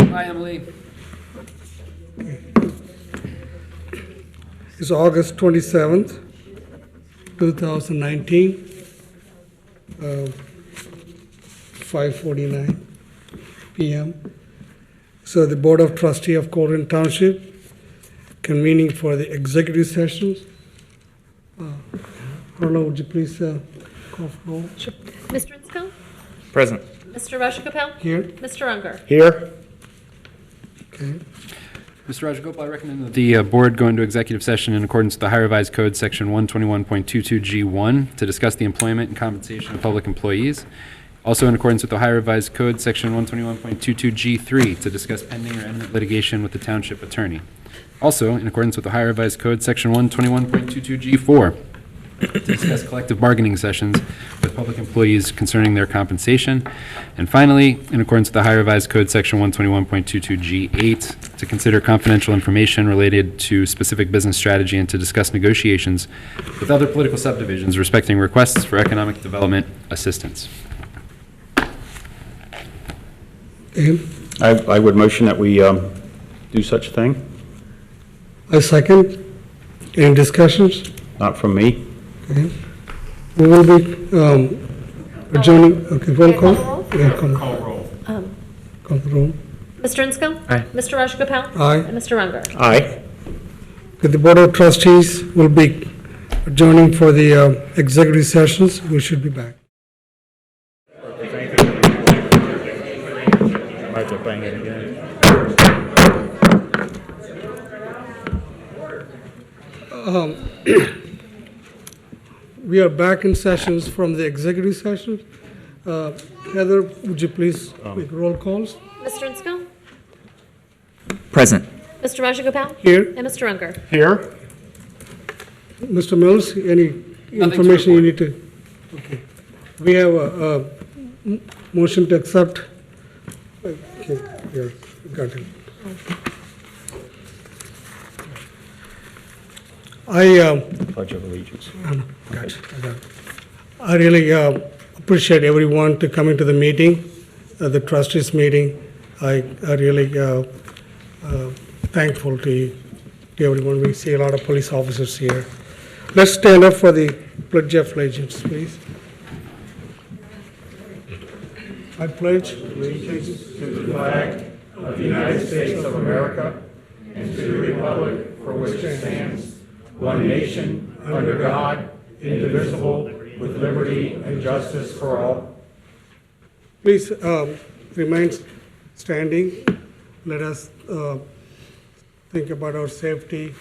Bye, Emily. It's August 27th, 2019, 5:49 p.m. So the Board of Trustee of Colerain Township convening for the executive sessions. Carla, would you please call for roll? Sure. Mr. Insco? Present. Mr. Rajagopal? Here. Mr. Unger? Here. Okay. Mr. Rajagopal, I recommend that the board go into executive session in accordance with the High Revised Code, Section 121.22G1, to discuss the employment and compensation of public employees. Also in accordance with the High Revised Code, Section 121.22G3, to discuss pending or imminent litigation with the township attorney. Also in accordance with the High Revised Code, Section 121.22G4, to discuss collective bargaining sessions with public employees concerning their compensation. And finally, in accordance with the High Revised Code, Section 121.22G8, to consider confidential information related to specific business strategy and to discuss negotiations with other political subdivisions respecting requests for economic development assistance. And I would motion that we do such a thing. I second. Any discussions? Not from me. Okay. We will be adjourning. Okay, roll call. Yeah, call roll. Call the roll. Mr. Insco? Aye. Mr. Rajagopal? Aye. And Mr. Unger? Aye. Okay, the Board of Trustees will be adjourning for the executive sessions. We should be back. Might as well bang it again. We are back in sessions from the executive session. Heather, would you please make roll calls? Mr. Insco? Present. Mr. Rajagopal? Here. And Mr. Unger? Here. Mr. Mills, any information you need to? Okay. We have a motion to accept. Okay, here, got it. Pledge of Allegiance. I really appreciate everyone to coming to the meeting, the trustees meeting. I really thankful to everyone. We see a lot of police officers here. Let's stand up for the Pledge of Allegiance, please. I pledge allegiance to the flag of the United States of America and to the republic for which it stands, one nation, under God, indivisible, with liberty and justice for all. Please remain standing. Let us think about our safety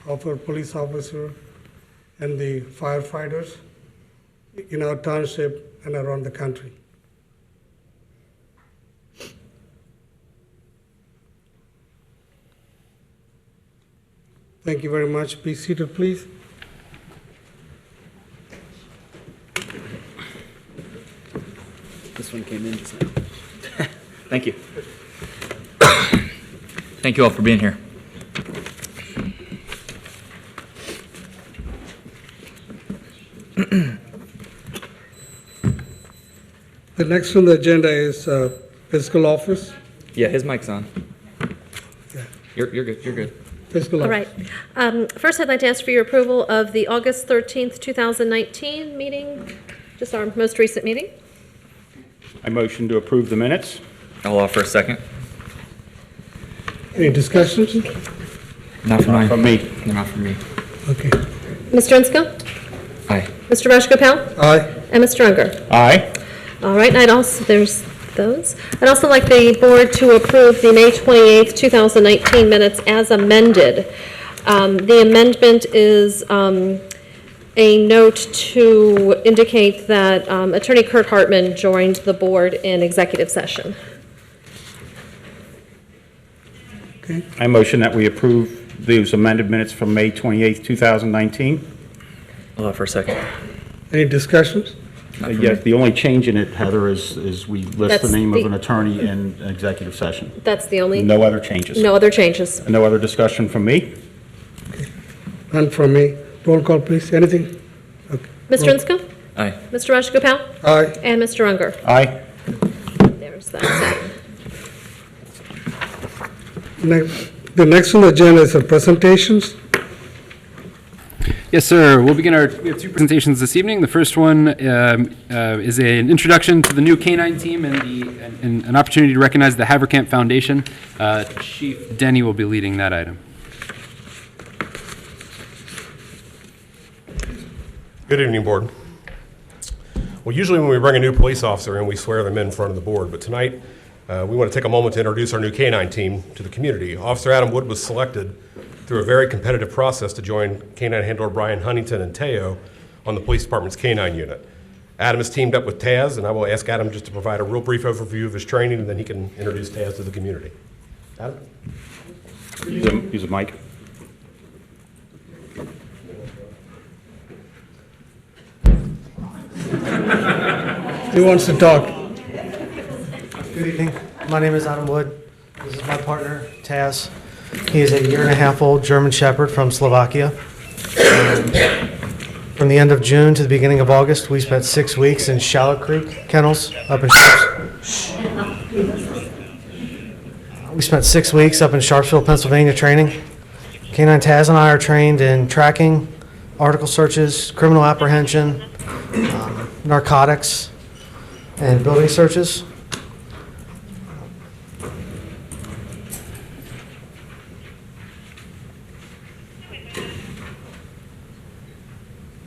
of our police officer and the firefighters in our township and around the country. Thank you very much. Be seated, please. This one came in just now. Thank you. Thank you all for being here. The next on the agenda is fiscal office. Yeah, his mic's on. Yeah. You're good, you're good. Fiscal All office. right. First, I'd like to ask for your approval of the August 13th, 2019 meeting, just our most recent meeting. I motion to approve the minutes. I'll offer a second. Any discussions? Not for Not mine. from me. Not for me. Okay. Mr. Insco? Aye. Mr. Rajagopal? Aye. And Mr. Unger? Aye. All right, and I'd also, there's those. I'd also like the board to approve the May 28th, 2019 minutes as amended. The amendment is a note to indicate that Attorney Kurt Hartman joined the board in executive session. Okay. I motion that we approve those amended minutes from May 28th, 2019. I'll offer a second. Any discussions? Yes, the only change in it, Heather, is we list the That's name of the- an attorney in executive session. That's the only, No other changes. no other changes. No other discussion from me? None from me. Roll call, please. Anything? Okay. Mr. Roll- Insco? Aye. Mr. Rajagopal? Aye. And Mr. Unger? Aye. There's that. The next on the agenda is the presentations. Yes, sir. We have two presentations this evening. The first one is an introduction to the new K-9 team and an opportunity to recognize the Haverkamp Foundation. Chief Denny will be leading that item. Good evening, Board. Well, usually when we bring a new police officer in, we swear them in front of the Board, but tonight we want to take a moment to introduce our new K-9 team to the community. Officer Adam Wood was selected through a very competitive process to join K-9 handler Brian Huntington and Teo on the police department's K-9 unit. Adam has teamed up with Taz, and I will ask Adam just to provide a real brief overview of his training, and then he can introduce Taz to the community. Adam? Use a mic. Who wants to talk? Good evening. My name is Adam Wood. This is my partner, Taz. He is a 1.5-year-old German Shepherd from Slovakia. From the end of June to the beginning of August, we spent 6 weeks in Shallow Creek Kennels up in Sharpsville, Pennsylvania training. K9 Taz and I are trained in tracking, article searches, criminal apprehension, narcotics, and building searches.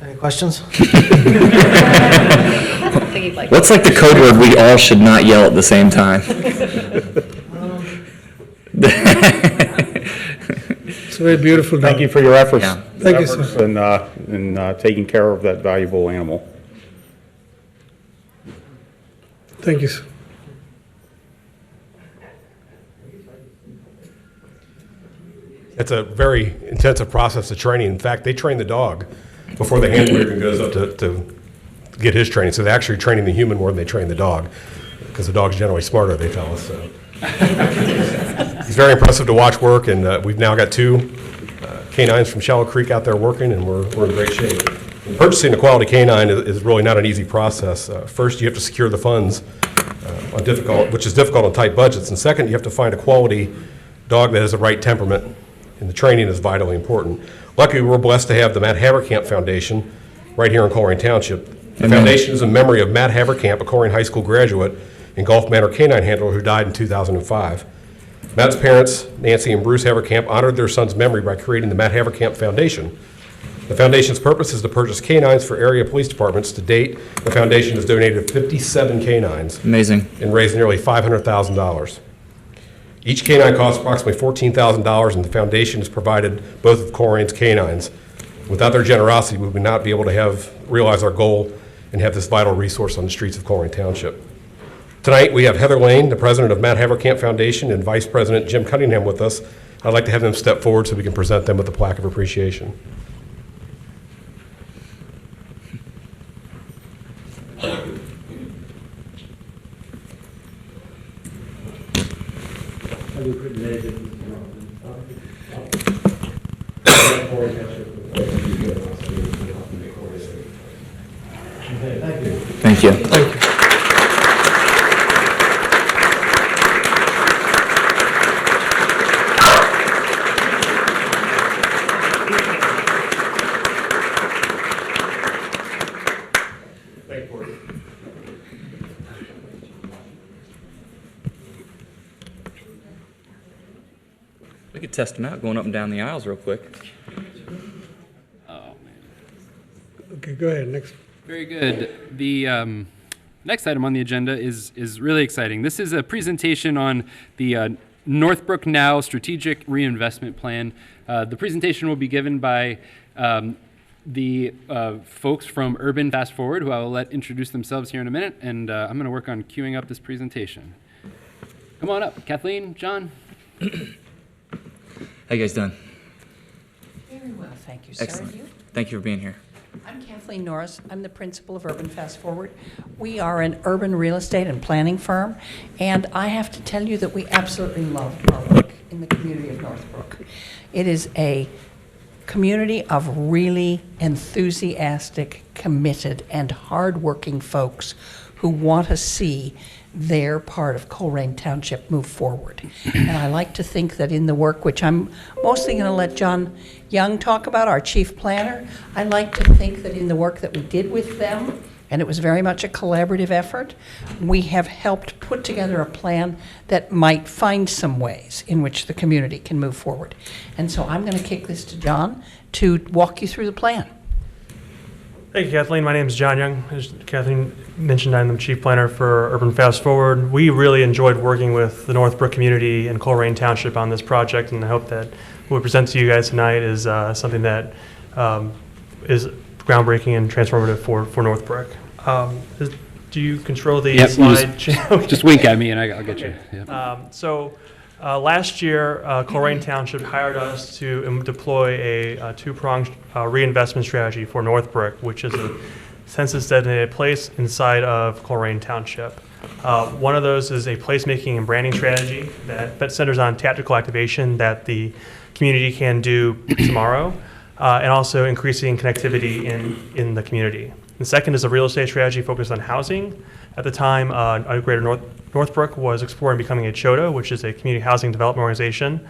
Any questions? What's like the code word we all should not yell at the same time? It's a very beautiful dog. Thank you for your efforts. Yeah. Thank you, sir. In taking care of that valuable animal. Thank you, sir. It's a very intensive process of training. In fact, they train the dog before the handler even goes up to get his training. So they're actually training the human more than they train the dog, because the dog's generally smarter, they tell us. So it's very impressive to watch work, and we've now got 2 canines from Shallow Creek out there working, and we're in great shape. Purchasing a quality canine is really not an easy process. First, you have to secure the funds, which is difficult on tight budgets, and second, you have to find a quality dog that has the right temperament, and the training is vitally important. Luckily, we're blessed to have the Matt Haverkamp Foundation right here in Colerain Township. The foundation is in memory of Matt Haverkamp, a Colerain High School graduate and Gulf Manor canine handler who died in 2005. Matt's parents, Nancy and Bruce Haverkamp, honored their son's memory by creating the Matt Haverkamp Foundation. The foundation's purpose is to purchase canines for area police departments. To date, the foundation has donated 57 canines. Amazing. And raised nearly $500,000. Each canine costs approximately $14,000, and the foundation has provided both of Colerain's canines. Without their generosity, we would not be able to realize our goal and have this vital resource on the streets of Colerain Township. Tonight, we have Heather Lane, the president of Matt Haverkamp Foundation, and Vice President Jim Cunningham with us. I'd like to have them step forward so we can present them with a plaque of appreciation. Thank you. We could test them out going up and down the aisles real quick. Okay, go ahead, next. Very good. The next item on the agenda is really exciting. This is a presentation on the Northbrook Now Strategic Reinvestment Plan. The presentation will be given by the folks from Urban Fast Forward, who I will let introduce themselves here in a minute, and I'm going to work on queuing up this presentation. Come on up, Kathleen, John. How you guys doing? Very well, thank you, sir. Excellent. You? Thank you for being here. I'm Kathleen Norris. I'm the principal of Urban Fast Forward. We are an urban real estate and planning firm, and I have to tell you that we absolutely love our work in the community of Northbrook. It is a community of really enthusiastic, committed, and hardworking folks who want to see their part of Colerain Township move forward. And I like to think that in the work, which I'm mostly going to let John Young talk about, our chief planner, I like to think that in the work that we did with them, and it was very much a collaborative effort, we have helped put together a plan that might find some ways in which the community can move forward. And so I'm going to kick this to John to walk you through the plan. Thank you, Kathleen. My name is John Young. As Kathleen mentioned, I'm the Chief Planner for Urban Fast Forward. We really enjoyed working with the Northbrook community and Colerain Township on this project, and I hope that what we present to you guys tonight is something that is groundbreaking and transformative for Northbrook. Do you control the Yep, slide? Just wink at me and I'll get you. Yep. Last year, Colerain Township hired us to deploy a two-pronged reinvestment strategy for Northbrook, which is a census-designated place inside of Colerain Township. One of those is a placemaking and branding strategy that centers on tactical activation that the community can do tomorrow, and also increasing connectivity in the community. The second is a real estate strategy focused on housing. At the time, Greater Northbrook was exploring becoming a CHOTA, which is a community housing development organization,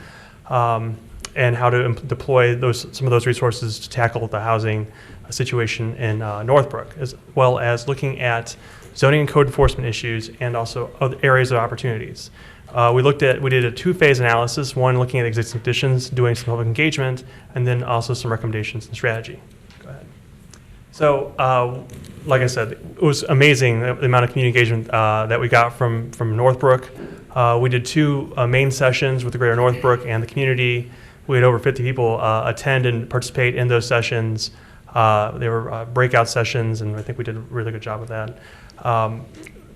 and how to deploy some of those resources to tackle the housing situation in Northbrook, as well as looking at zoning and code enforcement issues and also other areas of opportunities. We did a two-phase analysis, one looking at existing conditions, doing some public engagement, and then also some recommendations and strategy. Go ahead. So, like I said, it was amazing the amount of community engagement that we got from Northbrook. We did two main sessions with the Greater Northbrook and the community. We had over 50 people attend and participate in those sessions. They were breakout sessions, and I think we did a really good job with that.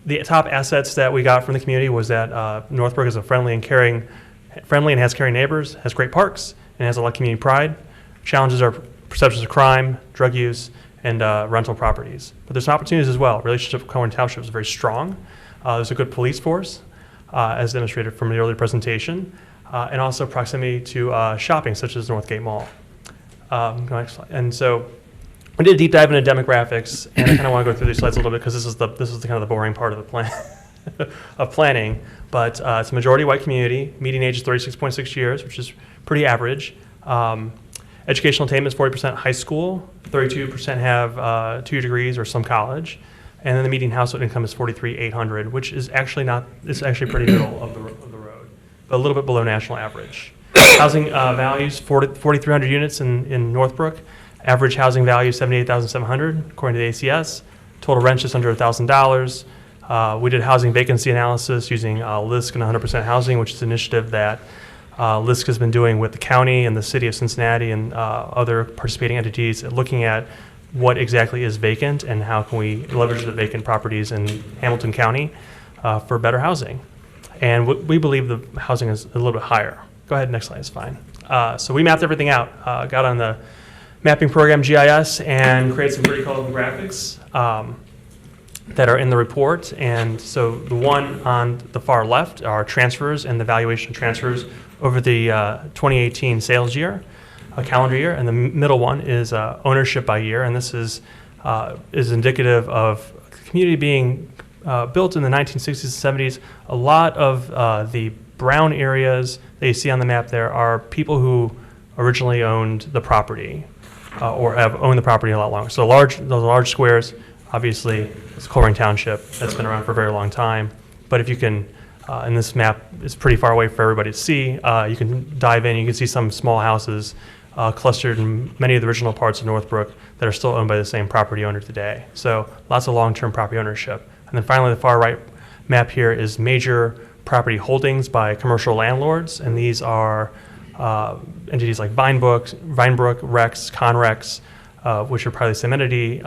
The top assets that we got from the community was that Northbrook is a friendly and has caring neighbors, has great parks, and has a lot of community pride. Challenges are perceptions of crime, drug use, and rental properties. But there's opportunities as well. Relationship with Colerain Township is very strong. There's a good police force, as demonstrated from the earlier presentation, and also proximity to shopping, such as Northgate Mall. Next slide. And so we did a deep dive into demographics, and I kind of want to go through these slides a little bit because this is the kind of the boring part of the plan of planning. But it's a majority white community. Median age is 36.6 years, which is pretty average. Educational attainment is 40% high school, 32% have 2 degrees or some college, and then the median household income is $43,800, which is actually pretty middle of the road, but a little bit below national average. Housing values 4,300 units in Northbrook. Average housing value $78,700 according to the ACS. Total rent just under $1,000. We did housing vacancy analysis using LISC and 100% housing, which is an initiative that LISC has been doing with the county and the city of Cincinnati and other participating entities, looking at what exactly is vacant and how can we leverage the vacant properties in Hamilton County for better housing. And we believe the housing is a little bit higher. Go ahead, next slide is fine. So we mapped everything out, got on the mapping program GIS and created some pretty colorful graphics that are in the report. And so the one on the far left are transfers and the valuation transfers over the 2018 sales year, calendar year, and the middle one is ownership by year, and this is indicative of the community being built in the 1960s and 70s. A lot of the brown areas that you see on the map there are people who originally owned the property or have owned the property a lot longer. So those large squares, obviously, it's Colerain Township. That's been around for a very long time. But if you can, and this map is pretty far away for everybody to see, you can dive in, you can see some small houses clustered in many of the original parts of Northbrook that are still owned by the same property owner today. So lots of long-term property ownership. And then finally, the far right map here is major property holdings by commercial landlords, and these are entities like Vinebrook, Rex, Conrex, which are probably the same entity.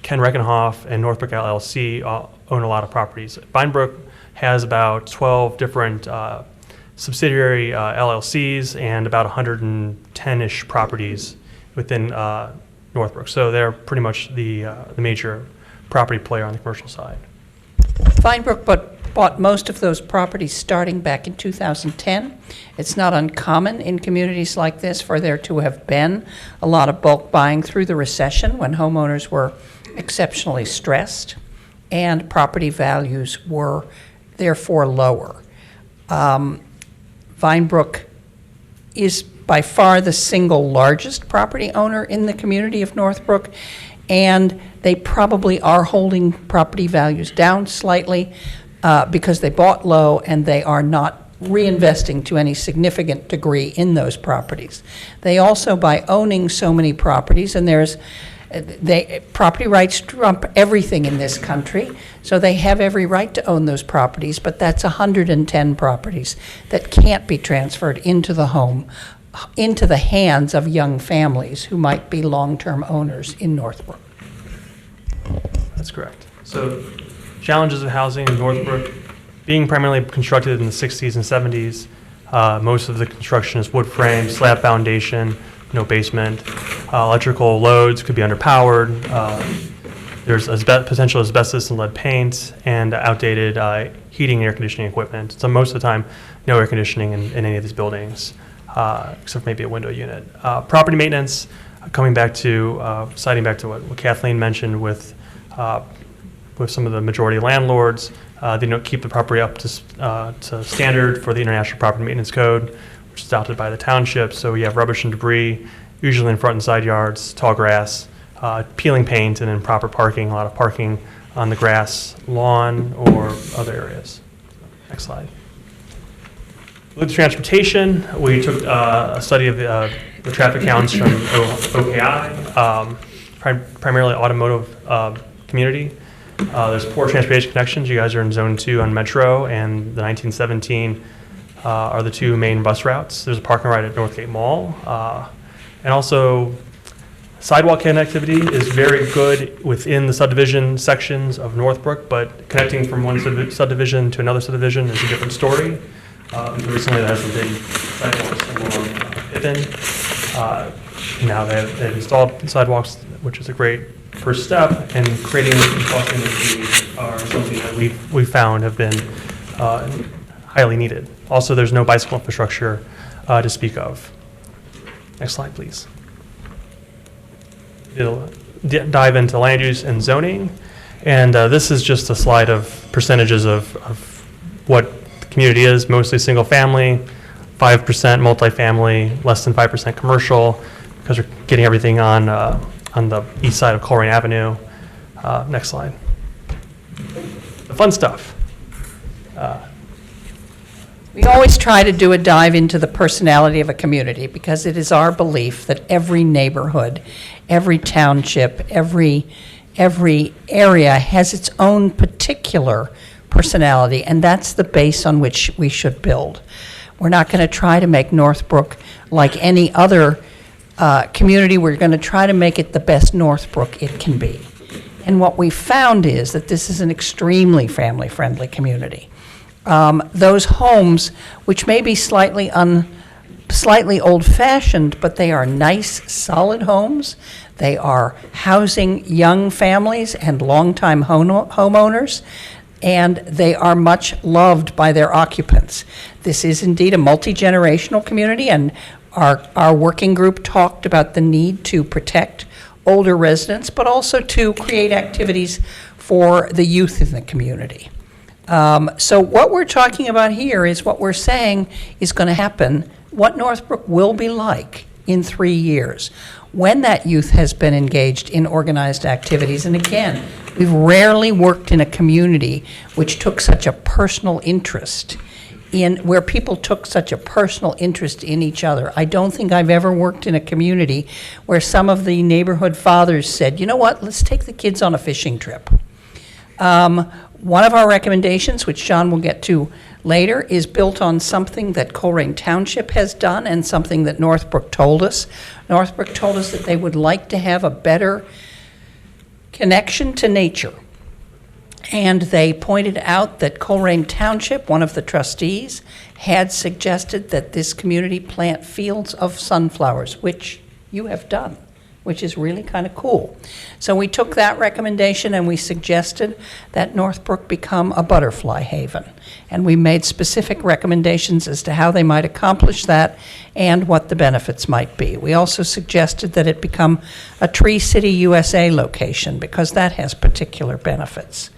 Ken Reckenhoff and Northbrook LLC own a lot of properties. Vinebrook has about 12 different subsidiary LLCs and about 110-ish properties within Northbrook. So they're pretty much the major property player on the commercial side. Vinebrook bought most of those properties starting back in 2010. It's not uncommon in communities like this for there to have been a lot of bulk buying through the recession when homeowners were exceptionally stressed. and property values were therefore lower. Vinebrook is by far the single largest property owner in the community of Northbrook, and they probably are holding property values down slightly because they bought low and they are not reinvesting to any significant degree in those properties. They also, by owning so many properties, and property rights trump everything in this country, so they have every right to own those properties, but that's 110 properties that can't be transferred into the home, into the hands of young families who might be long-term owners in Northbrook. That's correct. So challenges of housing in Northbrook, being primarily constructed in the 60s and 70s, most of the construction is wood frame, slab foundation, no basement. Electrical loads could be underpowered. There's potential asbestos and lead paint and outdated heating and air conditioning equipment. So most of the time, no air conditioning in any of these buildings, except maybe a window unit. Property maintenance, coming back to, citing back to what Kathleen mentioned with some of the majority landlords, they don't keep the property up to standard for the International Property Maintenance Code, which is adopted by the Township. So you have rubbish and debris, usually in front and side yards, tall grass, peeling paint, and improper parking, a lot of parking on the grass, lawn, or other areas. Next slide. With transportation, we took a study of the traffic counts from OKI, primarily automotive community. There's poor transportation connections. You guys are in Zone 2 on Metro, and the 1917 are the two main bus routes. There's a parking right at Northgate Mall. And also, sidewalk connectivity is very good within the subdivision sections of Northbrook, but connecting from one subdivision to another subdivision is a different story. Recently, there has been sidewalks along Pippin. Now they've installed sidewalks, which is a great first step, and creating crossing communities are something that we've found have been highly needed. Also, there's no bicycle infrastructure to speak of. Next slide, please. It'll dive into land use and zoning, and this is just a slide of percentages of what the community is, mostly single family, 5% multifamily, less than 5% commercial, because we're getting everything on the east side of Colerain Avenue. Next slide. The fun stuff. We always try to do a dive into the personality of a community because it is our belief that every neighborhood, every township, every area has its own particular personality, and that's the base on which we should build. We're not going to try to make Northbrook like any other community. We're going to try to make it the best Northbrook it can be. And what we found is that this is an extremely family-friendly community. Those homes, which may be slightly old-fashioned, but they are nice, solid homes. They are housing young families and longtime homeowners, and they are much loved by their occupants. This is indeed a multi-generational community, and our working group talked about the need to protect older residents, but also to create activities for the youth in the community. So what we're talking about here is what we're saying is going to happen, what Northbrook will be like in 3 years when that youth has been engaged in organized activities. And again, we've rarely worked in a community which took such a personal interest where people took such a personal interest in each other. I don't think I've ever worked in a community where some of the neighborhood fathers said, you know what, let's take the kids on a fishing trip. One of our recommendations, which John will get to later, is built on something that Colerain Township has done and something that Northbrook told us. Northbrook told us that they would like to have a better connection to nature. And they pointed out that Colerain Township, one of the trustees, had suggested that this community plant fields of sunflowers, which you have done, which is really kind of cool. So we took that recommendation and we suggested that Northbrook become a butterfly haven. And we made specific recommendations as to how they might accomplish that and what the benefits might be. We also suggested that it become a Tree City USA location because that has particular benefits.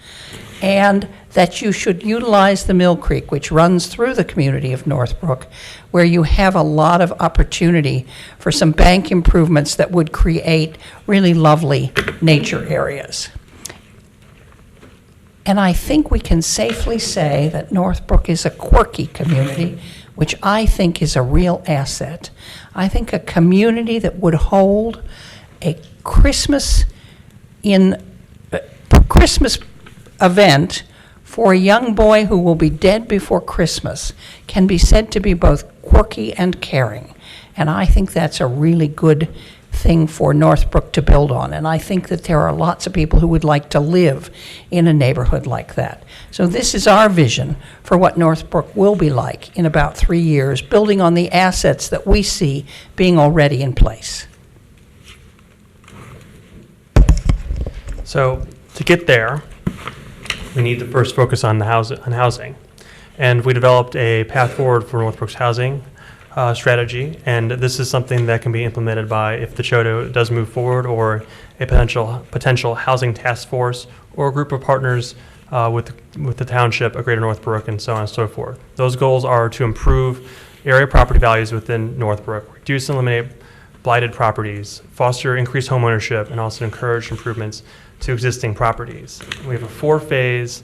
and that you should utilize the Mill Creek, which runs through the community of Northbrook, where you have a lot of opportunity for some bank improvements that would create really lovely nature areas. And I think we can safely say that Northbrook is a quirky community, which I think is a real asset. I think a community that would hold a Christmas event for a young boy who will be dead before Christmas can be said to be both quirky and caring. And I think that's a really good thing for Northbrook to build on. And I think that there are lots of people who would like to live in a neighborhood like that. So this is our vision for what Northbrook will be like in about 3 years, building on the assets that we see being already in place. So to get there, we need to first focus on housing. And we developed a path forward for Northbrook's housing strategy, and this is something that can be implemented by, if the CHOTO does move forward, or a potential housing task force, or a group of partners with the township of Greater Northbrook, and so on and so forth. Those goals are to improve area property values within Northbrook, reduce and eliminate blighted properties, foster increased homeownership, and also encourage improvements to existing properties. We have a 4-phase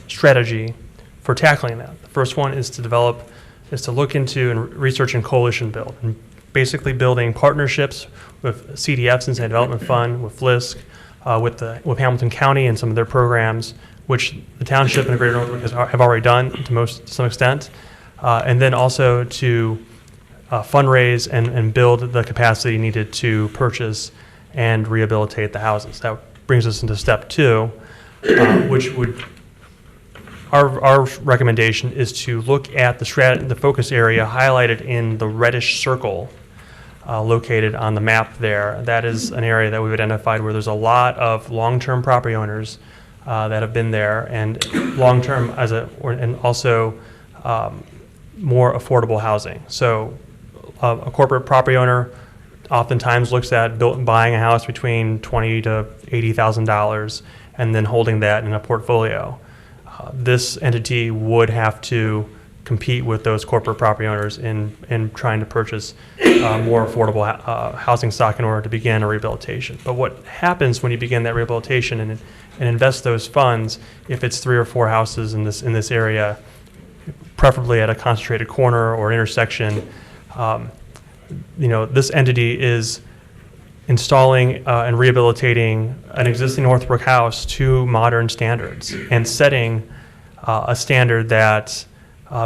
strategy for tackling that. The first one is to look into and research and coalition build, and basically building partnerships with CDFs, Inside Development Fund, with FLISC, with Hamilton County and some of their programs, which the township and Greater Northbrook have already done to some extent, and then also to fundraise and build the capacity needed to purchase and rehabilitate the houses. That brings us into step 2, which would, our recommendation is to look at the focus area highlighted in the reddish circle located on the map there. That is an area that we've identified where there's a lot of long-term property owners that have been there, and long-term and also more affordable housing. So a corporate property owner oftentimes looks at buying a house between $20,000 to $80,000 and then holding that in a portfolio. This entity would have to compete with those corporate property owners in trying to purchase more affordable housing stock in order to begin a rehabilitation. But what happens when you begin that rehabilitation and invest those funds, if it's 3 or 4 houses in this area, preferably at a concentrated corner or intersection, this entity is installing and rehabilitating an existing Northbrook house to modern standards and setting a standard that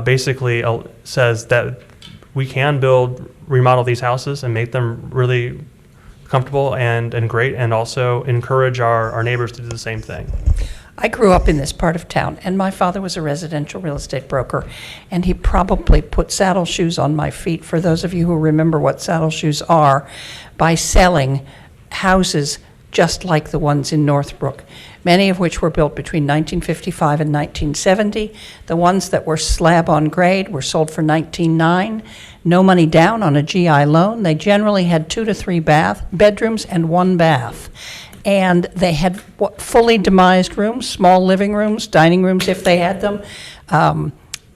basically says that we can remodel these houses and make them really comfortable and great, and also encourage our neighbors to do the same thing. I grew up in this part of town, and my father was a residential real estate broker, and he probably put saddle shoes on my feet, for those of you who remember what saddle shoes are, by selling houses just like the ones in Northbrook, many of which were built between 1955 and 1970. The ones that were slab on grade were sold for $19,900, no money down on a GI loan. They generally had 2 to 3 bedrooms and 1 bath. And they had fully demised rooms, small living rooms, dining rooms if they had them,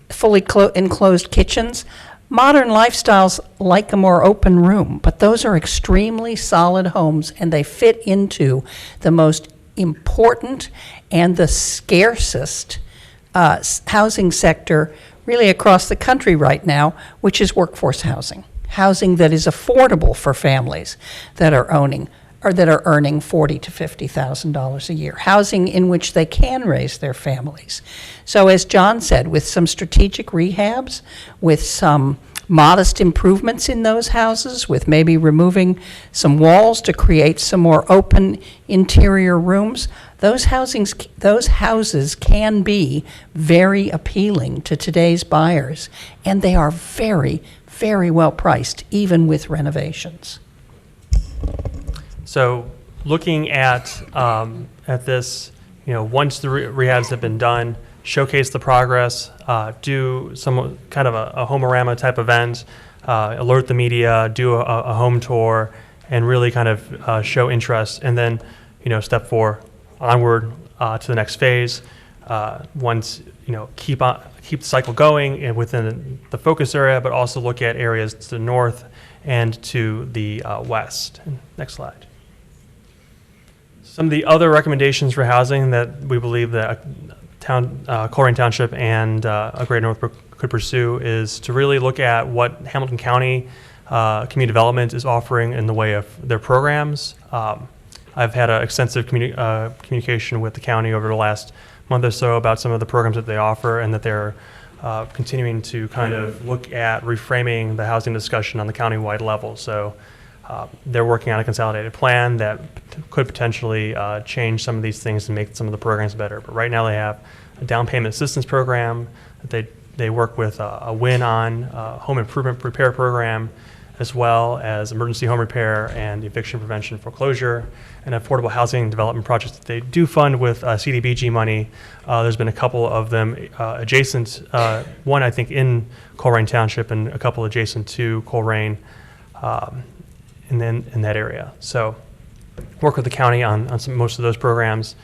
fully enclosed kitchens. Modern lifestyles like a more open room, but those are extremely solid homes, and they fit into the most important and the scarcest housing sector really across the country right now, which is workforce housing. Housing that is affordable for families that are earning $40,000 to $50,000 a year, housing in which they can raise their families. So as John said, with some strategic rehabs, with some modest improvements in those houses, with maybe removing some walls to create some more open interior rooms, those houses can be very appealing to today's buyers, and they are very, very well priced, even with renovations. So looking at this, once the rehabs have been done, showcase the progress, do some kind of a home-orama type event, alert the media, do a home tour, and really kind of show interest. And then, step 4, onward to the next phase. Once, keep the cycle going and within the focus area, but also look at areas to the north and to the west. Next slide. Some of the other recommendations for housing that we believe that Colerain Township and Greater Northbrook could pursue is to really look at what Hamilton County Community Development is offering in the way of their programs. I've had extensive communication with the county over the last month or so about some of the programs that they offer, and that they're continuing to kind of look at reframing the housing discussion on the county-wide level. So they're working on a consolidated plan that could potentially change some of these things and make some of the programs better. But right now they have a down payment assistance program that they work with a WIN on, home improvement repair program, as well as emergency home repair and eviction prevention foreclosure, and affordable housing development projects that they do fund with CDBG money. There's been a couple of them adjacent, one I think in Colerain Township and a couple adjacent to Colerain in that area. So work with the county on most of those programs.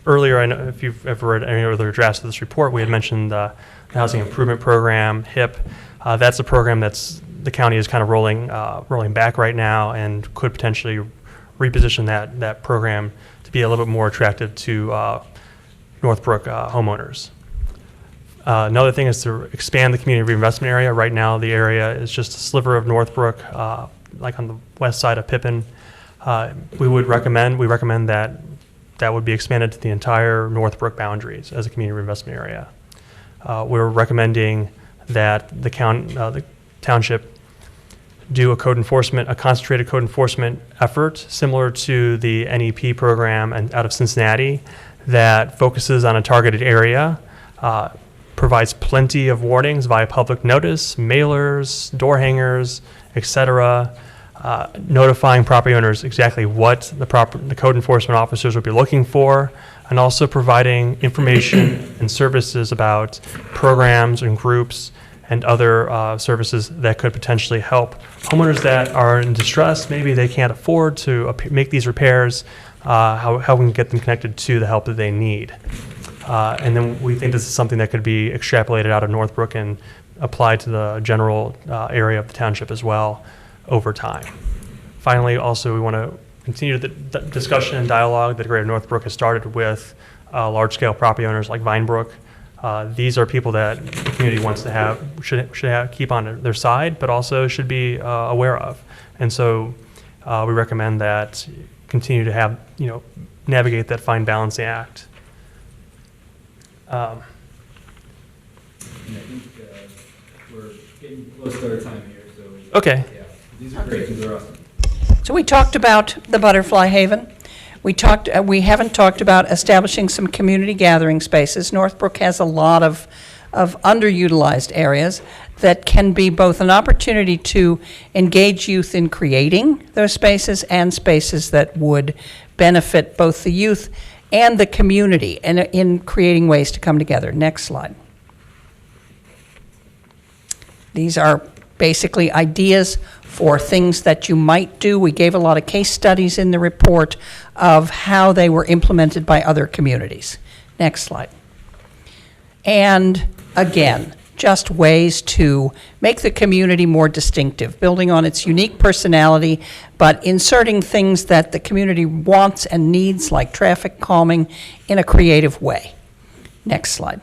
Earlier, I know if you've ever read any other drafts of this report, we had mentioned the Housing Improvement Program, HIP. That's a program the county is kind of rolling back right now, and could potentially reposition that program to be a little bit more attractive to Northbrook homeowners. Another thing is to expand the community reinvestment area. Right now, the area is just a sliver of Northbrook, like on the west side of Pippin. We recommend that would be expanded to the entire Northbrook boundaries as a community reinvestment area. We're recommending that the township do a concentrated code enforcement effort similar to the NEP program out of Cincinnati that focuses on a targeted area, provides plenty of warnings via public notice, mailers, door hangers, etc., notifying property owners exactly what the code enforcement officers will be looking for, and also providing information and services about programs and groups and other services that could potentially help homeowners that are in distress. Maybe they can't afford to make these repairs, how we can get them connected to the help that they need. And then we think this is something that could be extrapolated out of Northbrook and applied to the general area of the township as well over time. Finally, also, we want to continue the discussion and dialogue that Greater Northbrook has started with large-scale property owners like Vinebrook. These are people that the community wants to should keep on their side, but also should be aware of. And so we recommend that continue to have, navigate that fine balancing act. I think we're getting close to our time here, so. Okay. Yeah, these are great, these are awesome. So we talked about the Butterfly Haven. We haven't talked about establishing some community gathering spaces. Northbrook has a lot of underutilized areas that can be both an opportunity to engage youth in creating those spaces and spaces that would benefit both the youth and the community and in creating ways to come together. Next slide. These are basically ideas for things that you might do. We gave a lot of case studies in the report of how they were implemented by other communities. Next slide. And again, just ways to make the community more distinctive, building on its unique personality, but inserting things that the community wants and needs, like traffic calming, in a creative way. Next slide.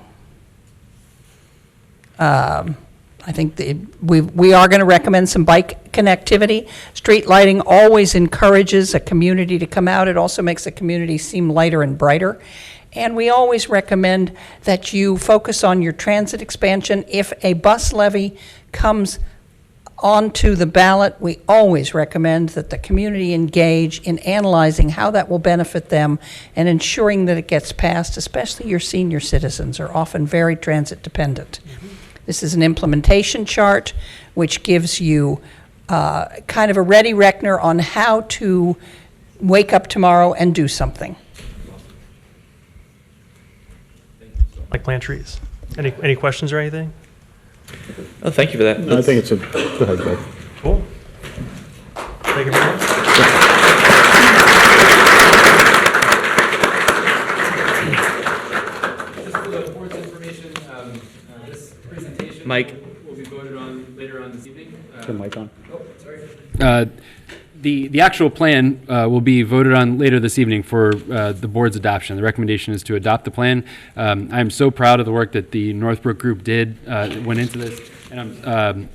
I think we are going to recommend some bike connectivity. Street lighting always encourages a community to come out. It also makes the community seem lighter and brighter. And we always recommend that you focus on your transit expansion. If a bus levy comes onto the ballot, we always recommend that the community engage in analyzing how that will benefit them and ensuring that it gets passed, especially your senior citizens are often very transit dependent. This is an implementation chart which gives you kind of a ready reckoner on how to wake up tomorrow and do something. Like plant trees. Any questions or anything? Oh, thank you for that. I think it's go ahead, Greg. Cool. Thank you very much. Mike. will be voted on later on this evening. Turn mic on. The actual plan will be voted on later this evening for the board's adoption. The recommendation is to adopt the plan. I'm so proud of the work that the Northbrook group went into this, and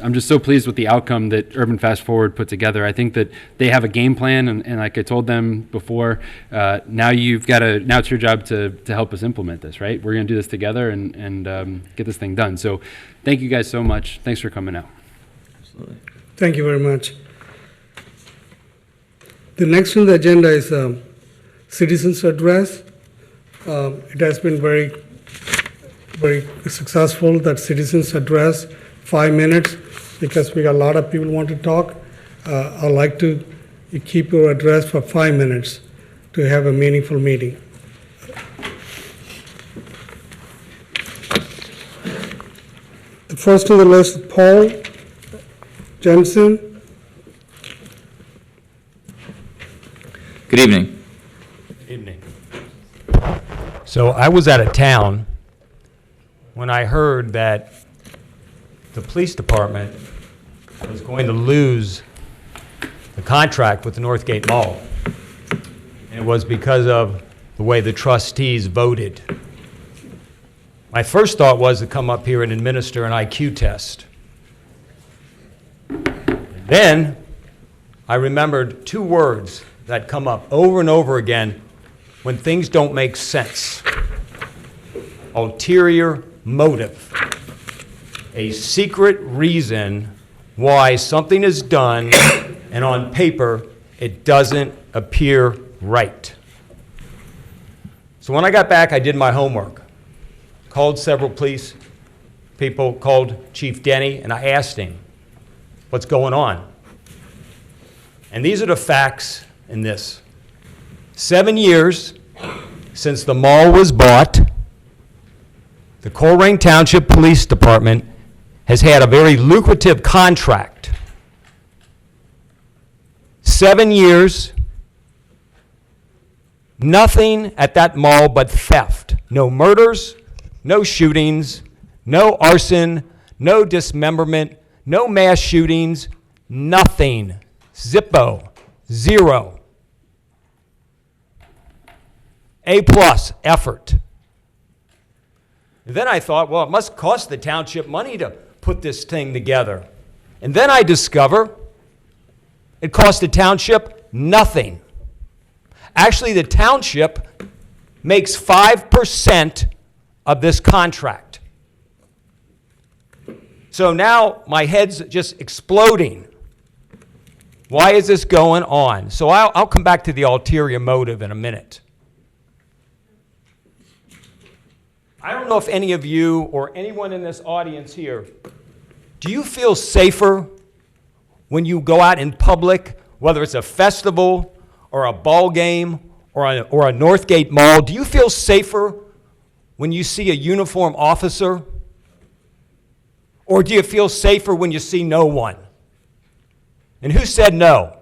I'm just so pleased with the outcome that Urban Fast Forward put together. I think that they have a game plan, and like I told them before, now it's your job to help us implement this, right? We're going to do this together and get this thing done. So thank you guys so much. Thanks for coming out. Absolutely. Thank you very much. The next on the agenda is citizens' address. It has been very, very successful, that citizens' address, 5 minutes, because we got a lot of people want to talk. I'd like to keep your address for 5 minutes to have a meaningful meeting. The first on the list, Paul Jensen. Good evening. Evening. So I was out of town when I heard that the police department was going to lose the contract with the Northgate Mall. And it was because of the way the trustees voted. My first thought was to come up here and administer an IQ test. Then I remembered two words that come up over and over again when things don't make sense. Ulterior motive. A secret reason why something is done and on paper it doesn't appear right. So when I got back, I did my homework. Called several police people, called Chief Denny, and I asked him, what's going on? And these are the facts in this. 7 years since the mall was bought, the Colerain Township Police Department has had a very lucrative contract. 7 years, nothing at that mall but theft. No murders, no shootings, no arson, no dismemberment, no mass shootings, nothing. Zippo. Zero. A+ effort. Then I thought, well, it must cost the township money to put this thing together. And then I discover it cost the township nothing. Actually, the township makes 5% of this contract. So now my head's just exploding. Why is this going on? So I'll come back to the ulterior motive in a minute. I don't know if any of you or anyone in this audience here, do you feel safer when you go out in public, whether it's a festival or a ball game or a Northgate Mall? Do you feel safer when you see a uniformed officer? Or do you feel safer when you see no one? And who said no?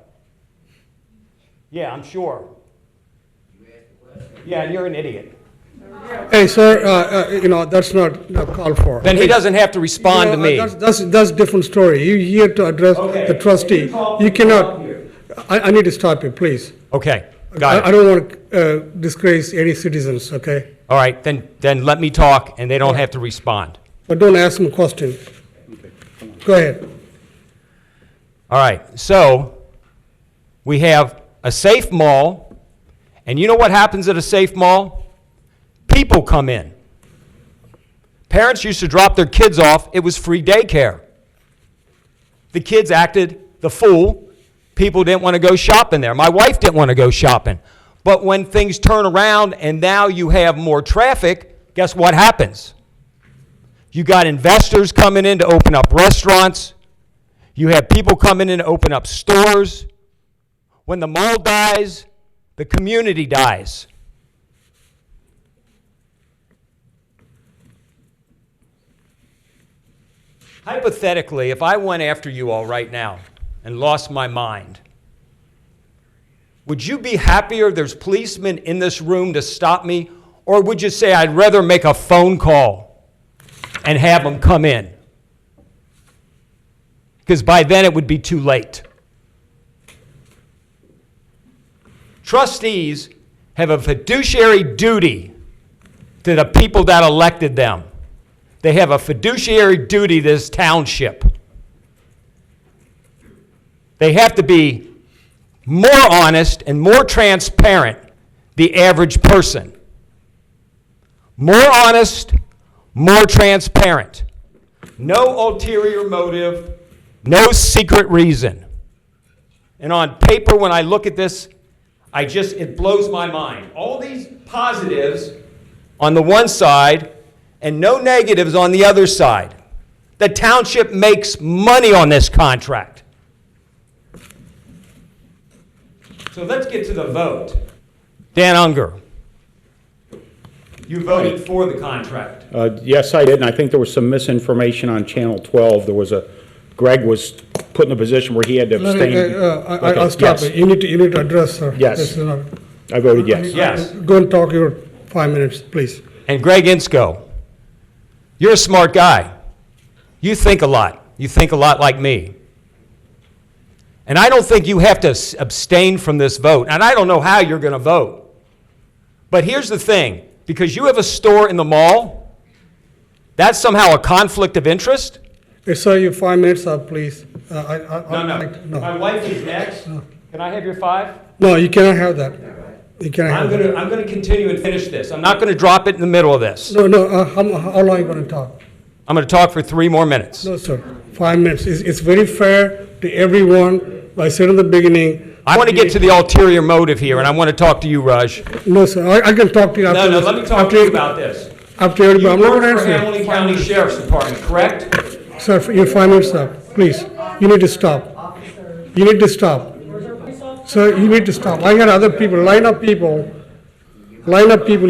Yeah, I'm sure. Yeah, and you're an idiot. Hey, sir, that's not called for. Then he doesn't have to respond to me. That's different story. You're here to address the trustee. You cannot, I need to stop you, please. Okay, got it. I don't want to disgrace any citizens, okay? All right, then let me talk, and they don't have to respond. But don't ask them a question. Go ahead. All right, so we have a safe mall, and you know what happens at a safe mall? People come in. Parents used to drop their kids off. It was free daycare. The kids acted the fool. People didn't want to go shopping there. My wife didn't want to go shopping. But when things turn around and now you have more traffic, guess what happens? You got investors coming in to open up restaurants. You have people coming in to open up stores. When the mall dies, the community dies. Hypothetically, if I went after you all right now and lost my mind, would you be happier there's policemen in this room to stop me? Or would you say, I'd rather make a phone call and have them come in? because by then it would be too late. Trustees have a fiduciary duty to the people that elected them. They have a fiduciary duty to this township. They have to be more honest and more transparent, the average person. More honest, more transparent. No ulterior motive, no secret reason. And on paper, when I look at this, it blows my mind. All these positives on the one side and no negatives on the other side. The township makes money on this contract. So let's get to the vote. Dan Unger, you voted for the contract. Yes, I did, and I think there was some misinformation on Channel 12. Greg was put in a position where he had to abstain. I'll stop yes. it. You need to address, sir. Yes. This is not- I voted yes. Yes. Go and talk your 5 minutes, please. And Greg Insko, you're a smart guy. You think a lot. You think a lot like me. And I don't think you have to abstain from this vote. And I don't know how you're going to vote. But here's the thing. Because you have a store in the mall, that's somehow a conflict of interest? Sir, your 5 minutes up, please. No. My wife is next. Can I have your 5? No, you cannot have that. You cannot have that. I'm going to continue and finish this. I'm not going to drop it in the middle of this. No, how long are you going to talk? I'm going to talk for 3 more minutes. No, sir, 5 minutes. It's very fair to everyone. I said in the beginning. I want to get to the ulterior motive here, and I want to talk to you, Raj. No, sir, I can talk to you after No, this. let me talk to you about this. After everybody, You I'm not going work to for answer Hamilton you. County Sheriff's Department, correct? Sir, your 5 minutes up, please. You need to stop. You need to stop. Sir, you need to stop. I got other people, line up people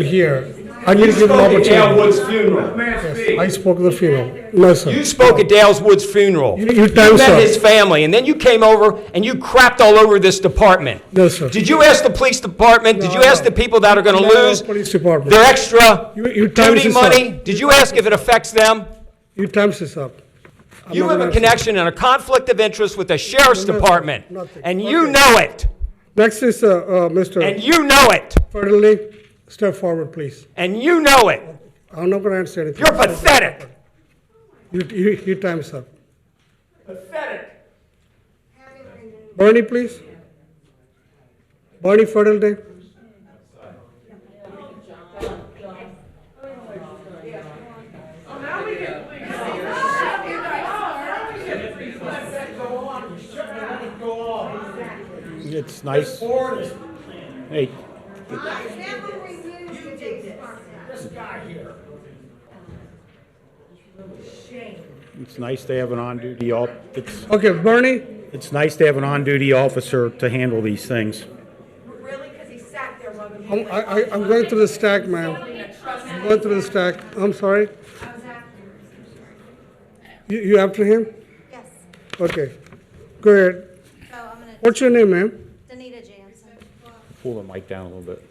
here. I need to give them You spoke at Dale opportunity. Wood's funeral. Yes, I spoke at the funeral. No, sir. You spoke at Dale Wood's funeral. Your time's met up. his family, and then you came over and you crapped all over this department. No, sir. Did you ask the police department? Did you No. ask the people that are going to No, lose Police department. their extra Your time duty is up. money? Did you ask if it affects them? Your time's is up. I'm You not have gonna a answer. connection and a conflict of interest with the sheriff's No, department, nothing. and you Okay. know it, Next is Mr. and you know it, Federley. Step forward, please. and you know it. I'm not going to answer anything. You're pathetic. Your time's up. Pathetic. Bernie, please. Bernie Federley. It's nice. Hey, it's nice to have an on-duty Okay, Bernie. it's nice to have an on-duty officer to handle these things. I'm going through the stack, ma'am. I'm going through the stack. I'm sorry. You after him? Yes. Okay. Go ahead. So I'm gonna. What's your name, ma'am? Danita Jansen. Pull the mic down a little bit.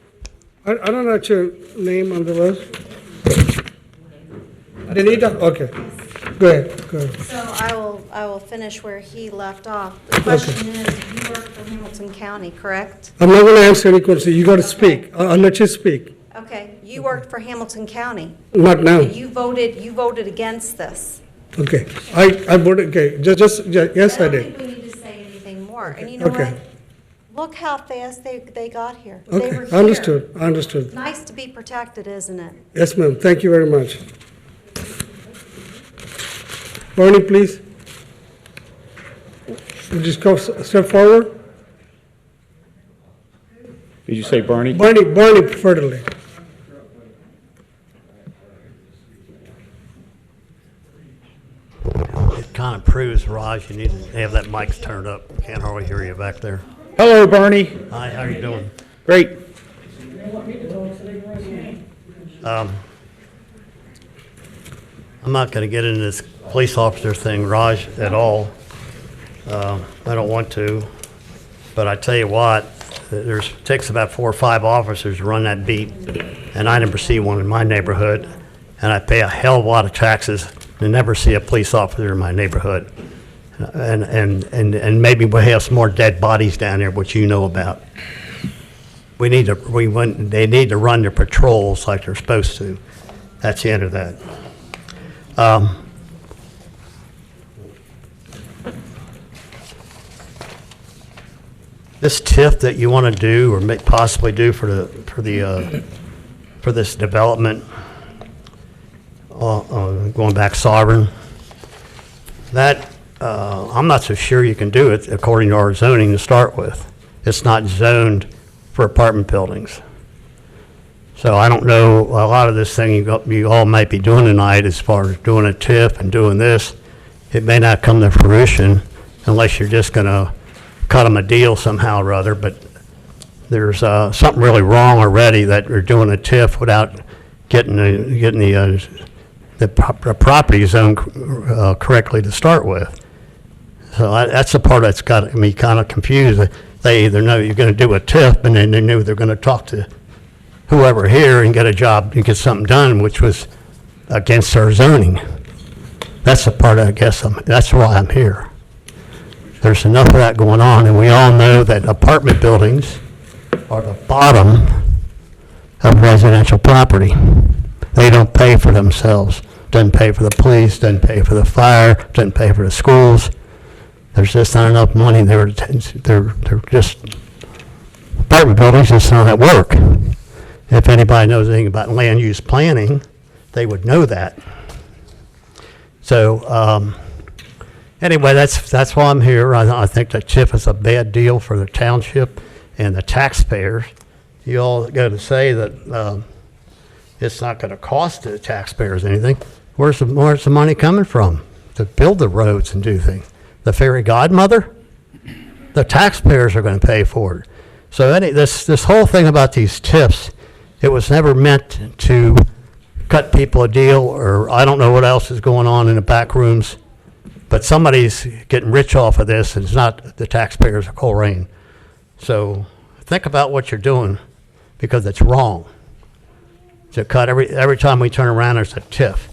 I don't know your name on the list. Danita? Okay. Go ahead. So I will finish where he left off. The question is, you work for Hamilton County, correct? I'm not going to answer any questions. You got to speak. I'll let you speak. Okay, you worked for Hamilton County. Not now. You voted against this. Okay. I voted, okay. Yes, I I don't did. think we need to say anything more. And you know Okay. what? Look how fast they got here. They were Okay. here. I understood. Nice to be protected, isn't it? Yes, ma'am. Thank you very much. Bernie, please. You just go step forward. Did you say Bernie? Bernie Federley. It kind of proves, Raj, you need to have that mic turned up. Can't hardly hear you back there. Hello, Bernie. Hi, how you doing? Great. I'm not going to get into this police officer thing, Raj, at all. I don't want to, but I tell you what, takes about 4 or 5 officers to run that beat, and I never see one in my neighborhood, and I pay a hell of a lot of taxes to never see a police officer in my neighborhood. and maybe we'll have some more dead bodies down there, which you know about. They need to run their patrols like they're supposed to. That's the end of that. This TIF that you want to do or possibly do for this development, going back Sovereign, that I'm not so sure you can do it according to our zoning to start with. It's not zoned for apartment buildings. So I don't know, a lot of this thing you all might be doing tonight as far as doing a TIF and doing this, it may not come to fruition unless you're just going to cut them a deal somehow or other, but there's something really wrong already that you're doing a TIF without getting the property zone correctly to start with. So that's the part that's got me kind of confused. They either know you're going to do a TIF, and then they knew they're going to talk to whoever here and get a job and get something done, which was against our zoning. That's the part I guess that's why I'm here. There's enough of that going on, and we all know that apartment buildings are the bottom of residential property. They don't pay for themselves. Doesn't pay for the police, doesn't pay for the fire, doesn't pay for the schools. There's just not enough money. They're just, apartment buildings just don't work. If anybody knows anything about land use planning, they would know that. So, anyway, that's why I'm here. I think that TIF is a bad deal for the township and the taxpayers. You all got to say that it's not going to cost the taxpayers anything. Where's the money coming from to build the roads and do things? The fairy godmother? The taxpayers are going to pay for it. So this whole thing about these TIFs, it was never meant to cut people a deal, or I don't know what else is going on in the back rooms. But somebody's getting rich off of this, and it's not the taxpayers of Colerain. So think about what you're doing, because it's wrong to cut every time we turn around. There's a TIF.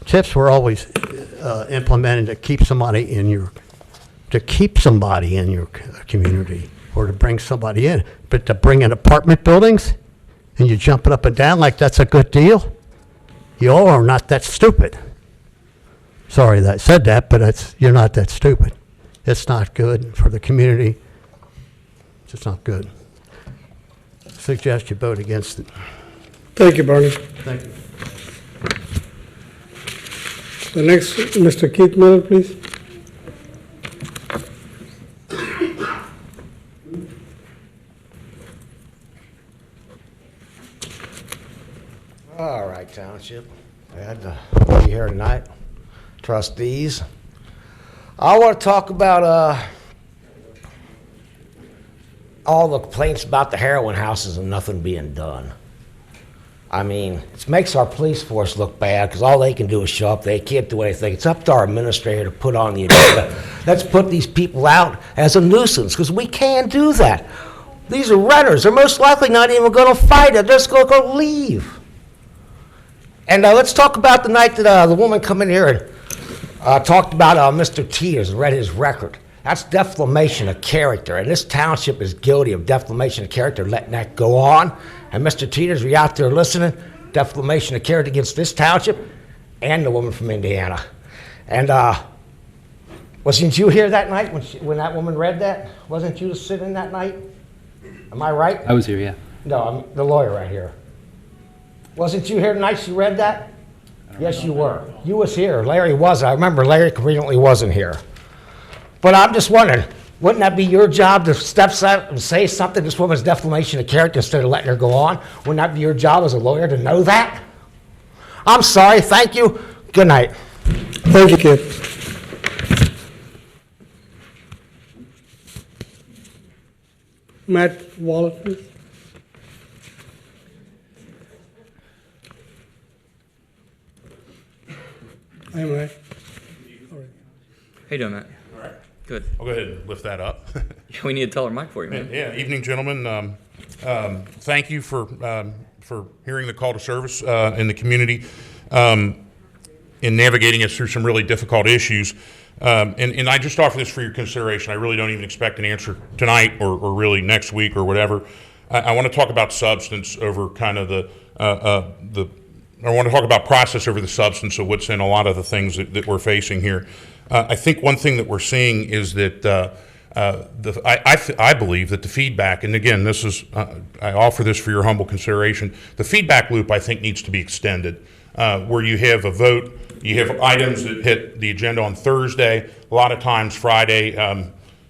TIFs were always implemented to keep somebody in your community, or to bring somebody in. But to bring in apartment buildings, and you jump it up and down like that's a good deal, you all are not that stupid. Sorry that I said that, but you're not that stupid. It's not good for the community. It's just not good. I suggest you vote against it. Thank you, Barney. Thank you. The next, Mr. Keith Miller, please. All right, Township. Glad to be here tonight. Trustees. I want to talk about all the complaints about the heroin houses and nothing being done. I mean, it makes our police force look bad because all they can do is show up. They can't do anything. It's up to our administrator to put on the agenda. Let's put these people out as a nuisance because we can't do that. These are renters. They're most likely not even going to fight it. They're just going to leave. And let's talk about the night that the woman come in here and talked about Mr. Teeters and read his record. That's defamation of character, and this township is guilty of defamation of character, letting that go on. And Mr. Teeters, are you out there listening? Defamation of character against this township and the woman from Indiana. And wasn't you here that night when that woman read that? Wasn't you sitting that night? Am I right? I was here, yeah. No, I'm the lawyer right here. Wasn't you here tonight she read that? Yes, you were. You was here. Larry was. I remember Larry conveniently wasn't here. But I'm just wondering, wouldn't that be your job to step out and say something, this woman's defamation of character, instead of letting her go on? Wouldn't that be your job as a lawyer to know that? I'm sorry. Thank you. Good night. Thank you, Keith. Matt Wallace, please. Hi, Matt. How you doing, Matt? All right. Good. I'll go ahead and lift that up. We need a teller mic for you, man. Yeah, evening, gentlemen. Thank you for hearing the call to service in the community. In in navigating us through some really difficult issues. And I just offer this for your consideration. I really don't even expect an answer tonight or really next week or whatever. I want to talk about substance over kind of I want to talk about process over the substance of what's in a lot of the things that we're facing here. I think one thing that we're seeing is that I believe that the feedback, and again, this is I offer this for your humble consideration. The feedback loop, I think, needs to be extended, where you have a vote, you have items that hit the agenda on Thursday. A lot of times Friday,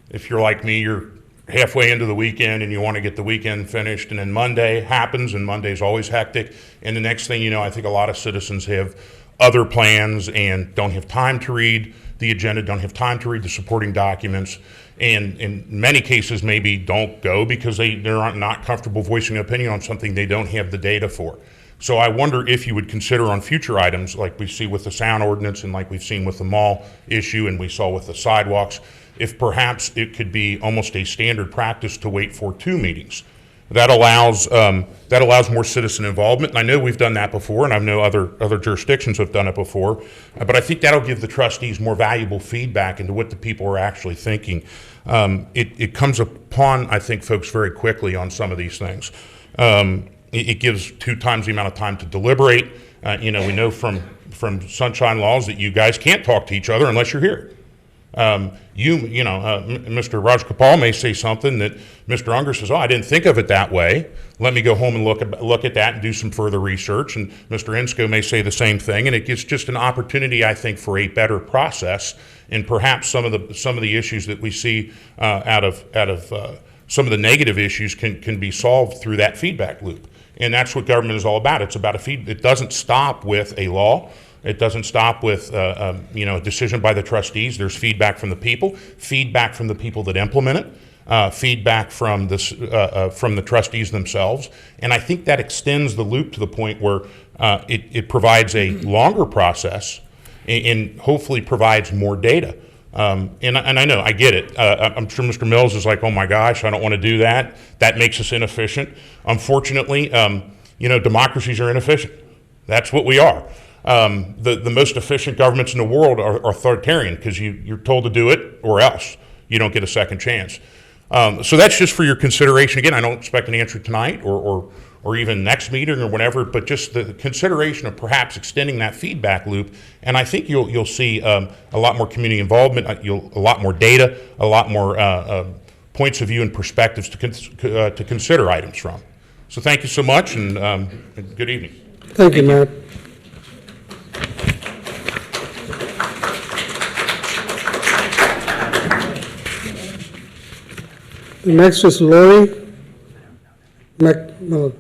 if you're like me, you're halfway into the weekend and you want to get the weekend finished, and then Monday happens, and Monday's always hectic. And the next thing you know, I think a lot of citizens have other plans and don't have time to read the agenda, don't have time to read the supporting documents, and in many cases maybe don't go because they're not comfortable voicing an opinion on something they don't have the data for. So I wonder if you would consider on future items, like we see with the sound ordinance and like we've seen with the mall issue and we saw with the sidewalks, if perhaps it could be almost a standard practice to wait for 2 meetings. That allows more citizen involvement, and I know we've done that before, and I know other jurisdictions have done it before, but I think that'll give the trustees more valuable feedback into what the people are actually thinking. It comes upon, I think, folks very quickly on some of these things. It gives 2 times the amount of time to deliberate. We know from sunshine laws that you guys can't talk to each other unless you're here. Mr. Raj Kapal may say something that Mr. Unger says, oh, I didn't think of it that way. Let me go home and look at that and do some further research. And Mr. Ensko may say the same thing. And it gives just an opportunity, I think, for a better process. And perhaps some of the issues that we see out of some of the negative issues can be solved through that feedback loop. And that's what government is all about. It's about it doesn't stop with a law. It doesn't stop with a decision by the trustees. There's feedback from the people that implement it, feedback from the trustees themselves, and I think that extends the loop to the point where it provides a longer process and hopefully provides more data. And I know, I get it. I'm sure Mr. Mills is like, oh my gosh, I don't want to do that. That makes us inefficient. Unfortunately, democracies are inefficient. That's what we are. The most efficient governments in the world are authoritarian because you're told to do it or else. You don't get a second chance. So that's just for your consideration. Again, I don't expect an answer tonight or even next meeting or whatever, but just the consideration of perhaps extending that feedback loop. And I think you'll see a lot more community involvement, a lot more data, a lot more points of view and perspectives to consider items from. So thank you so much, and good evening. Thank you, Matt. Next is Lori McMillan.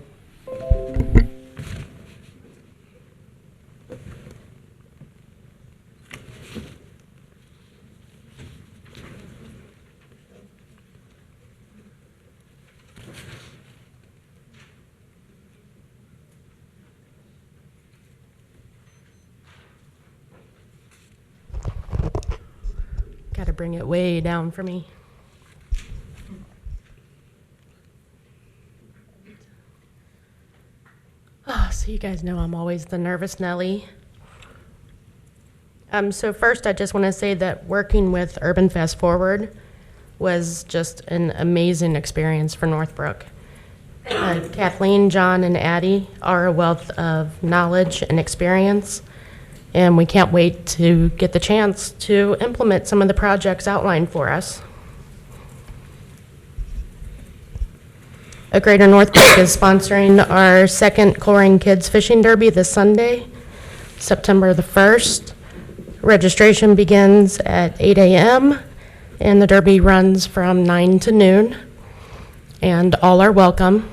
Got to bring it way down for me. Oh, so you guys know I'm always the nervous Nelly. So first, I just want to say that working with Urban Fast Forward was just an amazing experience for Northbrook. Kathleen, John, and Addie are a wealth of knowledge and experience, and we can't wait to get the chance to implement some of the projects outlined for us. Greater Northbrook is sponsoring our second Colerain Kids Fishing Derby this Sunday, September the 1st. Registration begins at 8 a.m. and the derby runs from 9 to noon, and all are welcome.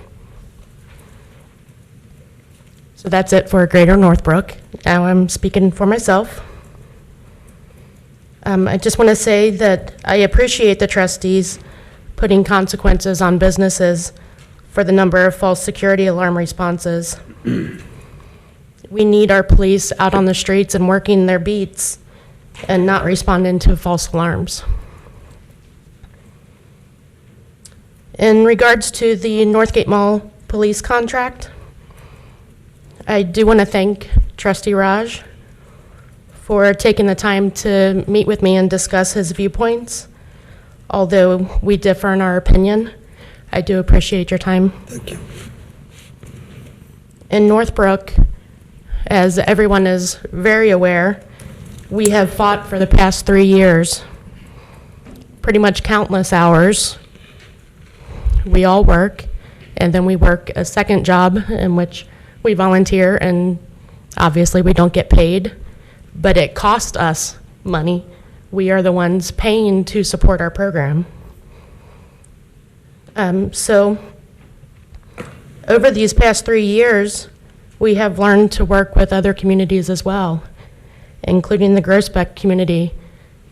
So that's it for Greater Northbrook. Now I'm speaking for myself. I just want to say that I appreciate the trustees putting consequences on businesses for the number of false security alarm responses. We need our police out on the streets and working their beats and not responding to false alarms. In regards to the Northgate Mall police contract, I do want to thank Trustee Raj for taking the time to meet with me and discuss his viewpoints. Although we differ in our opinion, I do appreciate your time. Thank you. In Northbrook, as everyone is very aware, we have fought for the past 3 years, pretty much countless hours. We all work, and then we work a second job in which we volunteer, and obviously we don't get paid, but it costs us money. We are the ones paying to support our program. So over these past 3 years, we have learned to work with other communities as well, including the Groesbeck community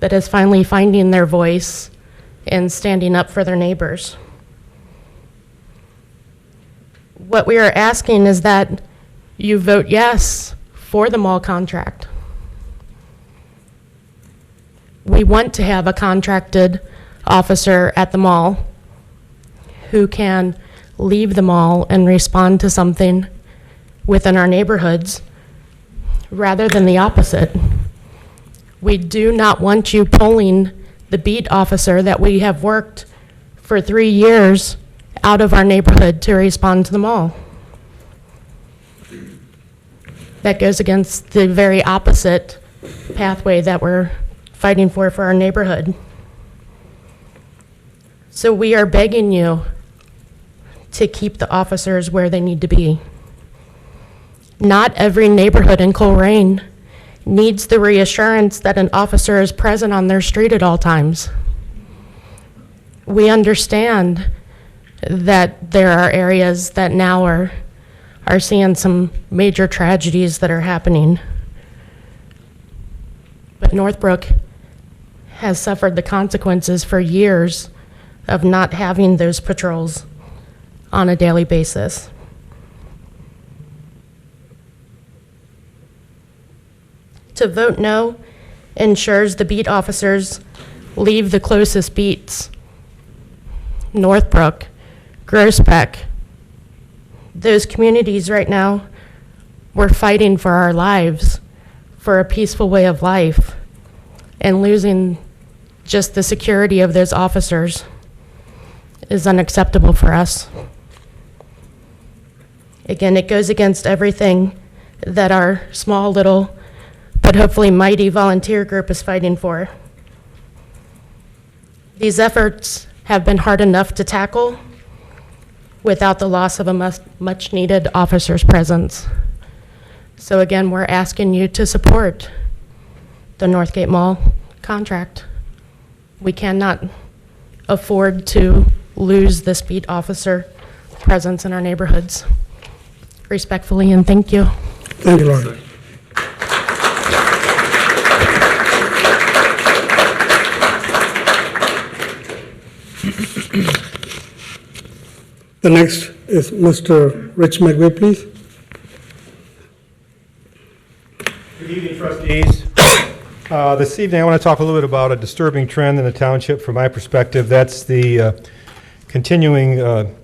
that is finally finding their voice and standing up for their neighbors. What we are asking is that you vote yes for the mall contract. We want to have a contracted officer at the mall who can leave the mall and respond to something within our neighborhoods rather than the opposite. We do not want you pulling the beat officer that we have worked for 3 years out of our neighborhood to respond to the mall. That goes against the very opposite pathway that we're fighting for our neighborhood. So we are begging you to keep the officers where they need to be. Not every neighborhood in Colerain needs the reassurance that an officer is present on their street at all times. We understand that there are areas that now are seeing some major tragedies that are happening. But Northbrook has suffered the consequences for years of not having those patrols on a daily basis. To vote no ensures the beat officers leave the closest beats. Northbrook, Groesbeck, those communities right now, we're fighting for our lives, for a peaceful way of life, and losing just the security of those officers is unacceptable for us. Again, it goes against everything that our small little but hopefully mighty volunteer group is fighting for. These efforts have been hard enough to tackle without the loss of a much needed officer's presence. So again, we're asking you to support the Northgate Mall contract. We cannot afford to lose this beat officer presence in our neighborhoods. Respectfully, and thank you. Thank you, Lord. The next is Mr. Rich McVeigh, please. Good evening, trustees. This evening, I want to talk a little bit about a disturbing trend in the township from my perspective. That's the continuing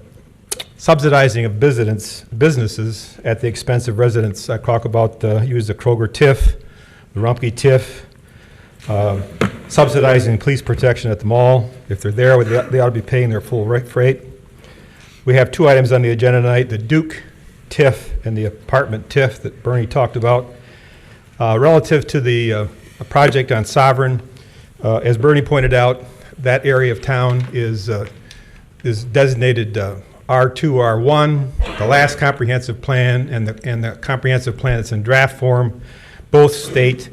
subsidizing of businesses at the expense of residents. I talk about use the Kroger TIF, the Rumpke TIF, subsidizing police protection at the mall. If they're there, they ought to be paying their full freight. We have 2 items on the agenda tonight, the Duke TIF and the apartment TIF that Bernie talked about. Relative to the project on Sovereign, as Bernie pointed out, that area of town is designated R2, R1. The last comprehensive plan and the comprehensive plan that's in draft form both state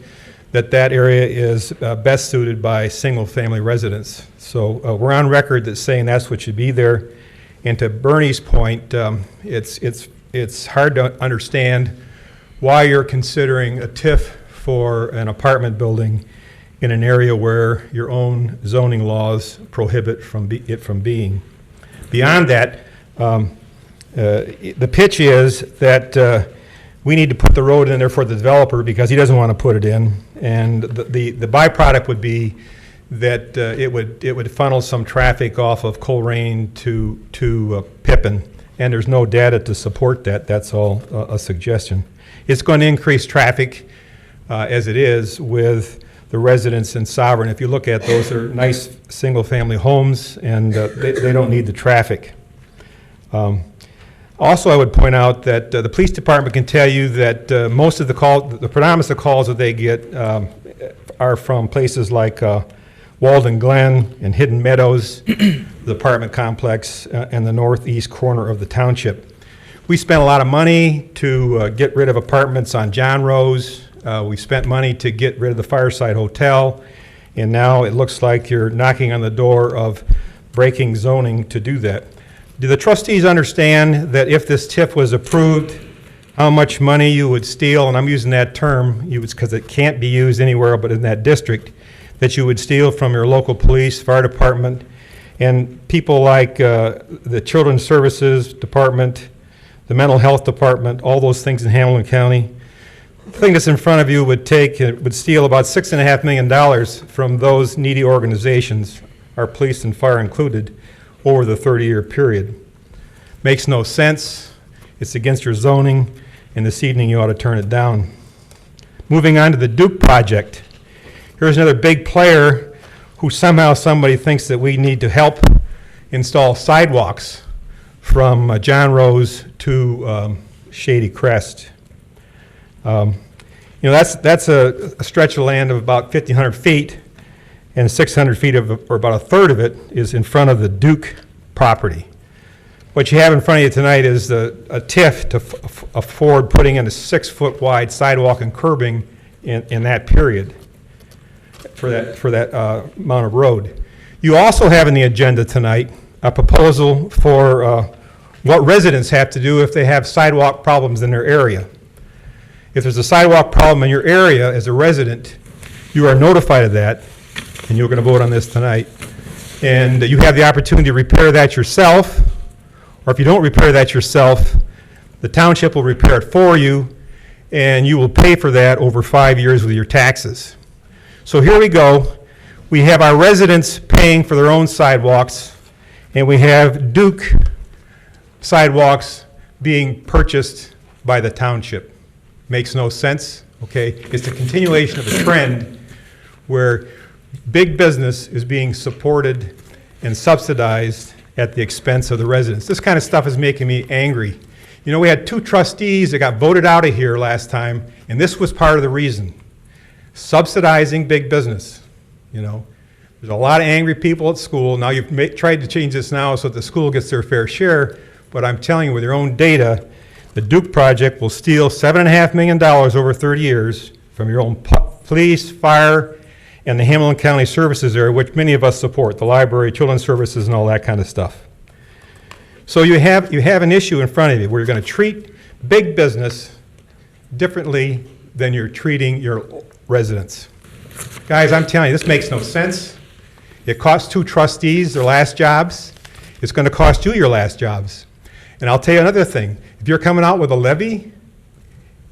that area is best suited by single-family residents. So we're on record that's saying that's what should be there. And to Bernie's point, it's hard to understand why you're considering a TIF for an apartment building in an area where your own zoning laws prohibit it from being. Beyond that, the pitch is that we need to put the road in there for the developer because he doesn't want to put it in, and the byproduct would be that it would funnel some traffic off of Colerain to Pippin, and there's no data to support that. That's all a suggestion. It's going to increase traffic as it is with the residents in Sovereign. If you look at those, they're nice single-family homes, and they don't need the traffic. Also, I would point out that the police department can tell you that most of the predominance of calls that they get are from places like Walden Glen and Hidden Meadows, the apartment complex, and the northeast corner of the township. We spent a lot of money to get rid of apartments on John Rose. We spent money to get rid of the Fireside Hotel, and now it looks like you're knocking on the door of breaking zoning to do that. Do the trustees understand that if this TIF was approved, how much money you would steal, and I'm using that term because it can't be used anywhere but in that district, that you would steal from your local police, fire department, and people like the Children's Services Department, the Mental Health Department, all those things in Hamilton County. The thing that's in front of you would steal about $6.5 million from those needy organizations, our police and fire included, over the 30-year period. Makes no sense. It's against your zoning, and this evening you ought to turn it down. Moving on to the Duke project. Here's another big player who somehow somebody thinks that we need to help install sidewalks from John Rose to Shady Crest. That's a stretch of land of about 1,500 feet, and 600 feet or about a third of it is in front of the Duke property. What you have in front of you tonight is a TIF to afford putting in a 6-foot wide sidewalk and curbing in that period for that amount of road. You also have in the agenda tonight a proposal for what residents have to do if they have sidewalk problems in their area. If there's a sidewalk problem in your area as a resident, you are notified of that, and you're going to vote on this tonight, and you have the opportunity to repair that yourself, or if you don't repair that yourself, the township will repair it for you, and you will pay for that over 5 years with your taxes. So here we go. We have our residents paying for their own sidewalks, and we have Duke sidewalks being purchased by the township. Makes no sense, okay? It's a continuation of a trend where big business is being supported and subsidized at the expense of the residents. This kind of stuff is making me angry. You know, we had 2 trustees that got voted out of here last time, and this was part of the reason. Subsidizing big business, you know. There's a lot of angry people at school. Now you've tried to change this now so that the school gets their fair share, but I'm telling you with your own data, the Duke project will steal $7.5 million over 30 years from your own police, fire, and the Hamilton County Services area, which many of us support, the library, children's services, and all that kind of stuff. So you have an issue in front of you where you're going to treat big business differently than you're treating your residents. Guys, I'm telling you, this makes no sense. It cost 2 trustees their last jobs. It's going to cost you your last jobs. And I'll tell you another thing. If you're coming out with a levy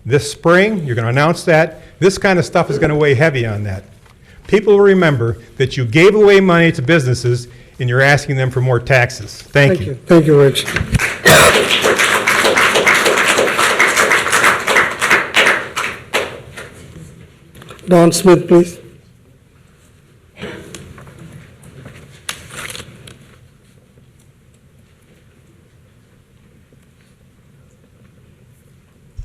this spring, you're going to announce that, this kind of stuff is going to weigh heavy on that. People will remember that you gave away money to businesses and you're asking them for more taxes. Thank you. Thank you, Rich. Don Smith, please.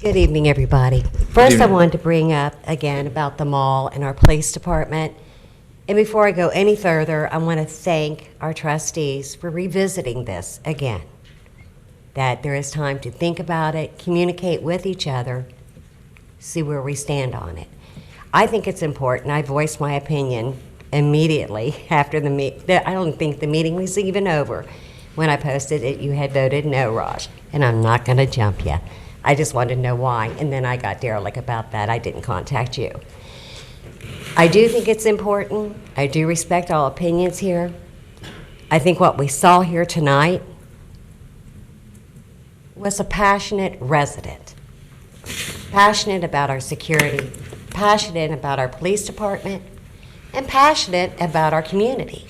Good evening, everybody. First, I wanted to bring up again about the mall and our police department. And before I go any further, I want to thank our trustees for revisiting this again. That there is time to think about it, communicate with each other, see where we stand on it. I think it's important. I voiced my opinion immediately after the meeting. I don't think the meeting was even over when I posted it. You had voted no, Raj, and I'm not going to jump you. I just wanted to know why, and then I got derelict about that. I didn't contact you. I do think it's important. I do respect all opinions here. I think what we saw here tonight was a passionate resident, passionate about our security, passionate about our police department, and passionate about our community.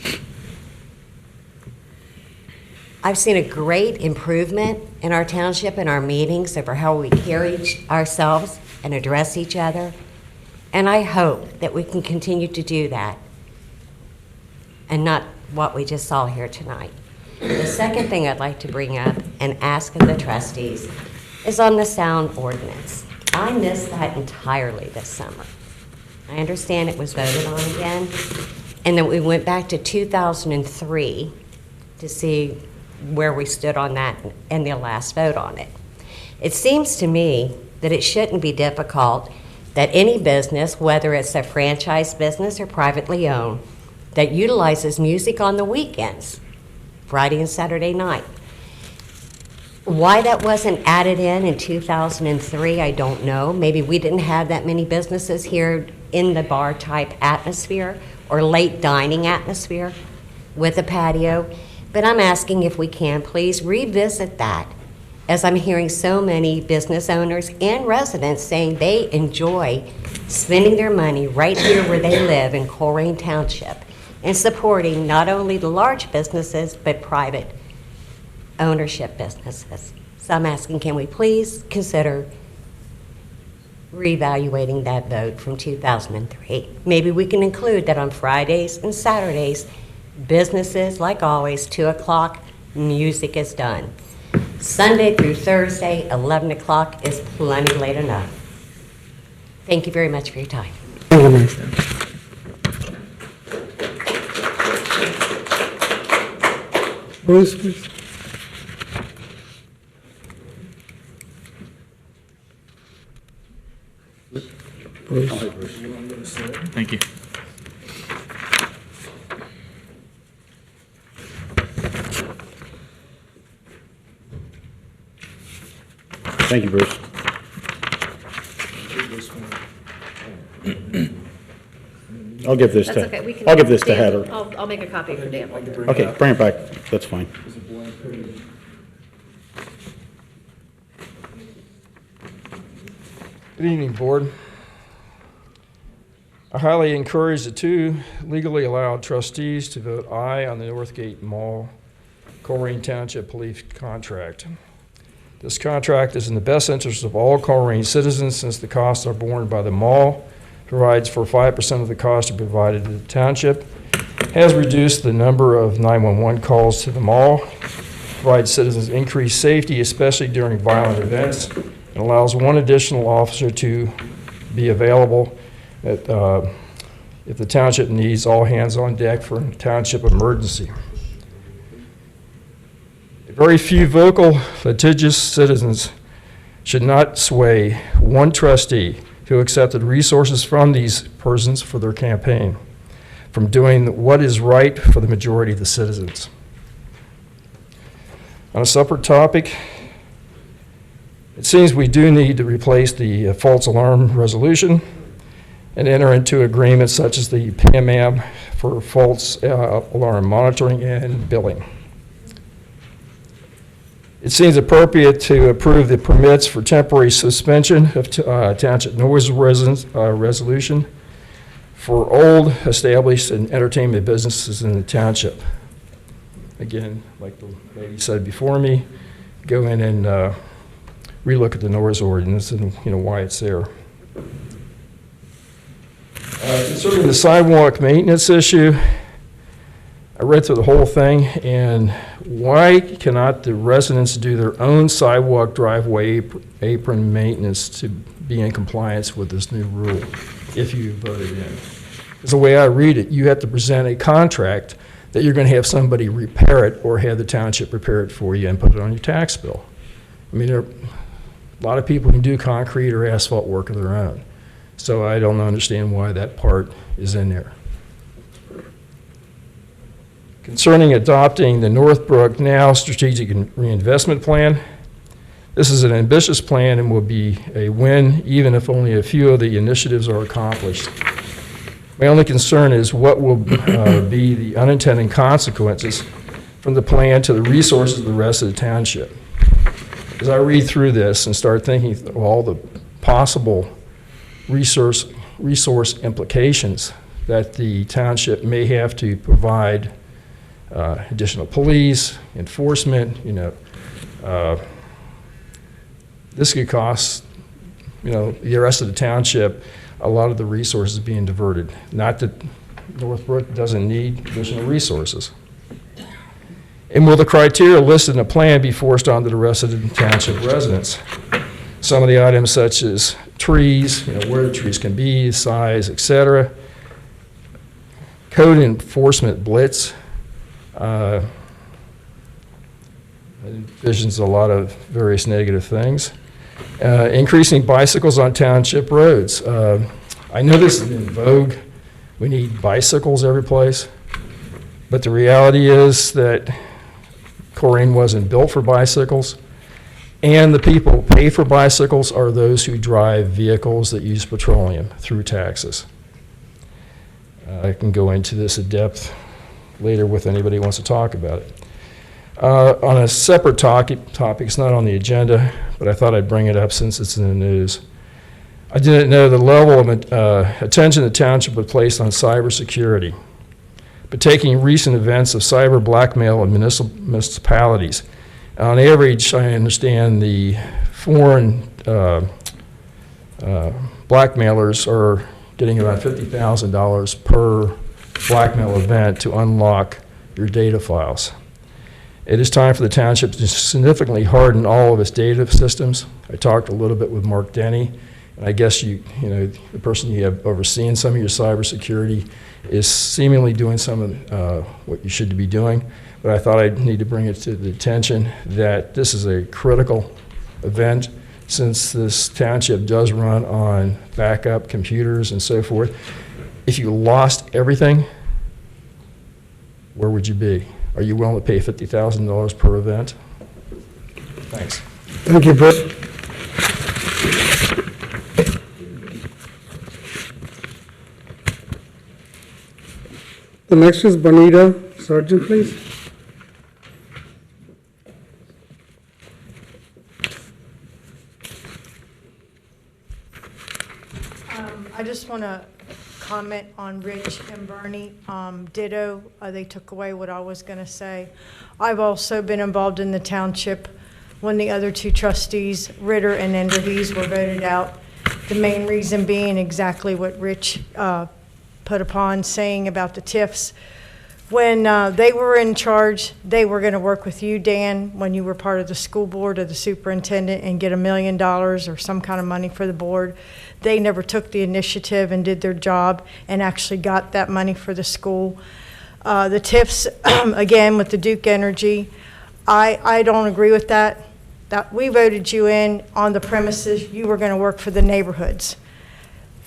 I've seen a great improvement in our township and our meetings over how we carry ourselves and address each other. And I hope that we can continue to do that and not what we just saw here tonight. The second thing I'd like to bring up and ask of the trustees is on the sound ordinance. I missed that entirely this summer. I understand it was voted on again, and then we went back to 2003 to see where we stood on that and the last vote on it. It seems to me that it shouldn't be difficult that any business, whether it's a franchise business or privately owned, that utilizes music on the weekends, Friday and Saturday night. Why that wasn't added in 2003, I don't know. Maybe we didn't have that many businesses here in the bar type atmosphere or late dining atmosphere with a patio. But I'm asking if we can please revisit that, as I'm hearing so many business owners and residents saying they enjoy spending their money right here where they live in Colerain Township and supporting not only the large businesses but private ownership businesses. So I'm asking, can we please consider reevaluating that vote from 2003? Maybe we can include that on Fridays and Saturdays, businesses, like always, 2 o'clock, music is done. Sunday through Thursday, 11 o'clock is plenty late enough. Thank you very much for your time. Thank you, Minister. Bruce, please. Thank you. Thank you, Bruce. I'll give this That's to, okay. We can- I'll give this to Dan, Heather. I'll make a copy for Dan. Okay, bring it back. That's fine. Good evening, Board. I highly encourage the two legally allowed trustees to vote aye on the Northgate Mall Colerain Township Police contract. This contract is in the best interest of all Colerain citizens since the costs are borne by the mall, provides for 5% of the cost are provided to the township, has reduced the number of 911 calls to the mall, provides citizens increased safety, especially during violent events, and allows one additional officer to be available if the township needs all hands on deck for a township emergency. Very few vocal, litigious citizens should not sway one trustee who accepted resources from these persons for their campaign from doing what is right for the majority of the citizens. On a separate topic, it seems we do need to replace the false alarm resolution and enter into agreements such as the PMM for false alarm monitoring and billing. It seems appropriate to approve the permits for temporary suspension of township noise resolution for old, established, and entertainment businesses in the township. Again, like the lady said before me, go in and relook at the noise ordinance and why it's there. Concerning the sidewalk maintenance issue, I read through the whole thing, and why cannot the residents do their own sidewalk driveway apron maintenance to be in compliance with this new rule if you voted in? Because the way I read it, you have to present a contract that you're going to have somebody repair it or have the township repair it for you and put it on your tax bill. I mean, there are a lot of people can do concrete or asphalt work of their own. So I don't understand why that part is in there. Concerning adopting the Northbrook Now Strategic Reinvestment Plan, this is an ambitious plan and will be a win even if only a few of the initiatives are accomplished. My only concern is what will be the unintended consequences from the plan to the resources of the rest of the township. As I read through this and start thinking of all the possible resource implications that the township may have to provide additional police, enforcement, this could cost, the rest of the township a lot of the resources being diverted. Not that Northbrook doesn't need additional resources. And will the criteria listed in the plan be forced onto the rest of the township residents? Some of the items such as trees, where the trees can be, size, etc. Code enforcement blitz. Envisions a lot of various negative things. Increasing bicycles on township roads. I know this is in vogue. We need bicycles every place. But the reality is that Colerain wasn't built for bicycles. And the people who pay for bicycles are those who drive vehicles that use petroleum through taxes. I can go into this in depth later with anybody who wants to talk about it. On a separate topic, it's not on the agenda, but I thought I'd bring it up since it's in the news. I didn't know the level of attention the township would place on cybersecurity, but taking recent events of cyber blackmail in municipalities. On average, I understand the foreign blackmailers are getting about $50,000 per blackmail event to unlock your data files. It is time for the township to significantly harden all of its data systems. I talked a little bit with Mark Denny, and I guess the person you have overseeing some of your cybersecurity is seemingly doing some of what you should be doing. But I thought I'd need to bring it to the attention that this is a critical event, since this township does run on backup computers and so forth. If you lost everything, where would you be? Are you willing to pay $50,000 per event? Thanks. Thank you, Brett. The next is Bonita Surgeon, please. I just want to comment on Rich and Bernie. Ditto, they took away what I was going to say. I've also been involved in the township when the other two trustees, Ritter and Enderhees, were voted out. The main reason being exactly what Rich put upon, saying about the TIFs. When they were in charge, they were going to work with you, Dan, when you were part of the school board or the superintendent, and get $1 million or some kind of money for the board. They never took the initiative and did their job and actually got that money for the school. The TIFs, again, with the Duke Energy, I don't agree with that. We voted you in on the premises you were going to work for the neighborhoods.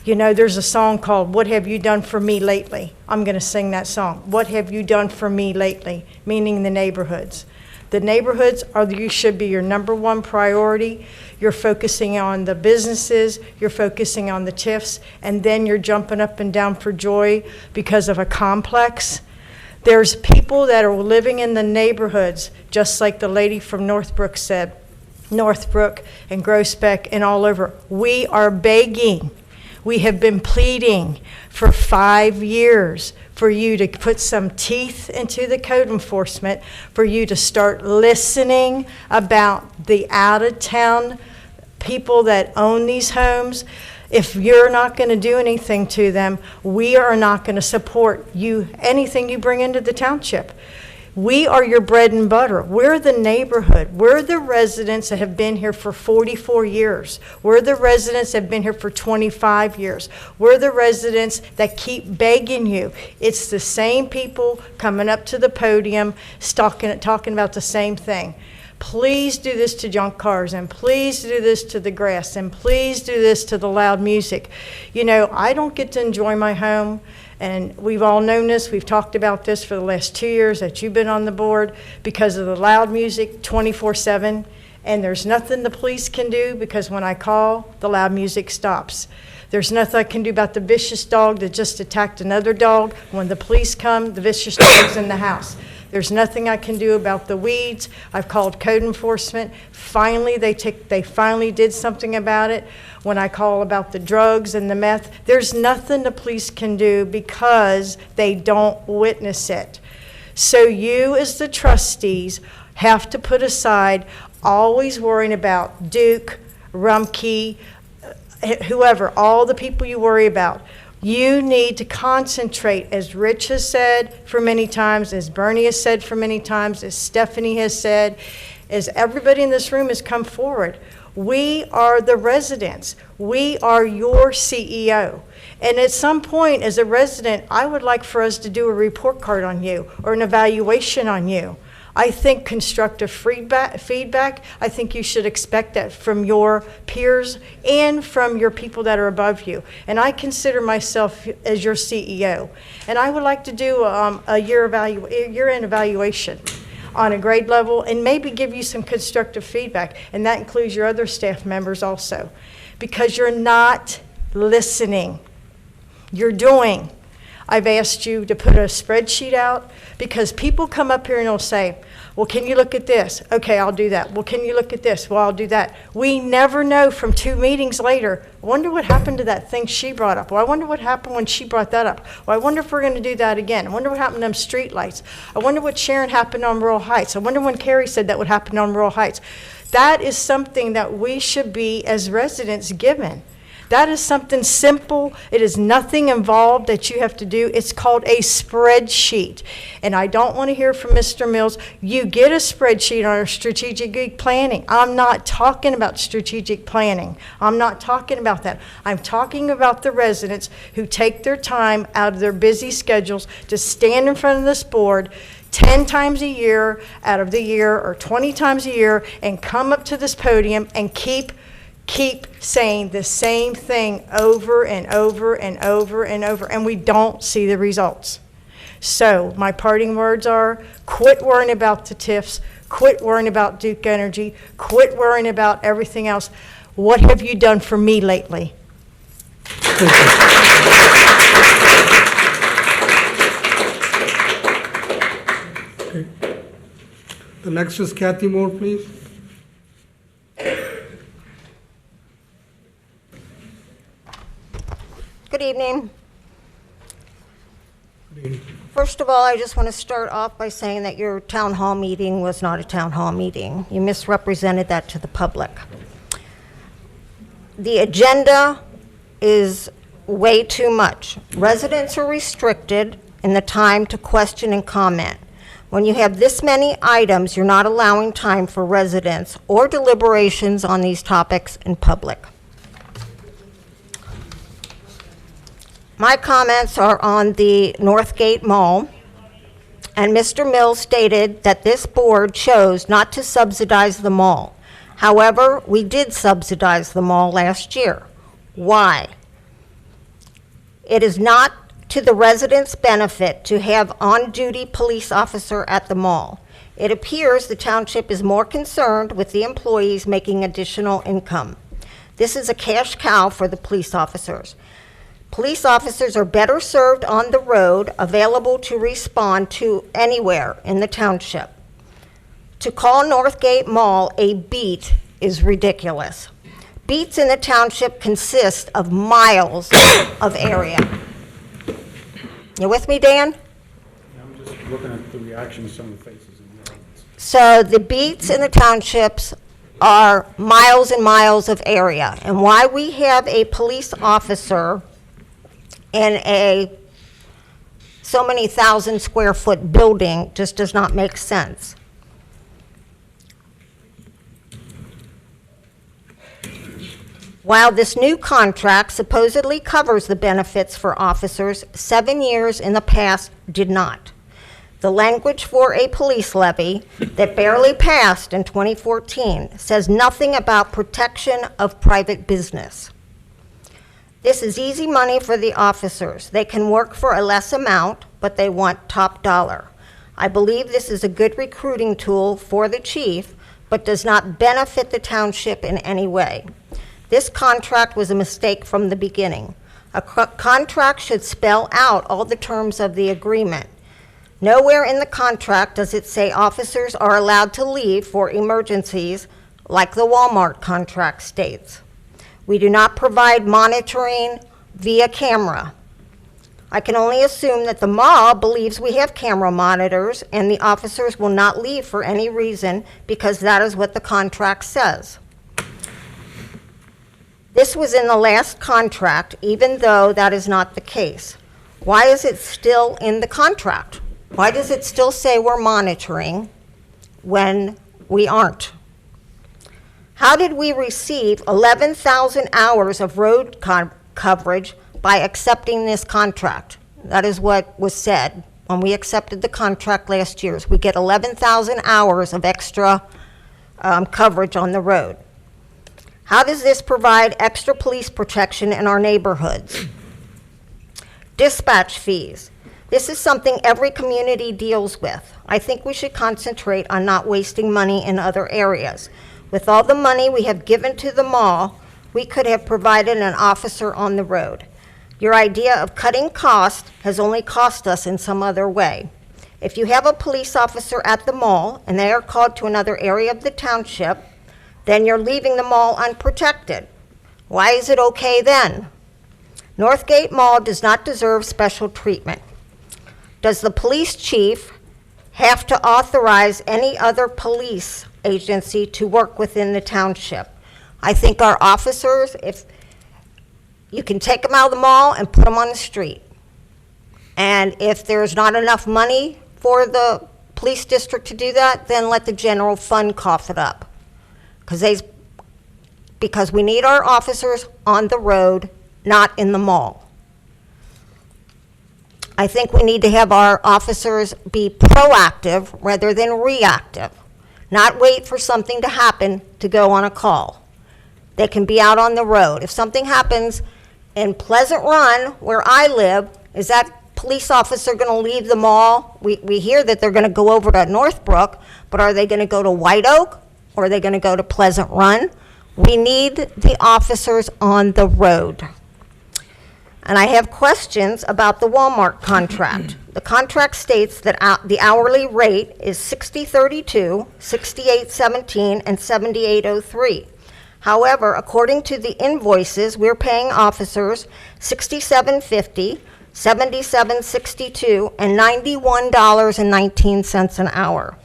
You know, there's a song called "What Have You Done For Me Lately?" I'm going to sing that song. What have you done for me lately? Meaning the neighborhoods. The neighborhoods should be your number one priority. You're focusing on the businesses, you're focusing on the TIFs, and then you're jumping up and down for joy because of a complex. There's people that are living in the neighborhoods, just like the lady from Northbrook said, Northbrook and Groesbeck and all over. We are begging. We have been pleading for 5 years for you to put some teeth into the code enforcement, for you to start listening about the out-of-town people that own these homes. If you're not going to do anything to them, we are not going to support you, anything you bring into the township. We are your bread and butter. We're the neighborhood. We're the residents that have been here for 44 years. We're the residents that have been here for 25 years. We're the residents that keep begging you. It's the same people coming up to the podium, talking about the same thing. Please do this to junk cars, and please do this to the grass, and please do this to the loud music. You know, I don't get to enjoy my home. And we've all known this. We've talked about this for the last 2 years that you've been on the board because of the loud music 24/7. And there's nothing the police can do because when I call, the loud music stops. There's nothing I can do about the vicious dog that just attacked another dog. When the police come, the vicious dog's in the house. There's nothing I can do about the weeds. I've called code enforcement. Finally, they finally did something about it. When I call about the drugs and the meth, there's nothing the police can do because they don't witness it. So you, as the trustees, have to put aside always worrying about Duke, Rumpke, whoever, all the people you worry about, you need to concentrate, as Rich has said for many times, as Bernie has said for many times, as Stephanie has said, as everybody in this room has come forward. We are the residents. We are your CEO. And at some point, as a resident, I would like for us to do a report card on you or an evaluation on you. I think constructive feedback, I think you should expect that from your peers and from your people that are above you. And I consider myself as your CEO. And I would like to do a year-end evaluation on a grade level and maybe give you some constructive feedback. And that includes your other staff members also. Because you're not listening. You're doing. I've asked you to put a spreadsheet out because people come up here and they'll say, well, can you look at this? Okay, I'll do that. Well, can you look at this? Well, I'll do that. We never know from 2 meetings later, I wonder what happened to that thing she brought up. Well, I wonder what happened when she brought that up. Well, I wonder if we're going to do that again. I wonder what happened to them street lights. I wonder what Sharon happened on Rural Heights. I wonder when Carrie said that would happen on Rural Heights. That is something that we should be, as residents, given. That is something simple. It is nothing involved that you have to do. It's called a spreadsheet. And I don't want to hear from Mr. Mills, you get a spreadsheet on our strategic planning. I'm not talking about strategic planning. I'm not talking about that. I'm talking about the residents who take their time out of their busy schedules to stand in front of this board 10 times a year out of the year or 20 times a year and come up to this podium and keep saying the same thing over and over and over and over, and we don't see the results. So my parting words are, quit worrying about the TIFs, quit worrying about Duke Energy, quit worrying about everything else. What have you done for me lately? Okay. The next is Kathy Moore, please. Good evening. First of all, I just want to start off by saying that your town hall meeting was not a town hall meeting. You misrepresented that to the public. The agenda is way too much. Residents are restricted in the time to question and comment. When you have this many items, you're not allowing time for residents or deliberations on these topics in public. My comments are on the Northgate Mall, and Mr. Mills stated that this board chose not to subsidize the mall. However, we did subsidize the mall last year. Why? It is not to the residents' benefit to have on-duty police officer at the mall. It appears the township is more concerned with the employees making additional income. This is a cash cow for the police officers. Police officers are better served on the road, available to respond to anywhere in the township. To call Northgate Mall a beat is ridiculous. Beats in the township consist of miles of area. You with me, Dan? I'm just looking at the reactions, some of the faces in the audience. So the beats in the townships are miles and miles of area. And why we have a police officer in a so many thousand square foot building just does not make sense. While this new contract supposedly covers the benefits for officers, 7 years in the past did not. The language for a police levy that barely passed in 2014 says nothing about protection of private business. This is easy money for the officers. They can work for a less amount, but they want top dollar. I believe this is a good recruiting tool for the chief, but does not benefit the township in any way. This contract was a mistake from the beginning. A contract should spell out all the terms of the agreement. Nowhere in the contract does it say officers are allowed to leave for emergencies like the Walmart contract states. We do not provide monitoring via camera. I can only assume that the mall believes we have camera monitors and the officers will not leave for any reason because that is what the contract says. This was in the last contract, even though that is not the case. Why is it still in the contract? Why does it still say we're monitoring when we aren't? How did we receive 11,000 hours of road coverage by accepting this contract? That is what was said when we accepted the contract last year. We get 11,000 hours of extra coverage on the road. How does this provide extra police protection in our neighborhoods? Dispatch fees. This is something every community deals with. I think we should concentrate on not wasting money in other areas. With all the money we have given to the mall, we could have provided an officer on the road. Your idea of cutting costs has only cost us in some other way. If you have a police officer at the mall and they are called to another area of the township, then you're leaving the mall unprotected. Why is it okay then? Northgate Mall does not deserve special treatment. Does the police chief have to authorize any other police agency to work within the township? I think our officers, if you can take them out of the mall and put them on the street. And if there's not enough money for the police district to do that, then let the general fund cough it up. Because we need our officers on the road, not in the mall. I think we need to have our officers be proactive rather than reactive. Not wait for something to happen to go on a call. They can be out on the road. If something happens in Pleasant Run, where I live, is that police officer going to leave the mall? We hear that they're going to go over to Northbrook, but are they going to go to White Oak, or are they going to go to Pleasant Run? We need the officers on the road. And I have questions about the Walmart contract. The contract states that the hourly rate is $60.32, $68.17, and $78.03. However, according to the invoices, we're paying officers $67.50, $77.62, and $91.19 an hour.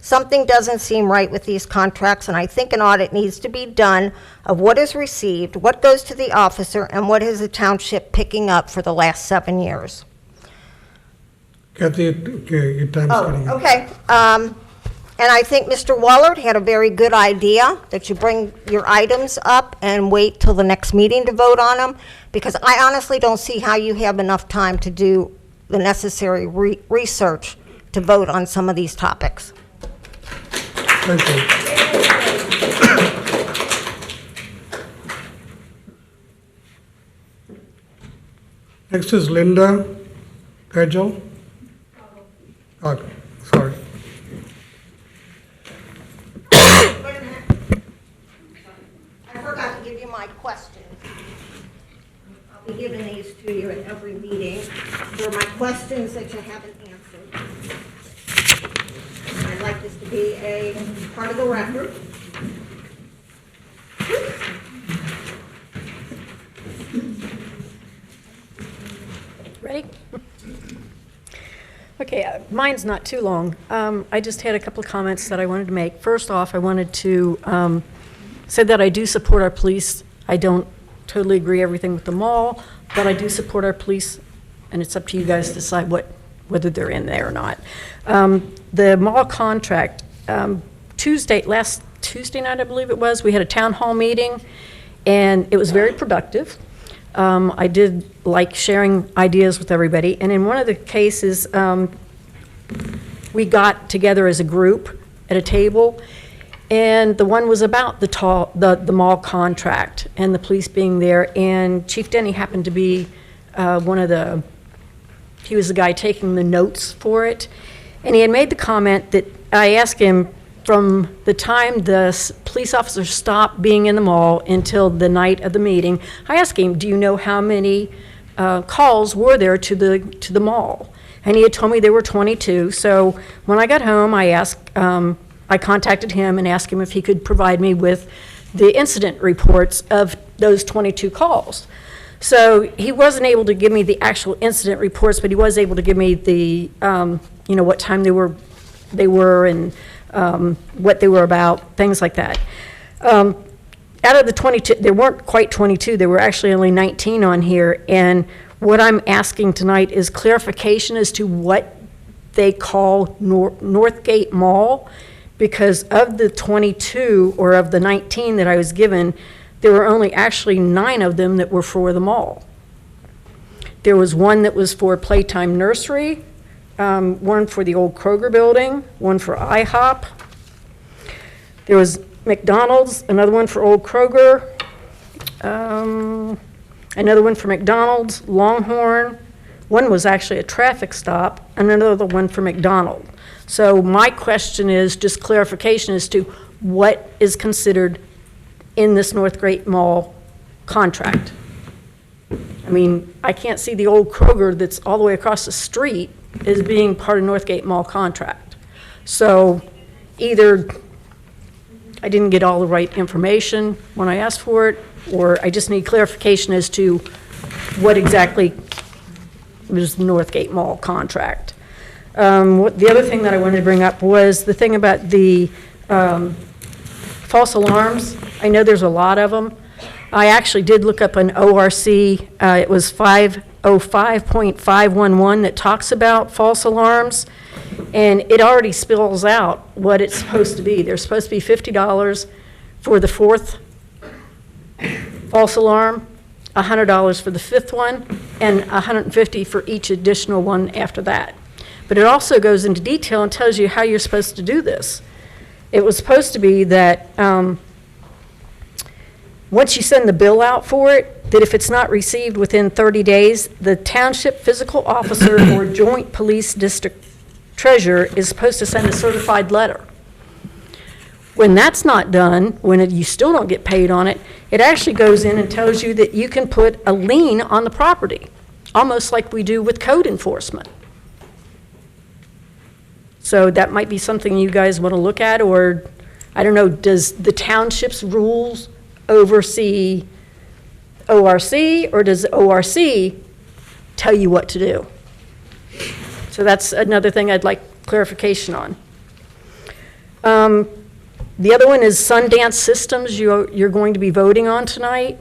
Something doesn't seem right with these contracts, and I think an audit needs to be done of what is received, what goes to the officer, and what is the township picking up for the last 7 years. Kathy, your time's running out. Okay. And I think Mr. Wallard had a very good idea that you bring your items up and wait till the next meeting to vote on them, because I honestly don't see how you have enough time to do the necessary research to vote on some of these topics. Thank you. Next is Linda Gagel. Okay, sorry. I forgot to give you my questions. I'll be giving these to you at every meeting. They're my questions that you haven't answered. And I'd like this to be a part of the record. Ready? Okay, mine's not too long. I just had a couple of comments that I wanted to make. First off, I wanted to say that I do support our police. I don't totally agree everything with the mall, but I do support our police, and it's up to you guys to decide whether they're in there or not. The mall contract, last Tuesday night, I believe it was, we had a town hall meeting, and it was very productive. I did like sharing ideas with everybody, and in one of the cases, we got together as a group at a table, and the one was about the mall contract and the police being there, and Chief Denny happened to be he was the guy taking the notes for it, and he had made the comment that I asked him, from the time the police officer stopped being in the mall until the night of the meeting, I asked him, do you know how many calls were there to the mall? And he had told me there were 22. So when I got home, I contacted him and asked him if he could provide me with the incident reports of those 22 calls. So he wasn't able to give me the actual incident reports, but he was able to give me the, what time they were and what they were about, things like that. out of the 22, there weren't quite 22, there were actually only 19 on here, and what I'm asking tonight is clarification as to what they call Northgate Mall, because of the 22, or of the 19 that I was given, there were only actually 9 of them that were for the mall. There was one that was for Playtime Nursery, one for the old Kroger building, one for IHOP. There was McDonald's, another one for old Kroger, another one for McDonald's, Longhorn. One was actually a traffic stop, and another one for McDonald's. So my question is just clarification as to what is considered in this Northgate Mall contract. I mean, I can't see the old Kroger that's all the way across the street as being part of Northgate Mall contract. So either I didn't get all the right information when I asked for it, or I just need clarification as to what exactly was the Northgate Mall contract. The other thing that I wanted to bring up was the thing about the false alarms. I know there's a lot of them. I actually did look up an ORC. It was 505.511 that talks about false alarms, and it already spells out what it's supposed to be. There's supposed to be $50 for the 4th false alarm, $100 for the 5th one, and $150 for each additional one after that. But it also goes into detail and tells you how you're supposed to do this. It was supposed to be that once you send the bill out for it, that if it's not received within 30 days, the township physical officer or joint police district treasurer is supposed to send a certified letter. When that's not done, you still don't get paid on it, it actually goes in and tells you that you can put a lien on the property, almost like we do with code enforcement. So that might be something you guys want to look at, or, I don't know, does the township's rules oversee ORC, or does ORC tell you what to do? So that's another thing I'd like clarification on. The other one is Sundance Systems you're going to be voting on tonight.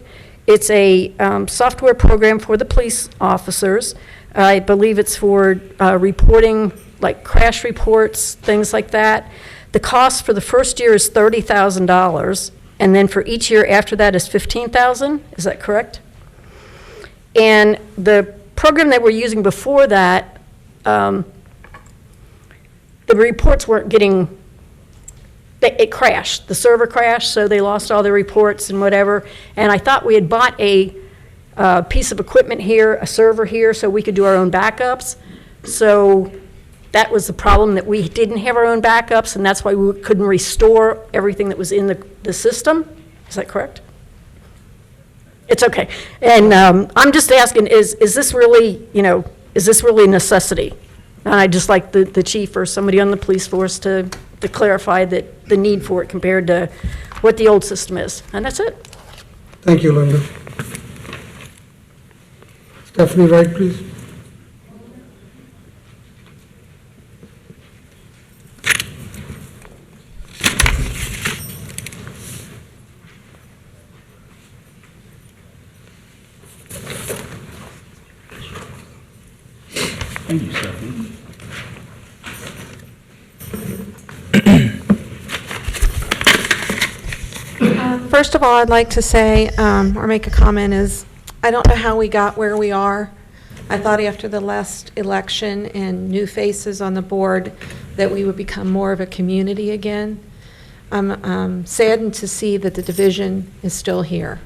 It's a software program for the police officers. I believe it's for reporting, like crash reports, things like that. The cost for the first year is $30,000, and then for each year after that is $15,000. Is that correct? And the program that we're using before that, the reports weren't getting, it crashed. The server crashed, so they lost all their reports and whatever. And I thought we had bought a piece of equipment here, a server here, so we could do our own backups. So that was the problem, that we didn't have our own backups, and that's why we couldn't restore everything that was in the system. Is that correct? It's okay. And I'm just asking, is this really, is this really a necessity? And I'd just like the chief or somebody on the police force to clarify that the need for it compared to what the old system is. And that's it. Thank you, Linda. Stephanie Wright, please. Thank you, Stephanie. First of all, I'd like to say, or make a comment, is I don't know how we got where we are. I thought after the last election and new faces on the board that we would become more of a community again. I'm saddened to see that the division is still here.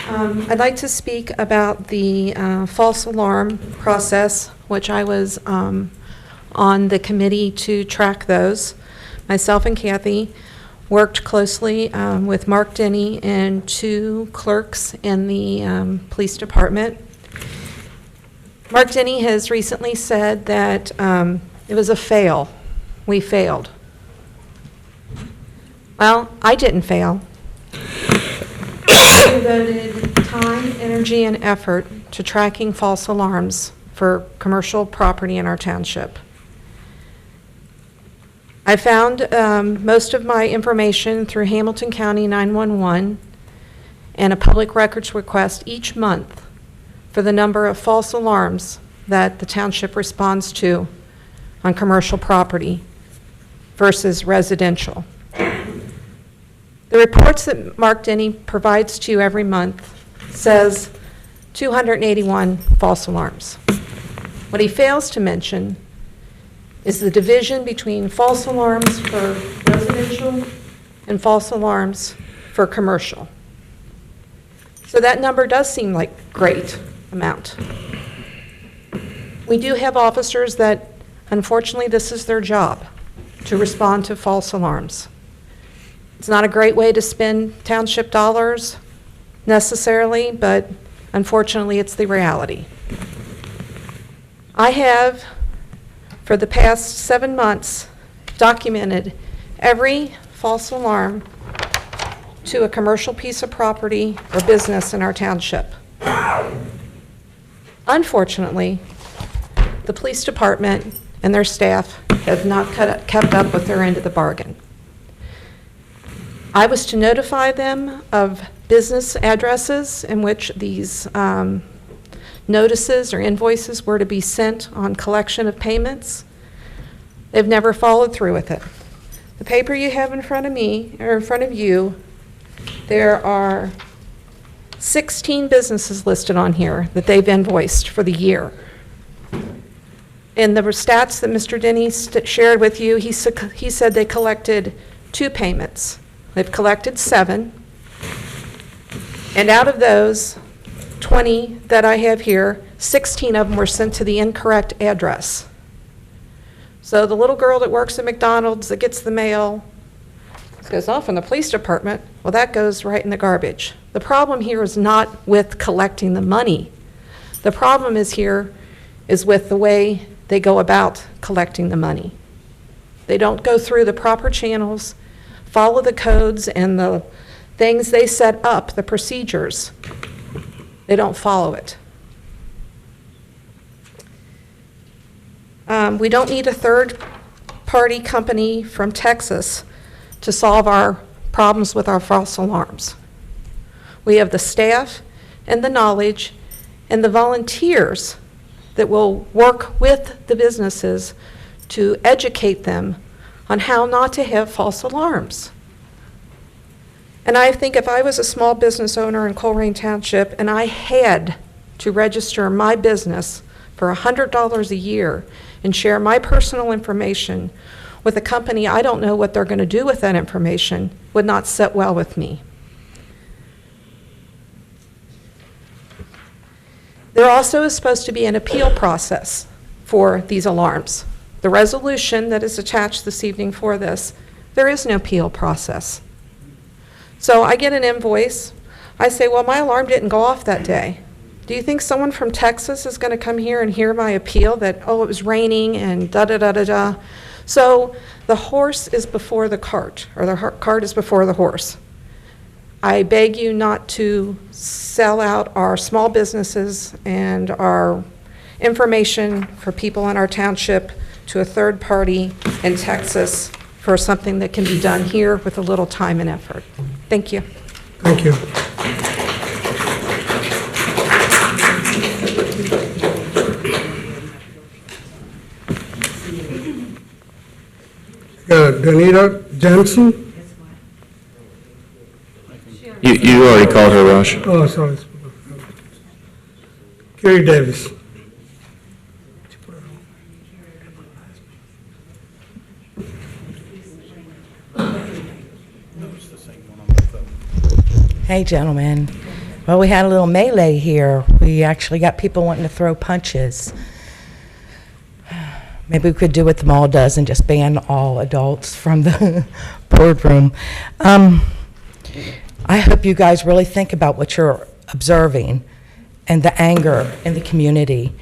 I'd like to speak about the false alarm process, which I was on the committee to track those. Myself and Kathy worked closely with Mark Denny and 2 clerks in the police department. Mark Denny has recently said that it was a fail. We failed. Well, I didn't fail. We devoted time, energy, and effort to tracking false alarms for commercial property in our township. I found most of my information through Hamilton County 911 and a public records request each month for the number of false alarms that the township responds to on commercial property versus residential. The reports that Mark Denny provides to you every month says 281 false alarms. What he fails to mention is the division between false alarms for residential and false alarms for commercial. So that number does seem like a great amount. We do have officers that, unfortunately, this is their job, to respond to false alarms. It's not a great way to spend township dollars necessarily, but unfortunately, it's the reality. I have, for the past 7 months, documented every false alarm to a commercial piece of property or business in our township. Unfortunately, the police department and their staff have not kept up with their end of the bargain. I was to notify them of business addresses in which these notices or invoices were to be sent on collection of payments. They've never followed through with it. The paper you have in front of me, or in front of you, there are 16 businesses listed on here that they've invoiced for the year. In the stats that Mr. Denny shared with you, he said they collected 2 payments. They've collected 7. And out of those 20 that I have here, 16 of them were sent to the incorrect address. So the little girl that works at McDonald's that gets the mail goes off in the police department. Well, that goes right in the garbage. The problem here is not with collecting the money. The problem is with the way they go about collecting the money. They don't go through the proper channels, follow the codes and the things they set up, the procedures. They don't follow it. We don't need a third-party company from Texas to solve our problems with our false alarms. We have the staff and the knowledge and the volunteers that will work with the businesses to educate them on how not to have false alarms. And I think if I was a small business owner in Colerain Township and I had to register my business for $100 a year and share my personal information with a company I don't know what they're going to do with that information, would not sit well with me. There also is supposed to be an appeal process for these alarms. The resolution that is attached this evening for this, there is no appeal process. So I get an invoice. I say, well, my alarm didn't go off that day. Do you think someone from Texas is going to come here and hear my appeal that, oh, it was raining and da-da-da-da-da? So the horse is before the cart, or the cart is before the horse. I beg you not to sell out our small businesses and our information for people in our township to a third party in Texas for something that can be done here with a little time and effort. Thank you. Thank you. Danita Johnson. You already called her, Rush. Oh, sorry. Kerry Davis. Hey, gentlemen. Well, we had a little melee here. We actually got people wanting to throw punches. Maybe we could do what the mall does and just ban all adults from the boardroom. I hope you guys really think about what you're observing and the anger in the community.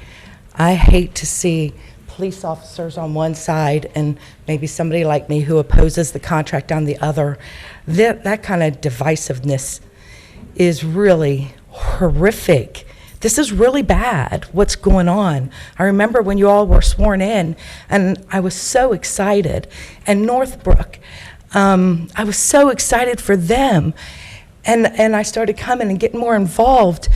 I hate to see police officers on one side and maybe somebody like me who opposes the contract on the other. That kind of divisiveness is really horrific this is really bad, what's going on. I remember when you all were sworn in, and I was so excited. And Northbrook, I was so excited for them. And I started coming and getting more involved,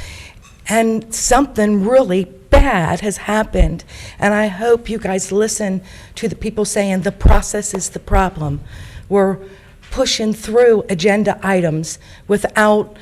and something really bad has happened. And I hope you guys listen to the people saying the process is the problem. We're pushing through agenda items without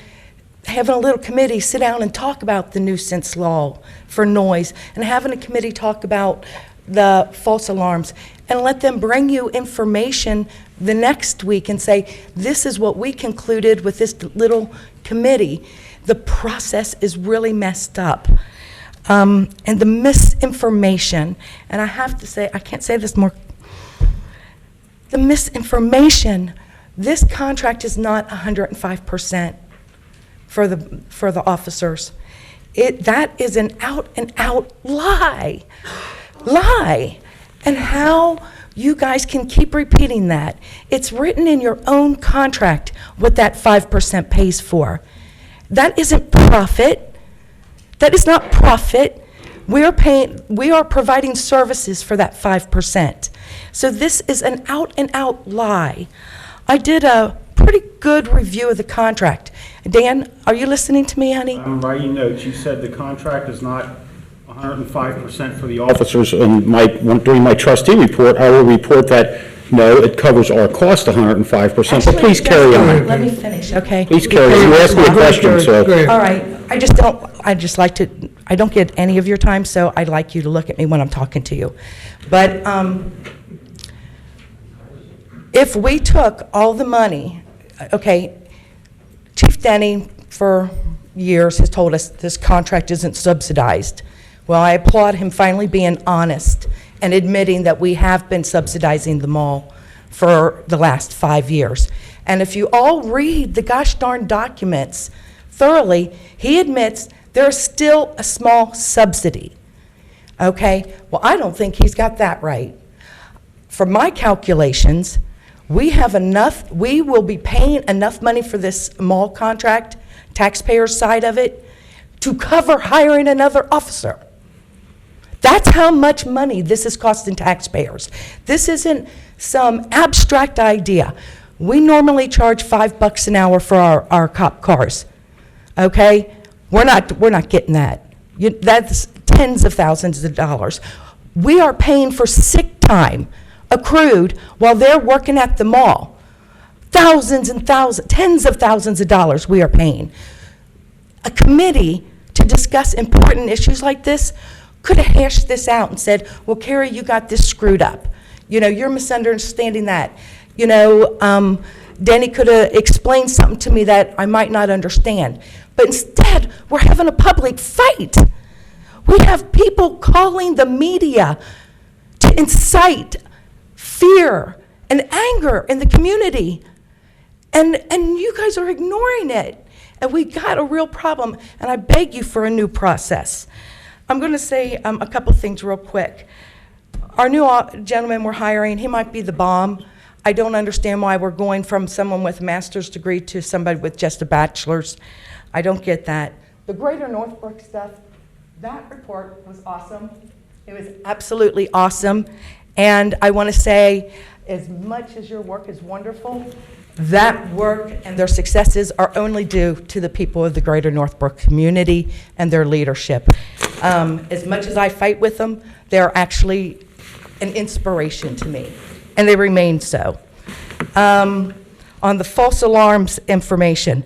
having a little committee sit down and talk about the nuisance law for noise, and having a committee talk about the false alarms, and let them bring you information the next week and say, this is what we concluded with this little committee. The process is really messed up. And the misinformation, and I have to say, I can't say this more, the misinformation, this contract is not 105% for the officers. That is an out and out lie. And how you guys can keep repeating that. It's written in your own contract what that 5% pays for. That isn't profit. That is not profit. We are providing services for that 5%. So this is an out and out lie. I did a pretty good review of the contract. Dan, are you listening to me, honey? I'm writing notes. You said the contract is not 105% for the officers. And during my trustee report, I will report that, no, it covers our cost 105%, but please carry on. Let me finish, okay? Please carry on. You asked me a question, so. All right, I don't get any of your time, so I'd like you to look at me when I'm talking to you. But if we took all the money, okay, Chief Denny for years has told us this contract isn't subsidized. Well, I applaud him finally being honest and admitting that we have been subsidizing the mall for the last 5 years. And if you all read the gosh darn documents thoroughly, he admits there's still a small subsidy. Okay? Well, I don't think he's got that right. For my calculations, we will be paying enough money for this mall contract, taxpayer side of it, to cover hiring another officer. That's how much money this is costing taxpayers. This isn't some abstract idea. We normally charge $5 an hour for our cop cars. Okay? We're not getting that. That's tens of thousands of dollars. We are paying for sick time accrued while they're working at the mall. Thousands and thousands, tens of thousands of dollars we are paying. A committee to discuss important issues like this could have hashed this out and said, well, Carrie, you got this screwed up. You know, you're misunderstanding that. You know, Danny could have explained something to me that I might not understand. But instead, we're having a public fight. We have people calling the media to incite fear and anger in the community. And you guys are ignoring it. And we got a real problem, and I beg you for a new process. I'm going to say a couple things real quick. Our new gentleman we're hiring, he might be the bomb. I don't understand why we're going from someone with a master's degree to somebody with just a bachelor's. I don't get that. The Greater Northbrook stuff, that report was awesome. It was absolutely awesome. And I want to say, as much as your work is wonderful, that work and their successes are only due to the people of the Greater Northbrook community and their leadership. As much as I fight with them, they're actually an inspiration to me, and they remain so. On the false alarms information,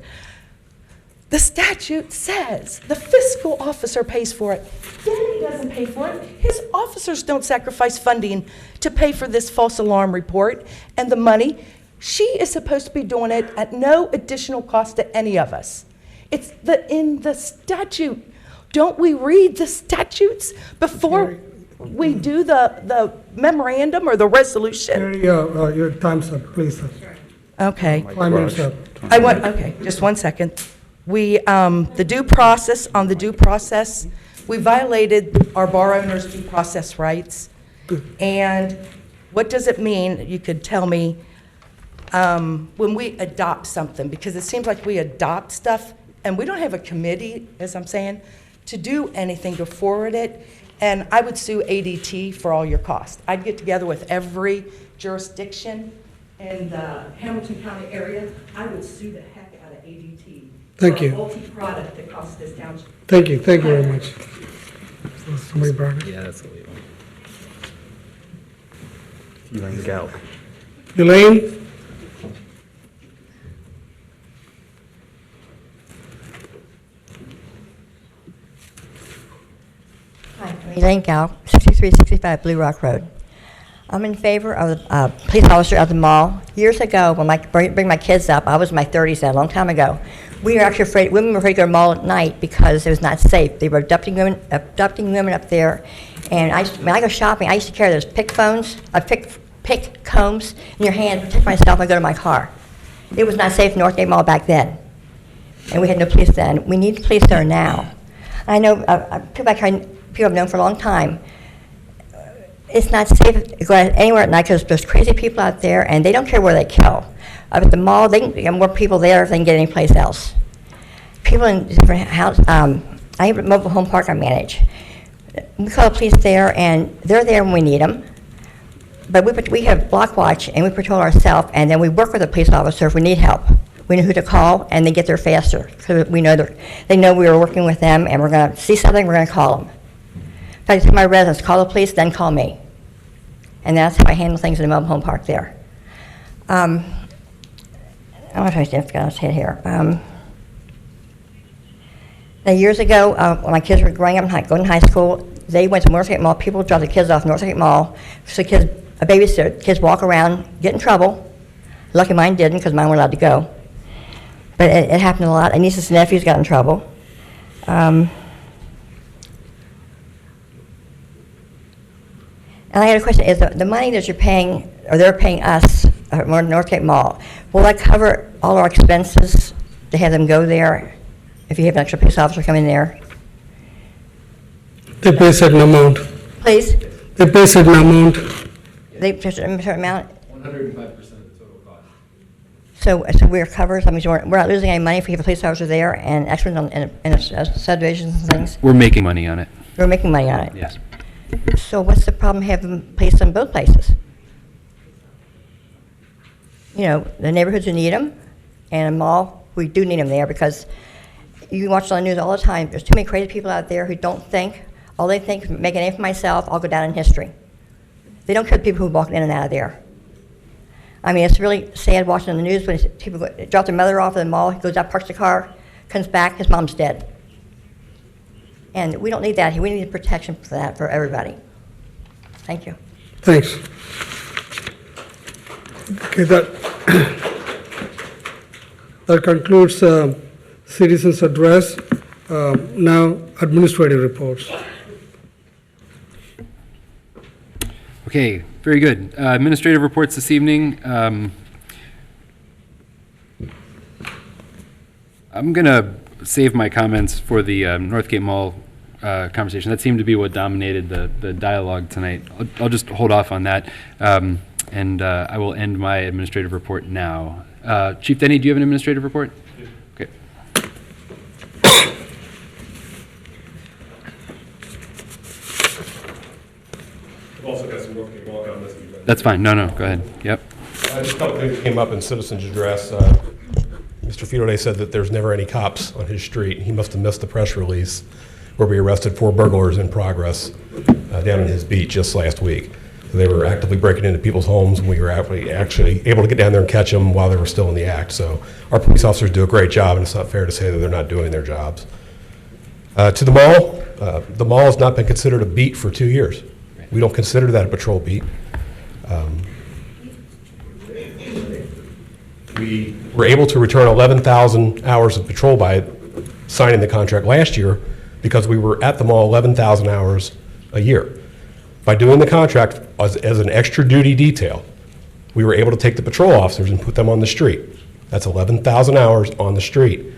the statute says the fiscal officer pays for it. Danny doesn't pay for it. His officers don't sacrifice funding to pay for this false alarm report and the money. She is supposed to be doing it at no additional cost to any of us. It's in the statute. Don't we read the statutes before we do the memorandum or the resolution? Your time's up, please. Okay. 5 minutes up. Okay, just 1 second. The due process, we violated our bar owners' due process rights. And what does it mean, you could tell me, when we adopt something? Because it seems like we adopt stuff, and we don't have a committee, as I'm saying, to do anything to forward it, and I would sue ADT for all your costs. I'd get together with every jurisdiction in the Hamilton County area. I would sue the heck out of ADT. Thank for you. a multi-product that costs this township. Thank you very much. Somebody brought it. Yeah, that's the lead one. You rang the gal. Elaine? Hi, Elaine Gow, 6365 Blue Rock Road. I'm in favor of the police officer at the mall. Years ago, when I bring my kids up, I was in my 30s then, a long time ago. We were actually afraid, women were afraid to go to the mall at night because it was not safe. They were abducting women up there. And when I go shopping, I used to carry those pick combs in your hand to protect myself when I go to my car. It was not safe in Northgate Mall back then. And we had no police then. We need police there now. I know people I've known for a long time. It's not safe to go anywhere at night because there's crazy people out there and they don't care where they kill. Up at the mall, they can get more people there than they can get anyplace else. People in different houses, I have a mobile home park I manage. We call the police there and they're there when we need them. But we have block watch and we patrol ourselves and then we work with the police officer if we need help. We know who to call and they get there faster because we know they know we are working with them and we're going to see something, we're going to call them. If I tell my residents, call the police, then call me. And that's how I handle things in the mobile home park there. I'm not trying to get his head here. Now years ago, when my kids were growing up, going to high school, they went to Northgate Mall. People dropped the kids off Northgate Mall. So a babysitter, kids walk around, get in trouble. Lucky mine didn't because mine were allowed to go. But it happened a lot. And nieces and nephews got in trouble. And I had a question, is the money that you're paying, or they're paying us, Northgate Mall, will that cover all our expenses to have them go there if you have an extra police officer come in there? They pay a certain amount. Please? They pay a certain amount. They pay a certain amount? 105% of the total cost. So we're covered, I mean, we're not losing any money if we have a police officer there and extras in subdivisions and things? We're making money on it. We're making money on it? Yes. So what's the problem having police in both places? You know, the neighborhoods who need them, and a mall, we do need them there because you watch on the news all the time. There's too many crazy people out there who don't think. All they think is make a name for myself, I'll go down in history. They don't care the people who walk in and out of there. I mean, it's really sad watching on the news when people drop their mother off at the mall, he goes out, parks the car, comes back, his mom's dead. And we don't need that. We need protection for that for everybody. Thank you. Thanks. Okay, that concludes citizens' address. Now, administrative reports. Okay, very good. Administrative reports this evening. I'm going to save my comments for the Northgate Mall conversation. That seemed to be what dominated the dialogue tonight. I'll just hold off on that, and I will end my administrative report now. Chief Denny, do you have an administrative report? Okay. I've also got some Northgate Mall comments. That's fine. No, go ahead. Yep. Just a couple things that came up in citizens' address. Mr. Fiore said that there's never any cops on his street. He must have missed the press release where we arrested 4 burglars in progress down in his beat just last week. So they were actively breaking into people's homes, and we were actually able to get down there and catch them while they were still in the act. So our police officers do a great job, and it's not fair to say that they're not doing their jobs. To the mall has not been considered a beat for 2 years. We don't consider that a patrol beat. We were able to return 11,000 hours of patrol by signing the contract last year because we were at the mall 11,000 hours a year. By doing the contract as an extra duty detail, we were able to take the patrol officers and put them on the street. That's 11,000 hours on the street.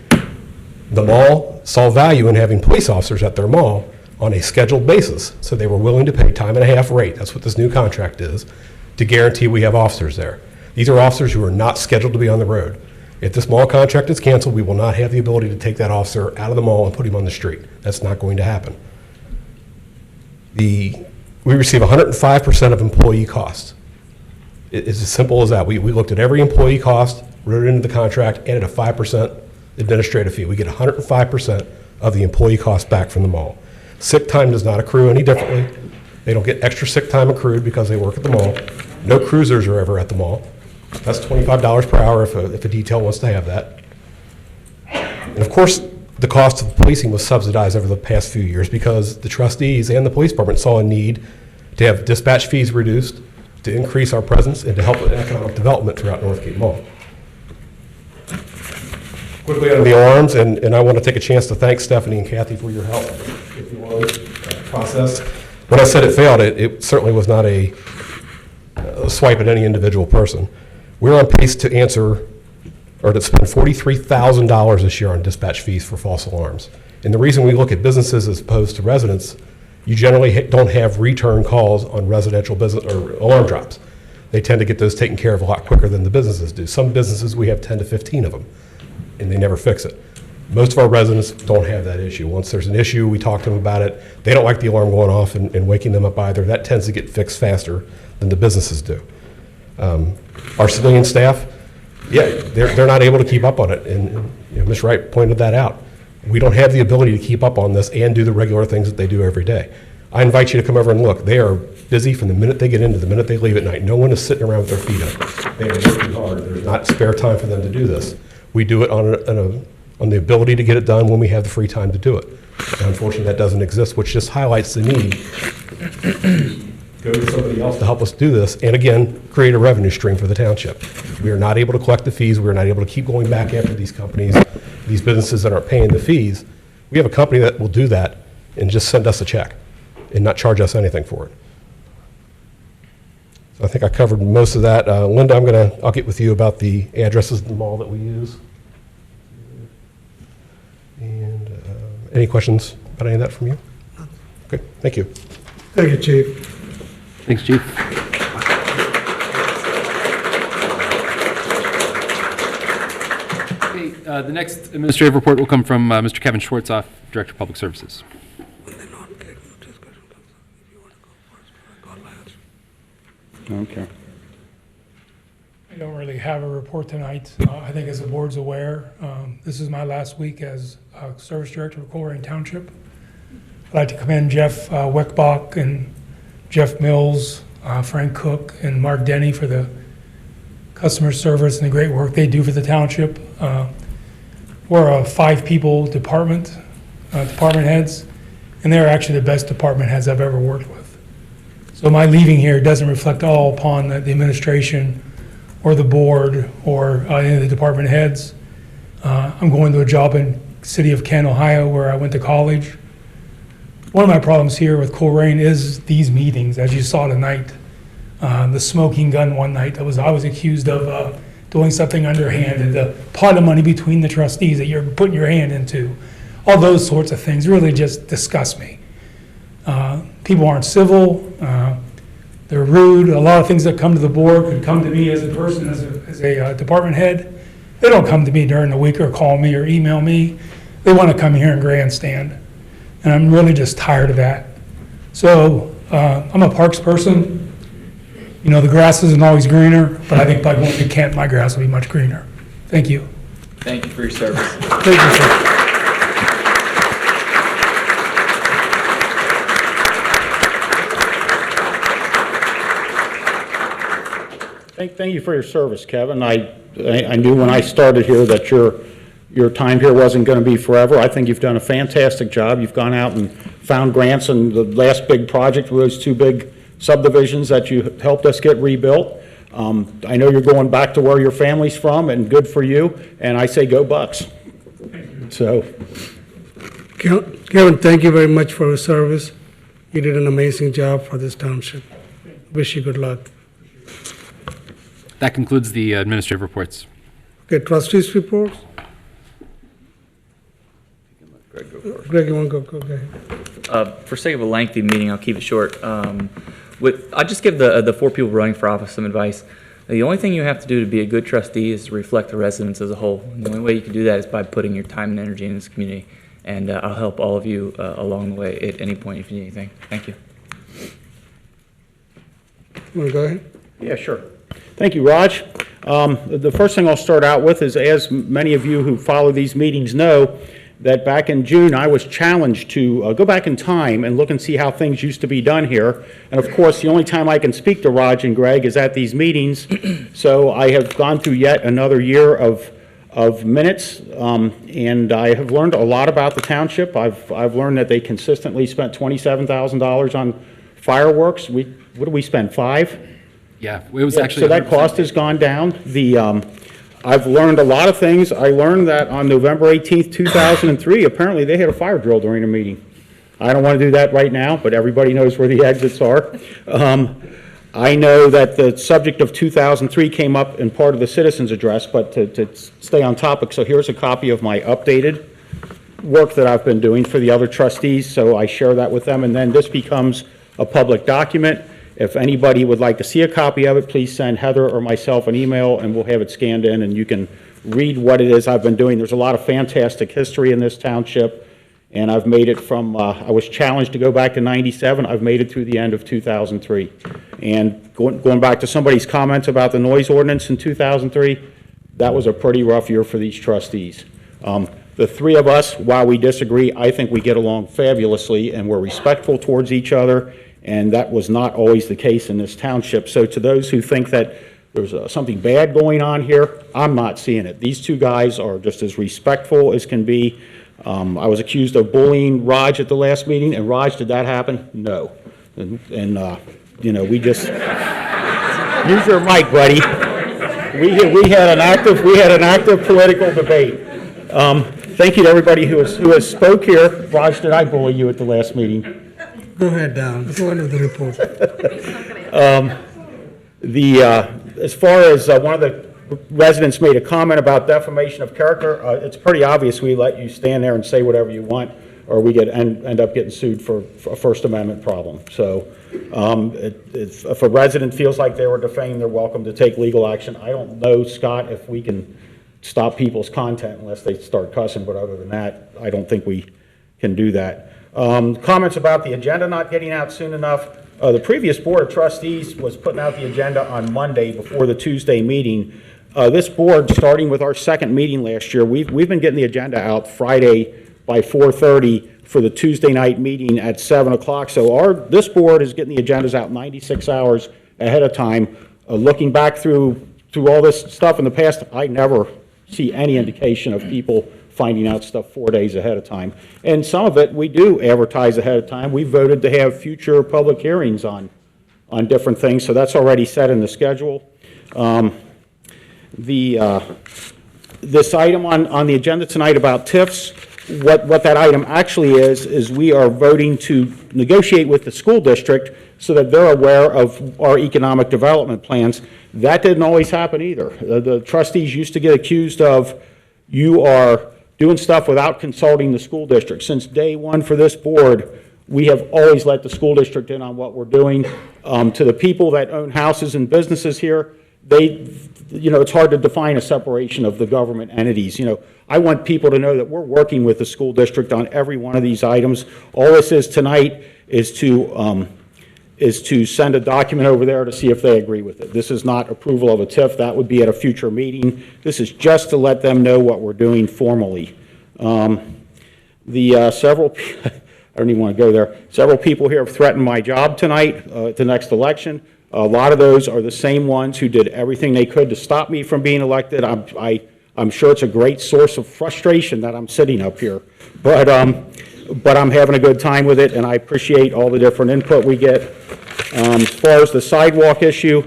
The mall saw value in having police officers at their mall on a scheduled basis, so they were willing to pay time and a half rate, that's what this new contract is, to guarantee we have officers there. These are officers who are not scheduled to be on the road. If this mall contract is canceled, we will not have the ability to take that officer out of the mall and put him on the street. That's not going to happen. We receive 105% of employee costs. It's as simple as that. We looked at every employee cost, wrote it into the contract, added a 5% administrative fee. We get 105% of the employee cost back from the mall. Sick time does not accrue any differently. They don't get extra sick time accrued because they work at the mall. No cruisers are ever at the mall. That's $25 per hour if a detail wants to have that. And of course, the cost of policing was subsidized over the past few years because the trustees and the police department saw a need to have dispatch fees reduced, to increase our presence, and to help with economic development throughout Northgate Mall. Quickly on the alarms, and I want to take a chance to thank Stephanie and Kathy for your help with the alarm process. When I said it failed, it certainly was not a swipe at any individual person. We're on pace to answer, or to spend $43,000 this year on dispatch fees for false alarms. And the reason we look at businesses as opposed to residents, you generally don't have return calls on residential business or alarm drops. They tend to get those taken care of a lot quicker than the businesses do. Some businesses, we have 10 to 15 of them, and they never fix it. Most of our residents don't have that issue. Once there's an issue, we talk to them about it. They don't like the alarm going off and waking them up either. That tends to get fixed faster than the businesses do. Our civilian staff, they're not able to keep up on it, and Ms. Wright pointed that out. We don't have the ability to keep up on this and do the regular things that they do every day. I invite you to come over and look. They are busy from the minute they get in to the minute they leave at night. No one is sitting around with their feet up. They are working hard. There's not spare time for them to do this. We do it on the ability to get it done when we have the free time to do it. And unfortunately, that doesn't exist, which just highlights the need go to somebody else to help us do this, and again, create a revenue stream for the township. We are not able to collect the fees. We are not able to keep going back after these companies, these businesses that aren't paying the fees. We have a company that will do that and just send us a check and not charge us anything for it. So I think I covered most of that. Linda, I'll get with you about the addresses of the mall that we use. And any questions about any of that from you? Okay, thank you. Thank you, Chief. Thanks, Chief. Okay, the next administrative report will come from Mr. Kevin Schwartzoff, Director of Public Services. Okay. I don't really have a report tonight. I think as the board's aware, this is my last week as Service Director of Colerain Township. I'd like to commend Jeff Weckbach and Jeff Mills, Frank Cook, and Mark Denny for the customer service and the great work they do for the township. We're a 5-people department, department heads, and they're actually the best department heads I've ever worked with. So my leaving here doesn't reflect all upon the administration or the board or any of the department heads. I'm going to a job in the city of Kent, Ohio, where I went to college. One of my problems here with Colerain is these meetings, as you saw tonight. The smoking gun one night, I was accused of doing something underhanded, the pot of money between the trustees that you're putting your hand into. All those sorts of things really just disgust me. People aren't civil, they're rude. A lot of things that come to the board could come to me as a person, as a department head. They don't come to me during the week or call me or email me. They want to come here and grandstand. And I'm really just tired of that. So I'm a parks person. You know, the grass isn't always greener, but I think by going to Kent, my grass will be much greener. Thank you. Thank you for your service. Thank you, sir. Thank you for your service, Kevin. I knew when I started here that your time here wasn't going to be forever. I think you've done a fantastic job. You've gone out and found grants, and the last big project were those 2 big subdivisions that you helped us get rebuilt. I know you're going back to where your family's from, and good for you, and I say go Bucks. So, Kevin, thank you very much for your service. You did an amazing job for this township. Wish you good luck. That concludes the administrative reports. Okay, trustees' reports? Greg, you want to go ahead? For sake of a lengthy meeting, I'll keep it short. I'll just give the 4 people running for office some advice. The only thing you have to do to be a good trustee is to reflect the residents as a whole. And the only way you can do that is by putting your time and energy in this community. And I'll help all of you along the way at any point if you need anything. Thank you. Want to go ahead? Yeah, sure. Thank you, Raj. The first thing I'll start out with is, as many of you who follow these meetings know, that back in June I was challenged to go back in time and look and see how things used to be done here. And of course, the only time I can speak to Raj and Greg is at these meetings. So I have gone through yet another year of minutes, and I have learned a lot about the township. I've learned that they consistently spent $27,000 on fireworks. What did we spend, 5? Yeah, it was actually. So that cost has gone down. I've learned a lot of things. I learned that on November 18th, 2003, apparently they had a fire drill during a meeting. I don't want to do that right now, but everybody knows where the exits are. I know that the subject of 2003 came up in part of the citizens' address, but to stay on topic, so here's a copy of my updated work that I've been doing for the other trustees, so I share that with them, and then this becomes a public document. If anybody would like to see a copy of it, please send Heather or myself an email, and we'll have it scanned in, and you can read what it is I've been doing. There's a lot of fantastic history in this township, and I've made it from, I was challenged to go back to 97. I've made it through the end of 2003. And going back to somebody's comments about the noise ordinance in 2003, that was a pretty rough year for these trustees. The three of us, while we disagree, I think we get along fabulously, and we're respectful towards each other. And that was not always the case in this township. So to those who think that there's something bad going on here, I'm not seeing it. These two guys are just as respectful as can be. I was accused of bullying Raj at the last meeting, and Raj, did that happen? No. And you know, we just, use your mic, buddy. We had an active political debate. Thank you to everybody who has spoke here. Raj, did I bully you at the last meeting? Go ahead, Don. Go ahead with the report. As far as one of the residents made a comment about defamation of character, it's pretty obvious we let you stand there and say whatever you want, or we end up getting sued for a First Amendment problem. So if a resident feels like they were defamed, they're welcome to take legal action. I don't know, Scott, if we can stop people's content unless they start cussing, but other than that, I don't think we can do that. Comments about the agenda not getting out soon enough. The previous Board of Trustees was putting out the agenda on Monday before the Tuesday meeting. This board, starting with our second meeting last year, we've been getting the agenda out Friday by 4:30 for the Tuesday night meeting at 7 o'clock. So this board is getting the agendas out 96 hours ahead of time. Looking back through all this stuff in the past, I never see any indication of people finding out stuff 4 days ahead of time. And some of it we do advertise ahead of time. We voted to have future public hearings on different things, so that's already set in the schedule. This item on the agenda tonight about TIFs, what that item actually is we are voting to negotiate with the school district so that they're aware of our economic development plans. That didn't always happen either. The trustees used to get accused of, you are doing stuff without consulting the school district. Since day one for this board, we have always let the school district in on what we're doing. To the people that own houses and businesses here, it's hard to define a separation of the government entities. I want people to know that we're working with the school district on every one of these items. All this is tonight is to send a document over there to see if they agree with it. This is not approval of a TIF. That would be at a future meeting. This is just to let them know what we're doing formally. I don't even want to go there. Several people here have threatened my job tonight at the next election. A lot of those are the same ones who did everything they could to stop me from being elected. I'm sure it's a great source of frustration that I'm sitting up here. But I'm having a good time with it, and I appreciate all the different input we get. As far as the sidewalk issue,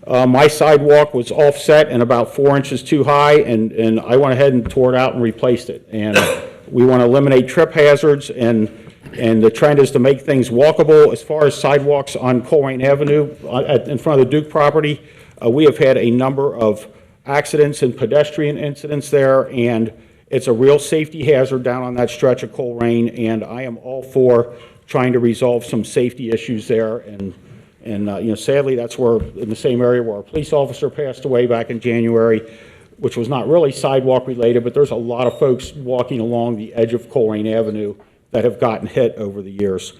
my sidewalk was offset and about 4 inches too high, and I went ahead and tore it out and replaced it. And we want to eliminate trip hazards, and the trend is to make things walkable. As far as sidewalks on Colerain Avenue in front of the Duke property, we have had a number of accidents and pedestrian incidents there, and it's a real safety hazard down on that stretch of Colerain, and I am all for trying to resolve some safety issues there. And And, sadly, that's where, in the same area where our police officer passed away back in January, which was not really sidewalk related, but there's a lot of folks walking along the edge of Colerain Avenue that have gotten hit over the years.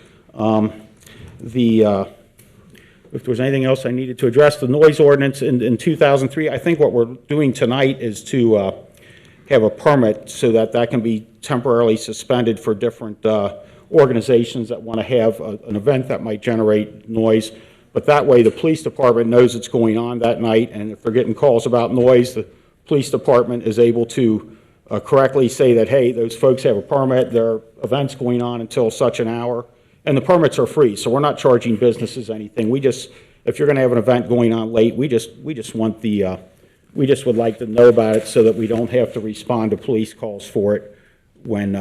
If there was anything else I needed to address, the noise ordinance in 2003, I think what we're doing tonight is to have a permit so that that can be temporarily suspended for different organizations that want to have an event that might generate noise. But that way the police department knows it's going on that night, and if they're getting calls about noise, the police department is able to correctly say that, hey, those folks have a permit, there are events going on until such an hour, and the permits are free, so we're not charging businesses anything. We just, if you're going to have an event going on late, we just want the, we just would like to know about it so that we don't have to respond to police calls for it when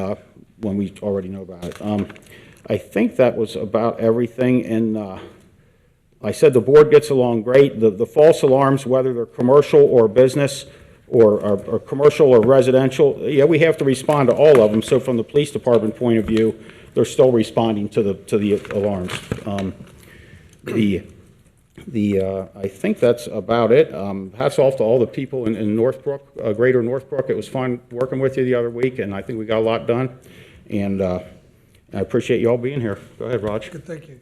we already know about it. I think that was about everything, and I said the board gets along great. The false alarms, whether they're commercial or business, or commercial or residential, yeah, we have to respond to all of them. So from the police department point of view, they're still responding to the alarms. I think that's about it. Hats off to all the people in Northbrook, greater Northbrook. It was fun working with you the other week, and I think we got a lot done. And I appreciate you all being here. Go ahead, Raj. Good, thank you.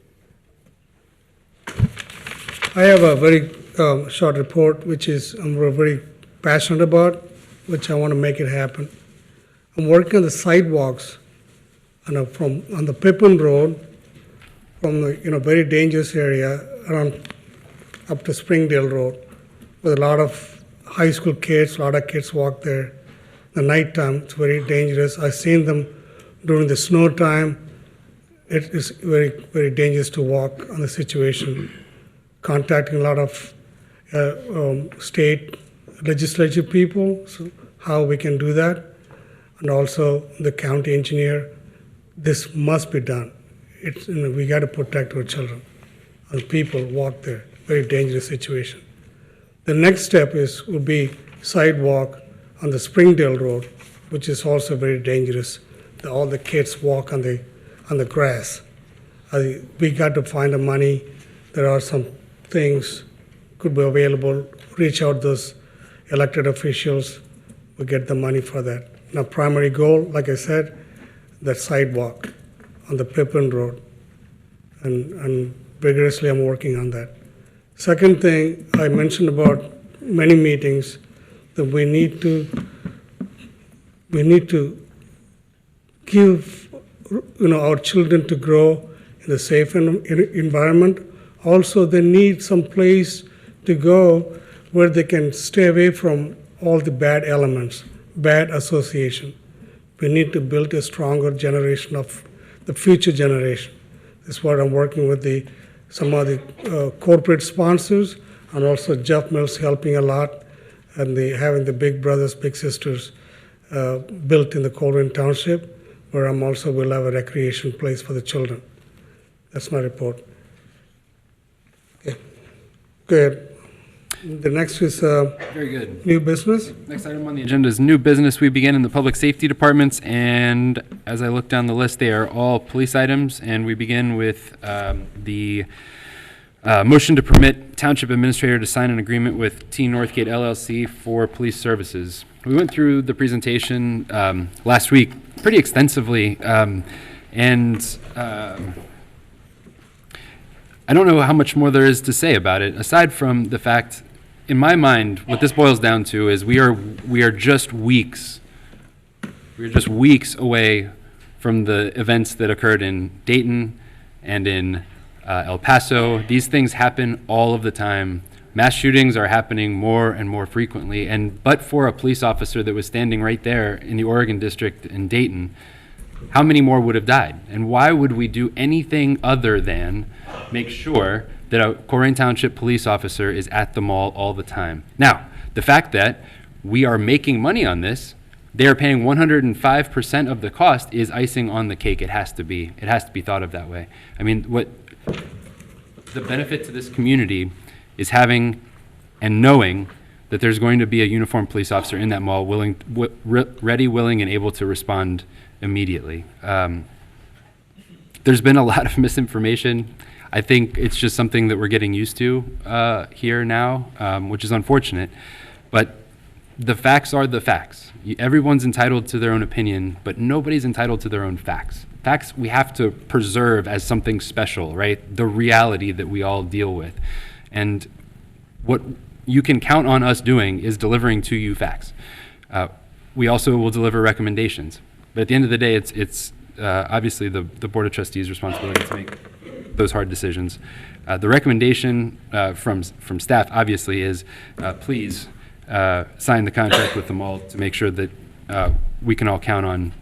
I have a very short report, which is I'm very passionate about, which I want to make it happen. I'm working on the sidewalks on the Pippin Road, from the very dangerous area around up to Springdale Road, with a lot of high school kids. A lot of kids walk there. The nighttime, it's very dangerous. I've seen them during the snow time. It is very, very dangerous to walk on the situation. Contacting a lot of state legislature people, so how we can do that, and also the county engineer. This must be done. We got to protect our children. And people walk there. Very dangerous situation. The next step will be sidewalk on the Springdale Road, which is also very dangerous. All the kids walk on the grass. We got to find the money. There are some things could be available. Reach out those elected officials. We get the money for that. Now, primary goal, like I said, that sidewalk on the Pippin Road, and vigorously I'm working on that. Second thing, I mentioned about many meetings that we need to give our children to grow in a safe environment. Also, they need some place to go where they can stay away from all the bad elements, bad association. We need to build a stronger generation of the future generation. This is what I'm working with some of the corporate sponsors, and also Jeff Mills helping a lot, and having the big brothers, big sisters built in the Colerain Township, where I'm also will have a recreation place for the children. That's my report. Okay, good. The next is very good. New business. Next item on the agenda is new business. We begin in the public safety departments, and as I look down the list, they are all police items, and we begin with the motion to permit Township Administrator to sign an agreement with T Northgate LLC for police services. We went through the presentation last week pretty extensively, and I don't know how much more there is to say about it, aside from the fact, in my mind, what this boils down to is we are just weeks away from the events that occurred in Dayton and in El Paso. These things happen all of the time. Mass shootings are happening more and more frequently, but for a police officer that was standing right there in the Oregon District in Dayton, how many more would have died? And why would we do anything other than make sure that a Colerain Township police officer is at the mall all the time? Now, the fact that we are making money on this, they are paying 105% of the cost, is icing on the cake. It has to be thought of that way. I mean, what the benefit to this community is having and knowing that there's going to be a uniformed police officer in that mall, ready, willing, and able to respond immediately. There's been a lot of misinformation. I think it's just something that we're getting used to here now, which is unfortunate. But the facts are the facts. Everyone's entitled to their own opinion, but nobody's entitled to their own facts. Facts we have to preserve as something special, right? The reality that we all deal with. And what you can count on us doing is delivering to you facts. We also will deliver recommendations. But at the end of the day, it's obviously the Board of Trustees' responsibility to make those hard decisions. The recommendation from staff, obviously, is please sign the contract with the mall to make sure that we can all count on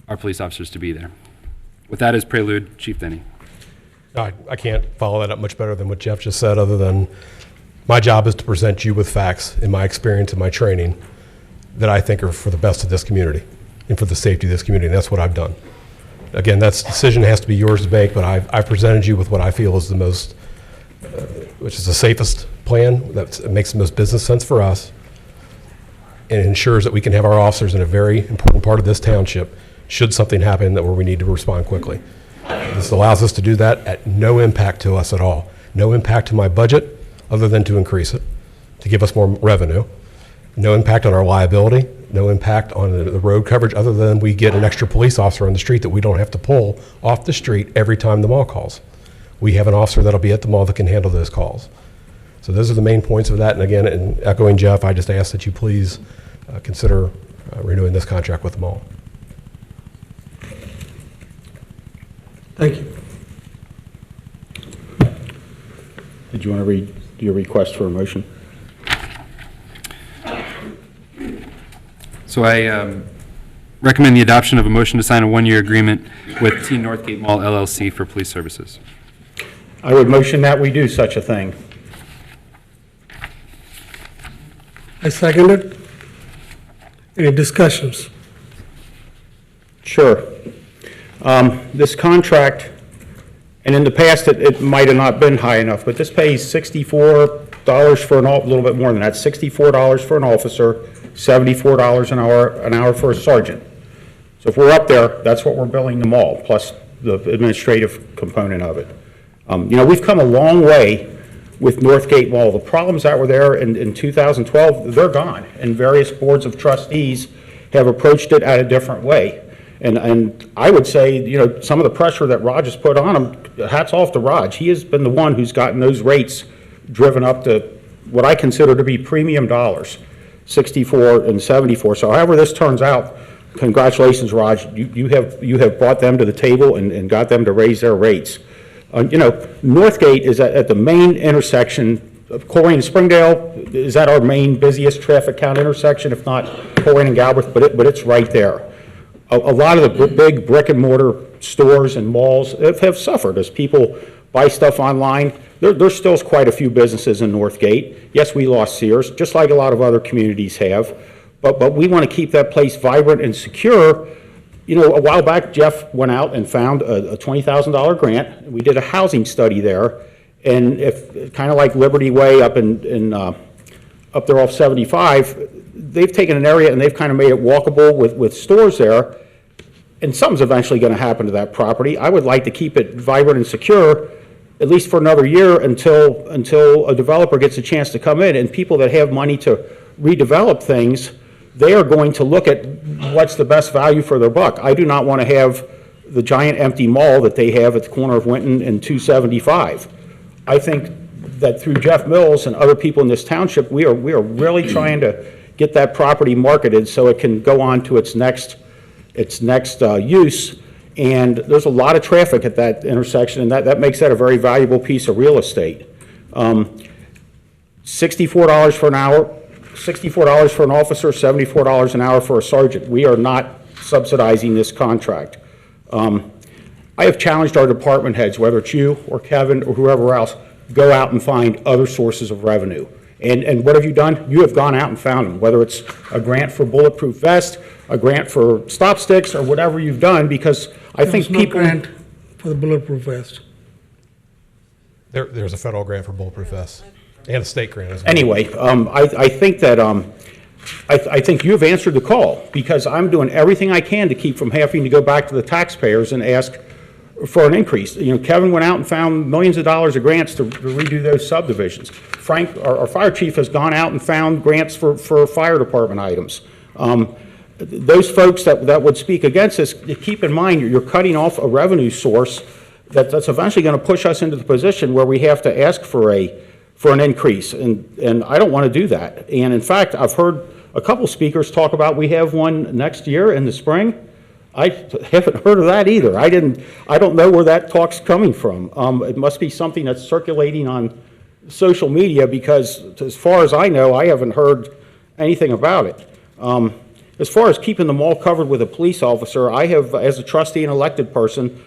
our police officers to be there. With that as prelude, Chief Denny. I can't follow that up much better than what Jeff just said, other than my job is to present you with facts in my experience and my training that I think are for the best of this community and for the safety of this community, and that's what I've done. Again, that decision has to be yours to make, but I've presented you with what I feel is the most, which is the safest plan, that makes the most business sense for us, and it ensures that we can have our officers in a very important part of this township should something happen that where we need to respond quickly. This allows us to do that at no impact to us at all. No impact to my budget other than to increase it, to give us more revenue. No impact on our liability, no impact on the road coverage other than we get an extra police officer on the street that we don't have to pull off the street every time the mall calls. We have an officer that'll be at the mall that can handle those calls. So those are the main points of that. And again, in echoing Jeff, I just ask that you please consider renewing this contract with the mall. Thank you. Did you want to read your request for a motion? So I recommend the adoption of a motion to sign a one-year agreement with T Northgate Mall LLC for police services. I would motion that we do such a thing. I second it. Any discussions? Sure. This contract, and in the past it might have not been high enough, but this pays $64 for a little bit more than that, $64 for an officer, $74 an hour for a sergeant. So if we're up there, that's what we're billing them all, plus the administrative component of it. You know, we've come a long way with Northgate Mall. The problems that were there in 2012, they're gone, and various boards of trustees have approached it at a different way. And I would say, you know, some of the pressure that Raj has put on him, hats off to Raj. He has been the one who's gotten those rates driven up to what I consider to be premium dollars, 64 and 74. So however this turns out, congratulations, Raj. You have brought them to the table and got them to raise their rates. You know, Northgate is at the main intersection of Colerain and Springdale. Is that our main busiest traffic count intersection, if not Colerain and Galbraith? But it's right there. A lot of the big brick and mortar stores and malls have suffered as people buy stuff online. There's still quite a few businesses in Northgate. Yes, we lost Sears, just like a lot of other communities have. But we want to keep that place vibrant and secure. You know, a while back, Jeff went out and found a $20,000 grant. We did a housing study there, and if kind of like Liberty Way up up there off 75, they've taken an area and they've kind of made it walkable with stores there. And something's eventually going to happen to that property. I would like to keep it vibrant and secure, at least for another year until a developer gets a chance to come in. And people that have money to redevelop things, they are going to look at what's the best value for their buck. I do not want to have the giant empty mall that they have at the corner of Winton and 275. I think that through Jeff Mills and other people in this township, we are really trying to get that property marketed so it can go on to its next use. And there's a lot of traffic at that intersection, and that makes that a very valuable piece of real estate. $64 for an hour, $64 for an officer, $74 an hour for a sergeant. We are not subsidizing this contract. I have challenged our department heads, whether it's you or Kevin or whoever else, go out and find other sources of revenue. And what have you done? You have gone out and found them, whether it's a grant for bulletproof vest, a grant for stop sticks, or whatever you've done, because I think people... There's no grant for the bulletproof vest. There's a federal grant for bulletproof vests and a state grant as well. Anyway, I think that I think you've answered the call, because I'm doing everything I can to keep from having to go back to the taxpayers and ask for an increase. You know, Kevin went out and found millions of dollars of grants to redo those subdivisions. Frank, our fire chief, has gone out and found grants for fire department items. Those folks that would speak against this, keep in mind, you're cutting off a revenue source that's eventually going to push us into the position where we have to ask for an increase, and I don't want to do that. And in fact, I've heard a couple speakers talk about we have one next year in the spring. I haven't heard of that either. I don't know where that talk's coming from. It must be something that's circulating on social media, because as far as I know, I haven't heard anything about it. As far as keeping the mall covered with a police officer, I have, as a trustee and elected person,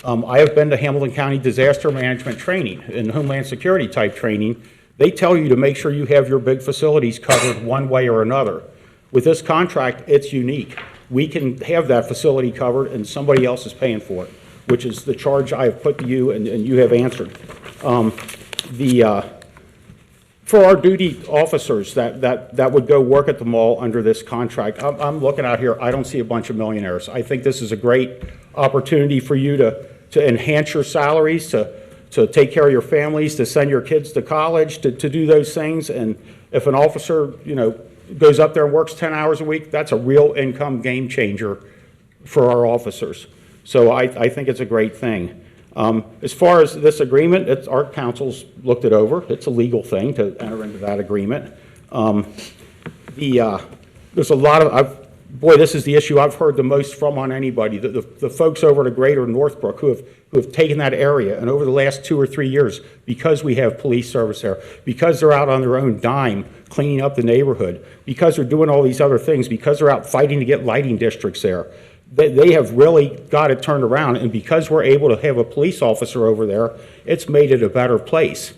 I have been to Hamilton County disaster management training and Homeland Security type training. They tell you to make sure you have your big facilities covered one way or another. With this contract, it's unique. We can have that facility covered and somebody else is paying for it, which is the charge I have put to you and you have answered. For our duty officers that would go work at the mall under this contract, I'm looking out here, I don't see a bunch of millionaires. I think this is a great opportunity for you to enhance your salaries, to take care of your families, to send your kids to college, to do those things. And if an officer, you know, goes up there and works 10 hours a week, that's a real income game changer for our officers. So I think it's a great thing. As far as this agreement, our council's looked it over. It's a legal thing to enter into that agreement. There's a lot of, boy, this is the issue I've heard the most from on anybody. The folks over at Greater Northbrook who have taken that area, and over the last 2 or 3 years, because we have police service there, because they're out on their own dime cleaning up the neighborhood, because they're doing all these other things, because they're out fighting to get lighting districts there, they have really got it turned around. And because we're able to have a police officer over there, it's made it a better place.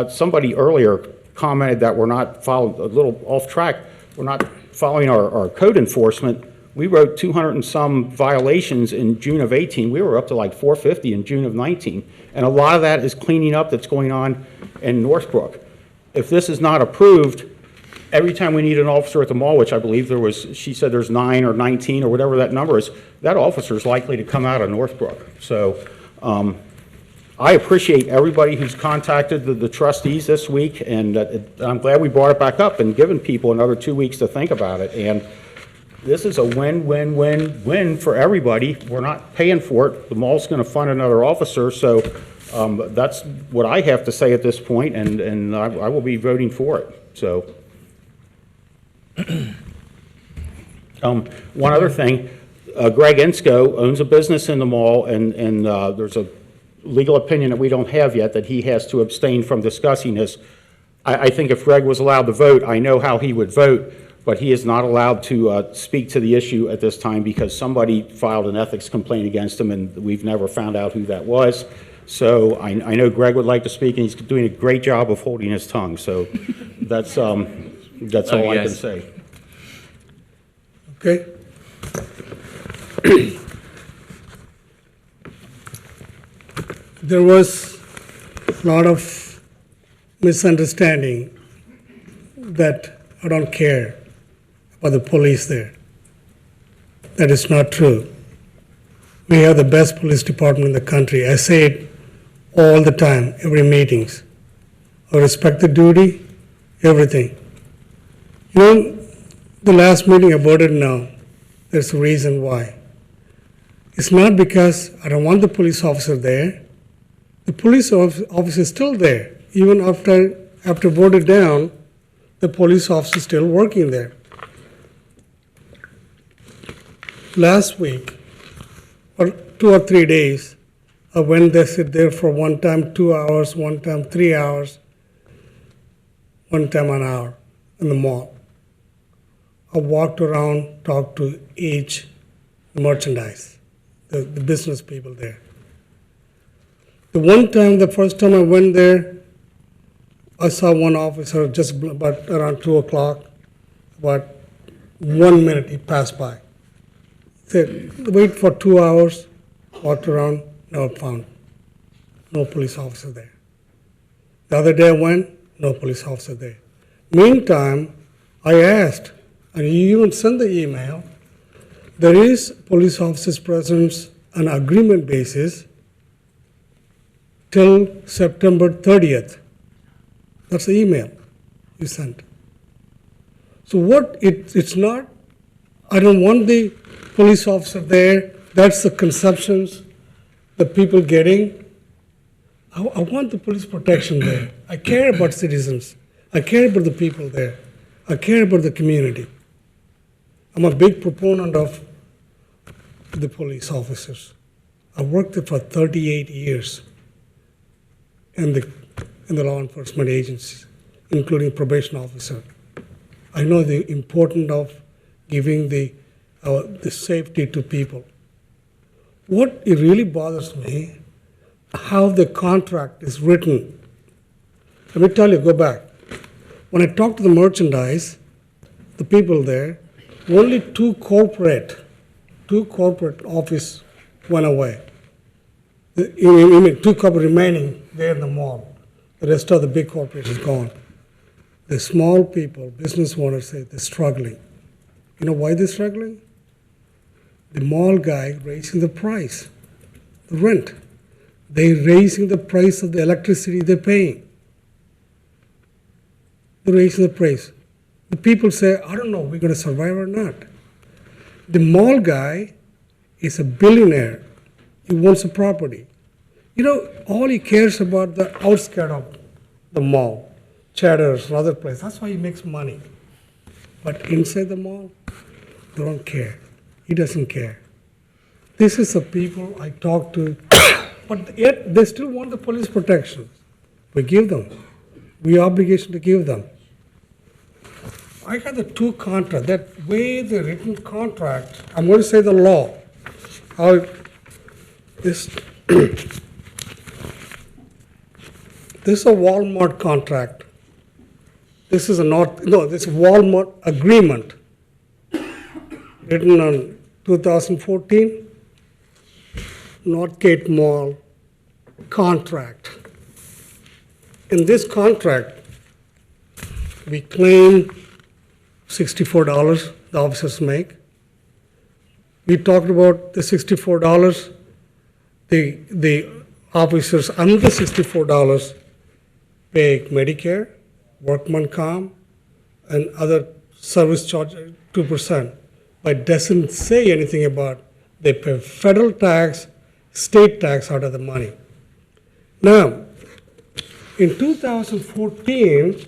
Somebody earlier commented that we're not following, a little off track, we're not following our code enforcement. We wrote 200 and some violations in June of 18. We were up to like 450 in June of 19. And a lot of that is cleaning up that's going on in Northbrook. If this is not approved, every time we need an officer at the mall, which I believe there was, she said there's 9 or 19 or whatever that number is, that officer is likely to come out of Northbrook. So I appreciate everybody who's contacted the trustees this week, and I'm glad we brought it back up and given people another 2 weeks to think about it. And this is a win-win-win-win for everybody. We're not paying for it. The mall's going to fund another officer, so that's what I have to say at this point, and I will be voting for it. So. One other thing, Greg Ensko owns a business in the mall, and there's a legal opinion that we don't have yet that he has to abstain from discussing this. I think if Greg was allowed to vote, I know how he would vote, but he is not allowed to speak to the issue at this time because somebody filed an ethics complaint against him, and we've never found out who that was. So I know Greg would like to speak, and he's doing a great job of holding his tongue. So that's all I can say. Okay. There was a lot of misunderstanding that I don't care about the police there. That is not true. We have the best police department in the country. I say it all the time, every meetings. I respect the duty, everything. You know, the last meeting I voted no. There's a reason why. It's not because I don't want the police officer there. The police officer is still there. Even after voted down, the police officer is still working there. Last week, or 2 or 3 days, I went there, sit there for one time 2 hours, one time 3 hours, one time an hour in the mall. I walked around, talked to each merchandise, the business people there. The first time I went there, I saw one officer just about around 2 o'clock, about 1 minute he passed by. Said, wait for 2 hours, walked around, never found. No police officer there. The other day I went, no police officer there. Meantime, I asked, and you even sent the email, there is police officers' presence on agreement basis till September 30th. That's the email you sent. So it's not, I don't want the police officer there. That's the conceptions the people getting. I want the police protection there. I care about citizens. I care about the people there. I care about the community. I'm a big proponent of the police officers. I worked there for 38 years in the law enforcement agencies, including probation officer. I know the importance of giving the safety to people. What it really bothers me, how the contract is written. Let me tell you, go back. When I talked to the merchandise, the people there, only two corporate office went away. Two corporate remaining there in the mall. The rest of the big corporations gone. The small people, business owners say they're struggling. You know why they're struggling? The mall guy raising the price, the rent. They're raising the price of the electricity they're paying. They're raising the price. The people say, I don't know, we're going to survive or not. The mall guy is a billionaire. He wants a property. You know, all he cares about the outskirts of the mall, Cheddar's and other places. That's why he makes money. But inside the mall, they don't care. He doesn't care. This is the people I talk to, but yet they still want the police protection. We give them. We have obligation to give them. I got the two contracts. That way the written contract, I'm going to say the law. How this, this is a Walmart contract. This is this Walmart agreement written on 2014, Northgate Mall contract. In this contract, we claim $64 the officers make. We talked about the $64, the officers under $64 pay Medicare, workman comp, and other service charge 2%. But it doesn't say anything about they pay federal tax, state tax out of the money. Now, in 2014,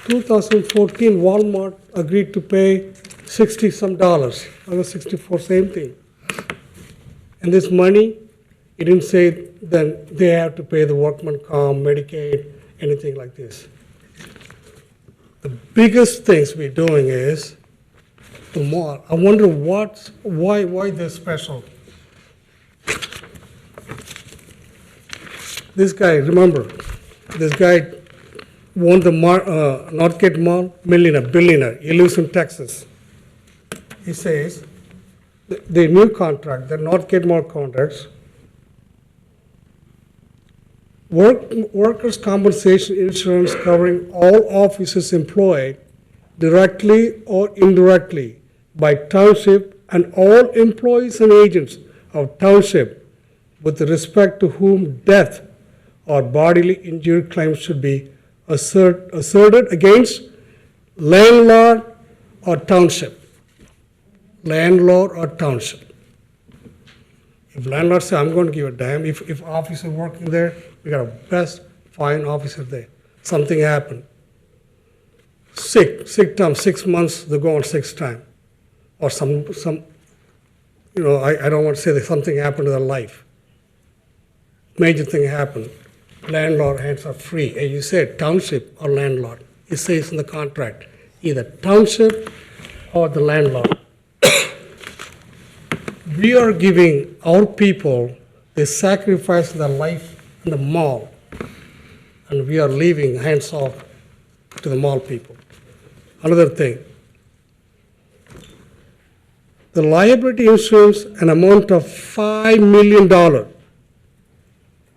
Walmart agreed to pay $60-some, other 64, same thing. And this money, it didn't say that they have to pay the workman comp, Medicaid, anything like this. The biggest things we're doing is the mall. I wonder why they're special. This guy, remember, this guy won the Northgate Mall, billionaire. He lives in Texas. He says the new contract, the Northgate Mall contracts, workers' compensation insurance covering all officers employed directly or indirectly by Township and all employees and agents of Township with respect to whom death or bodily injury claims should be asserted against landlord or township. Landlord or township. If landlord says, I'm going to give a damn, if officer working there, we got a best fine officer there. Something happened. Sick time, 6 months, they go on 6 time. Or some, I don't want to say that something happened to their life. Major thing happened. Landlord hands are free. And you said township or landlord. It says in the contract, either township or the landlord. We are giving our people, they sacrifice their life in the mall, and we are leaving hands off to the mall people. Another thing, the liability insurance, an amount of $5 million,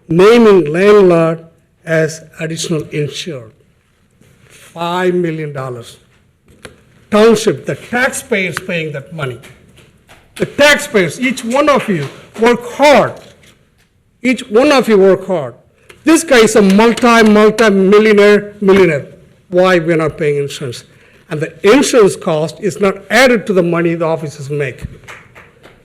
naming landlord as additional insured. $5 million. Township, the taxpayers paying that money. The taxpayers, each one of you, work hard Each one of you work hard. This guy is a multi-millionaire. Why we're not paying insurance? And the insurance cost is not added to the money the officers make.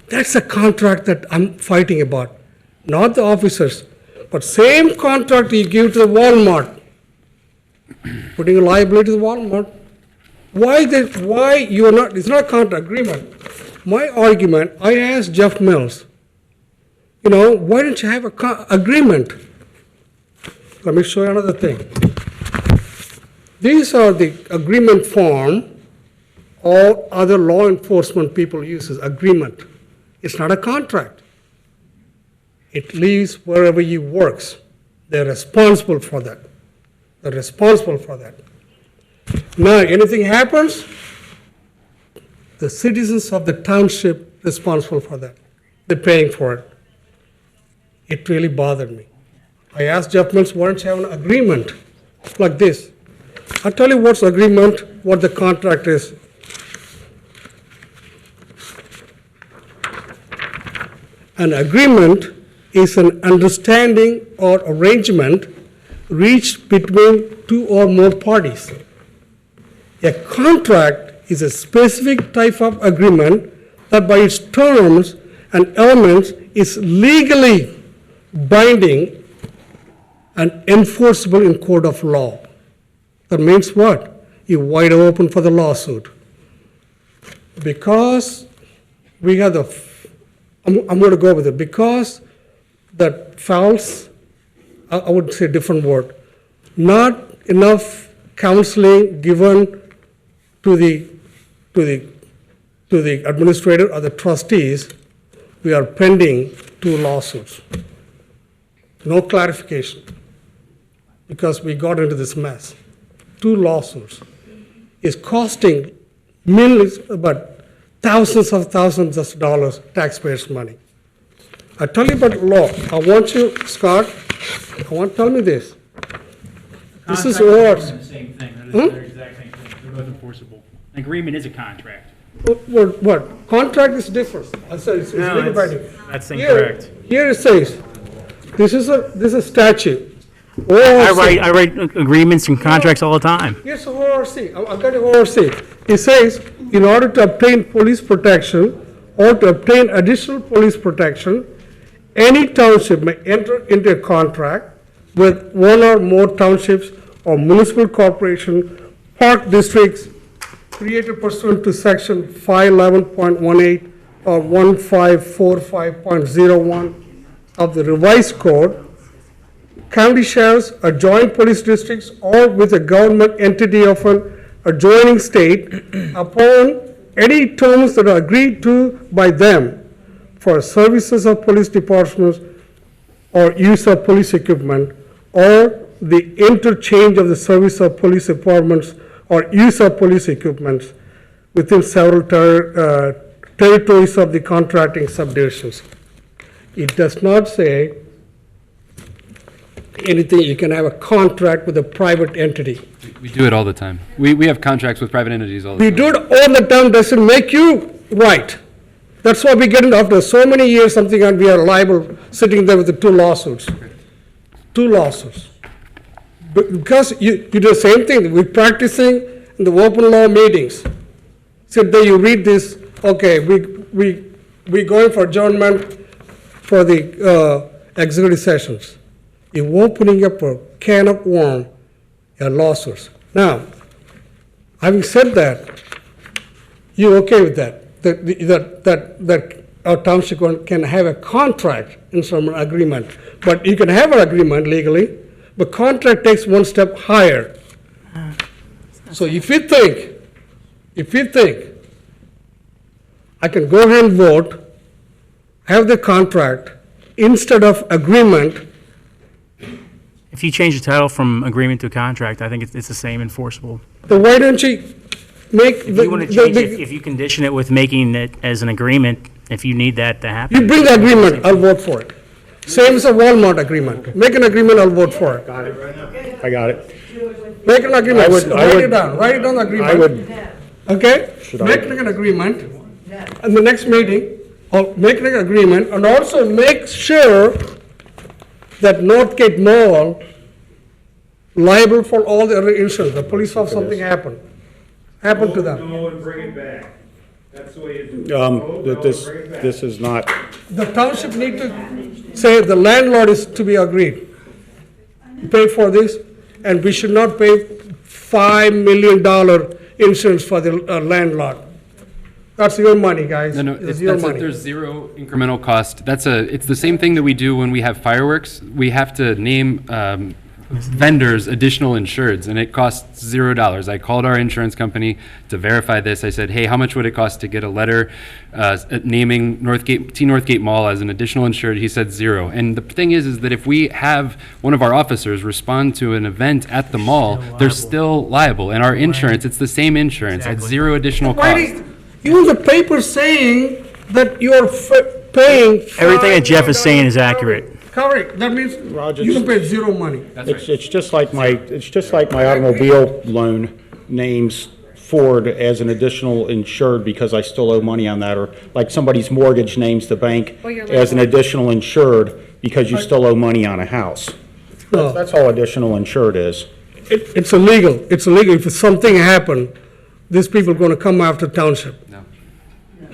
That's a contract that I'm fighting about, not the officers, but same contract you give to the Walmart, putting a liability to the Walmart. Why you are not, it's not a contract agreement. My argument, I asked Jeff Mills, why don't you have a agreement? Let me show you another thing. These are the agreement form all other law enforcement people use as agreement. It's not a contract. It leaves wherever he works. They're responsible for that. Now, anything happens, the citizens of the township responsible for that. They're paying for it. It really bothered me. I asked Jeff Mills, why don't you have an agreement like this? I'll tell you what's agreement, what the contract is. An agreement is an understanding or arrangement reached between two or more parties. A contract is a specific type of agreement that by its terms and elements is legally binding and enforceable in court of law. That means what? You're wide open for the lawsuit. Because we have I'm going to go with it, because that false, I would say a different word, not enough counseling given to the administrator or the trustees, we are pending 2 lawsuits. No clarification, because we got into this mess. 2 lawsuits is costing millions, but thousands of dollars, taxpayers' money. I tell you about law. I want you, Scott, tell me this. This is yours. The same thing. They're the exact same thing. They're both enforceable. An agreement is a contract. What? Contract is different. I said it's legal binding. That's incorrect. Here it says, this is a statute. I write agreements and contracts all the time. Yes, ORC. I've got ORC. It says, in order to obtain police protection or to obtain additional police protection, any township may enter into a contract with one or more townships or municipal corporation, park districts created pursuant to section 511.18 or 1545.01 of the revised code, county sheriffs, adjoining police districts, or with a government entity of an adjoining state upon any terms that are agreed to by them for services of police departments or use of police equipment, or the interchange of the service of police departments or use of police equipment within several territories of the contracting subdivisions. It does not say anything, you can have a contract with a private entity. We do it all the time. We have contracts with private entities all the We time. do it all the time, doesn't make you right. That's why we get into, after so many years, something, and we are liable, sitting there with the 2 lawsuits. 2 lawsuits. Because you do the same thing, we're practicing in the open law meetings. Sit there, you read this, okay, we going for adjournment for the executive sessions. You're opening up a can of worms, lawsuits. Now, having said that, you're okay with that? That our township can have a contract instead of an agreement. But you can have an agreement legally, but contract takes one step higher. So if you think, I can go ahead and vote, have the contract instead of agreement. If you change the title from agreement to contract, I think it's the same enforceable. Then why don't you make If you want to change it, if you condition it with making it as an agreement, if you need that to happen. You bring the agreement, I'll vote for it. Same as a Walmart agreement. Make an agreement, I'll vote for it. I got it. Make an agreement, write it down the agreement. I would. Okay? Should I- Make an agreement, in the next meeting, or make an agreement, and also make sure that Northgate Mall liable for all the other insurance, the police officer, something happened to them. No, and bring it back. That's the way you do it. That this is not, The township need to say the landlord is to be agreed, pay for this, and we should not pay $5 million insurance for the landlord. That's your money, guys. No, It's your money. there's zero incremental cost. It's the same thing that we do when we have fireworks. We have to name vendors additional insureds, and it costs $0. I called our insurance company to verify this. I said, hey, how much would it cost to get a letter naming Northgate Mall as an additional insured? He said $0. And the thing is that if we have one of our officers respond to an event at the mall, they're still liable. And our insurance, it's the same insurance at $0 additional cost. Even the paper saying that you're paying. Everything that Jeff is saying is accurate. Correct, that means you can pay zero money. it's just like my automobile loan names Ford as an additional insured because I still owe money on that, or like somebody's mortgage names the bank as an additional insured because you still owe money on a house. That's all additional insured is. It's illegal, if something happened, these people are gonna come after township. No.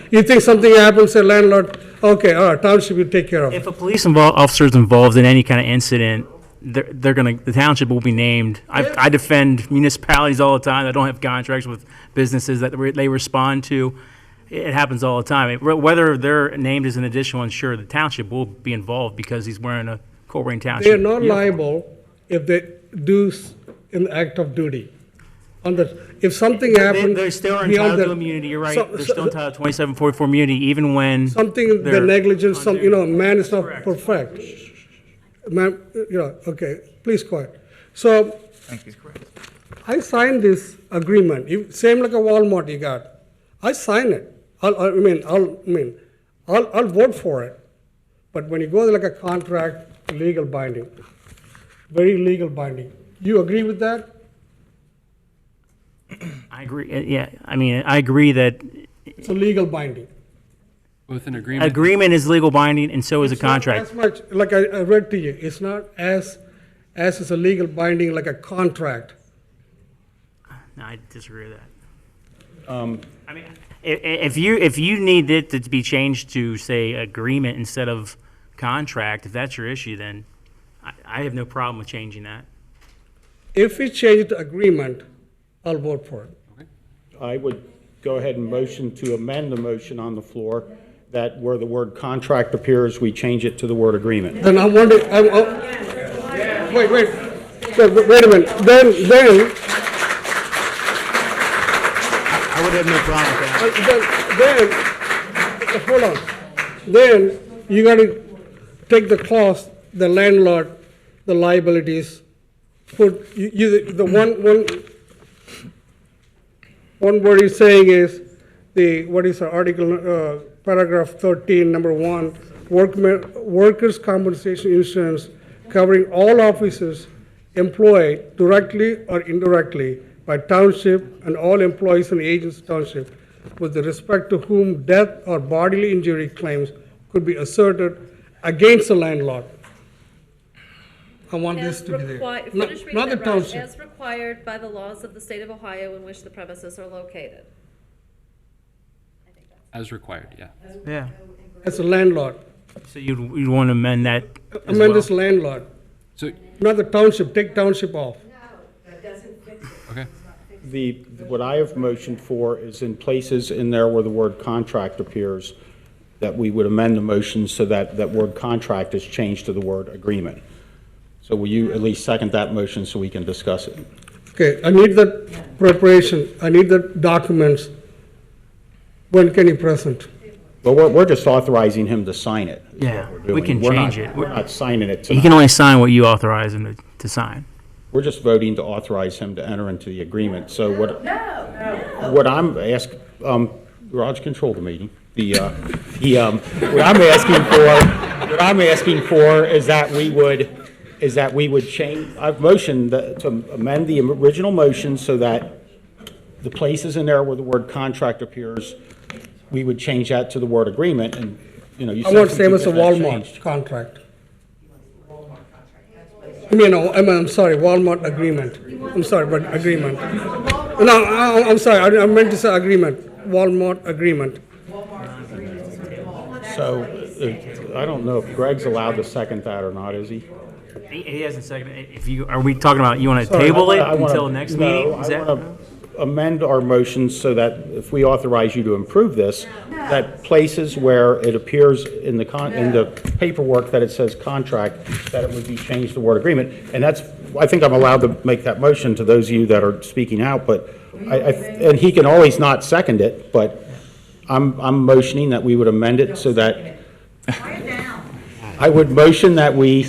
You think something happens, say landlord, okay, all right, township will take care of it. If a police officer is involved in any kind of incident, the township will be named. I defend municipalities all the time that don't have contracts with businesses that they respond to. It happens all the time. Whether they're named as an additional insured, the township will be involved because he's wearing a Colerain Township. They are not liable if they do in the act of duty. If something happens. They're still entitled to immunity, you're right. They're still entitled to 2744 immunity even when. Something, the negligence, man is not perfect. Man, okay, please quiet. So. Thank you. I signed this agreement, same like a Walmart you got. I sign it. I'll vote for it. But when you go like a contract, legal binding, very legal binding. You agree with that? I agree, yeah, I agree that. It's a legal binding. With an agreement. Agreement is legal binding and so is a contract. As much, like I read to you, it's not as is a legal binding like a contract. No, I disagree with that. If you need it to be changed to, say, agreement instead of contract, if that's your issue, then I have no problem with changing that. If we change it to agreement, I'll vote for it. Okay. I would go ahead and motion to amend the motion on the floor that where the word contract appears, we change it to the word agreement. Then I want it, wait a minute, then. I would have no problem with that. Hold on. Then you gotta take the clause, the landlord, the liabilities, put, the one word he's saying is what is the article, paragraph 13, number 1, workers' compensation insurance covering all officers employed directly or indirectly by township and all employees and agents of township with respect to whom death or bodily injury claims could be asserted against the landlord. I want this to be there. Not the township. As required by the laws of the state of Ohio in which the premises are located. As required, yeah. Yeah. As a landlord. So you'd want to amend that as Amend well? this landlord. So, Not the township, take township off. okay. What I have motioned for is in places in there where the word contract appears, that we would amend the motion so that that word contract is changed to the word agreement. So will you at least second that motion so we can discuss it? Okay, I need the preparation, I need the documents. When can you present? Well, we're just authorizing him to sign it. is Yeah, what we're we doing. can We're change not- it. We're not signing it He tonight. can only sign what you authorize him to sign. We're just voting to authorize him to enter into the agreement. So what I'm asking, Raj, control the meeting. What I'm asking for is that we would change, I've motioned to amend the original motion so that the places in there where the word contract appears, we would change that to the word agreement, and, you I want same as a keep that Walmart changed. contract. I'm sorry, Walmart agreement. I'm sorry, but agreement. No, I'm sorry, I meant to say agreement, Walmart agreement. So, I don't know if Greg's allowed to second that or not, is he? He hasn't seconded. Are we talking about, you want to Sorry, table it I wanna- until next meeting? No, Is I that? want to amend our motion so that if we authorize you to improve this, that places where it appears in the paperwork that it says contract, that it would be changed to word agreement. And that's, I think I'm allowed to make that motion to those of you that are speaking out, but and he can always not second it, but I'm motioning that we would amend it so that I would motion that we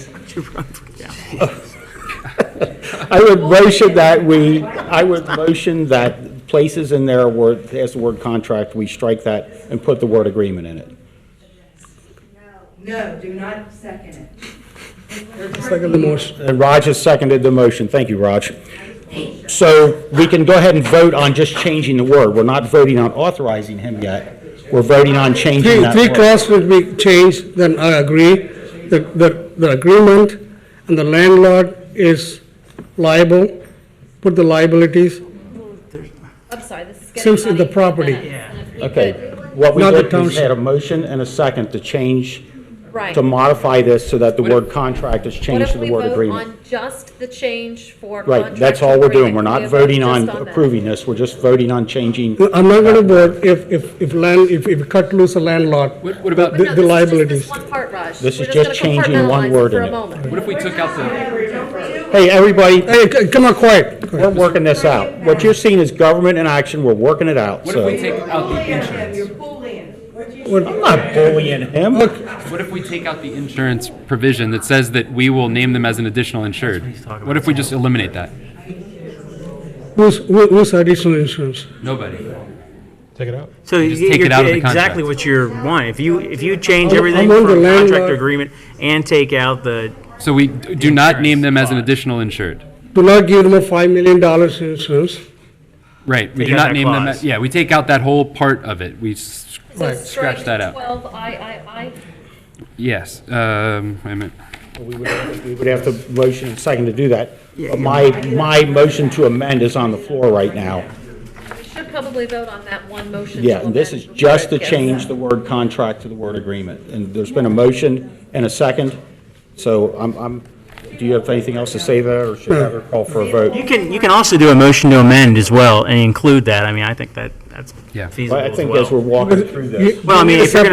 I would motion that places in there where it has the word contract, we strike that and put the word agreement in it. No, do not second it. Second the motion. And Raj has seconded the motion. Thank you, Raj. So we can go ahead and vote on just changing the word. We're not voting on authorizing him yet. We're voting on changing that Three word. clauses will be changed, then I agree. The agreement and the landlord is liable, put the liabilities, I'm sorry, this is getting since it's the muddy. property. Okay, what we Not the did, we township. had a motion and a second to change, Right. to modify this so that the word contract is What changed if to we the word vote agreement. on just the change for Right, that's all we're doing. We're not voting on approving. approving this, we're just voting on changing. I'm not gonna vote if we cut loose a landlord, What about, the liabilities. One part, Raj. This We're is just gonna changing one compartmentalize word for in a it. moment. what if we took out the, Hey, everybody, Hey, come on, quiet. we're working this out. What you're seeing is government in action, we're working it out, what if so. we take out the insurance? I'm not bullying him. What if we take out the insurance provision that says that we will name them as an additional insured? What if we just eliminate that? Who's additional insurance? Nobody. Take it out. So just take it out of the exactly contract. what you're wanting. If you change I'm everything on the from contract landlord. to agreement and take out the, So we do not name them as an additional insured. Do not give them a $5 million insurance. Right, we Take do out not that name them, clause. yeah, we take out that whole part of it. We scratch that out. 12 I. Yes, wait a minute. We would have to motion and second to do that. But my motion to amend is on the floor right now. We should probably vote on that one motion. Yeah, to and this is amend just to before it change gets- the word contract to the word agreement. And there's been a motion and a second, so do you have anything else to say there, or should I have her call for a vote? you can also do a motion to amend as well and include that. I mean, I think that's Yeah. feasible I as think as we're well. walking through this. Well, I mean, if you're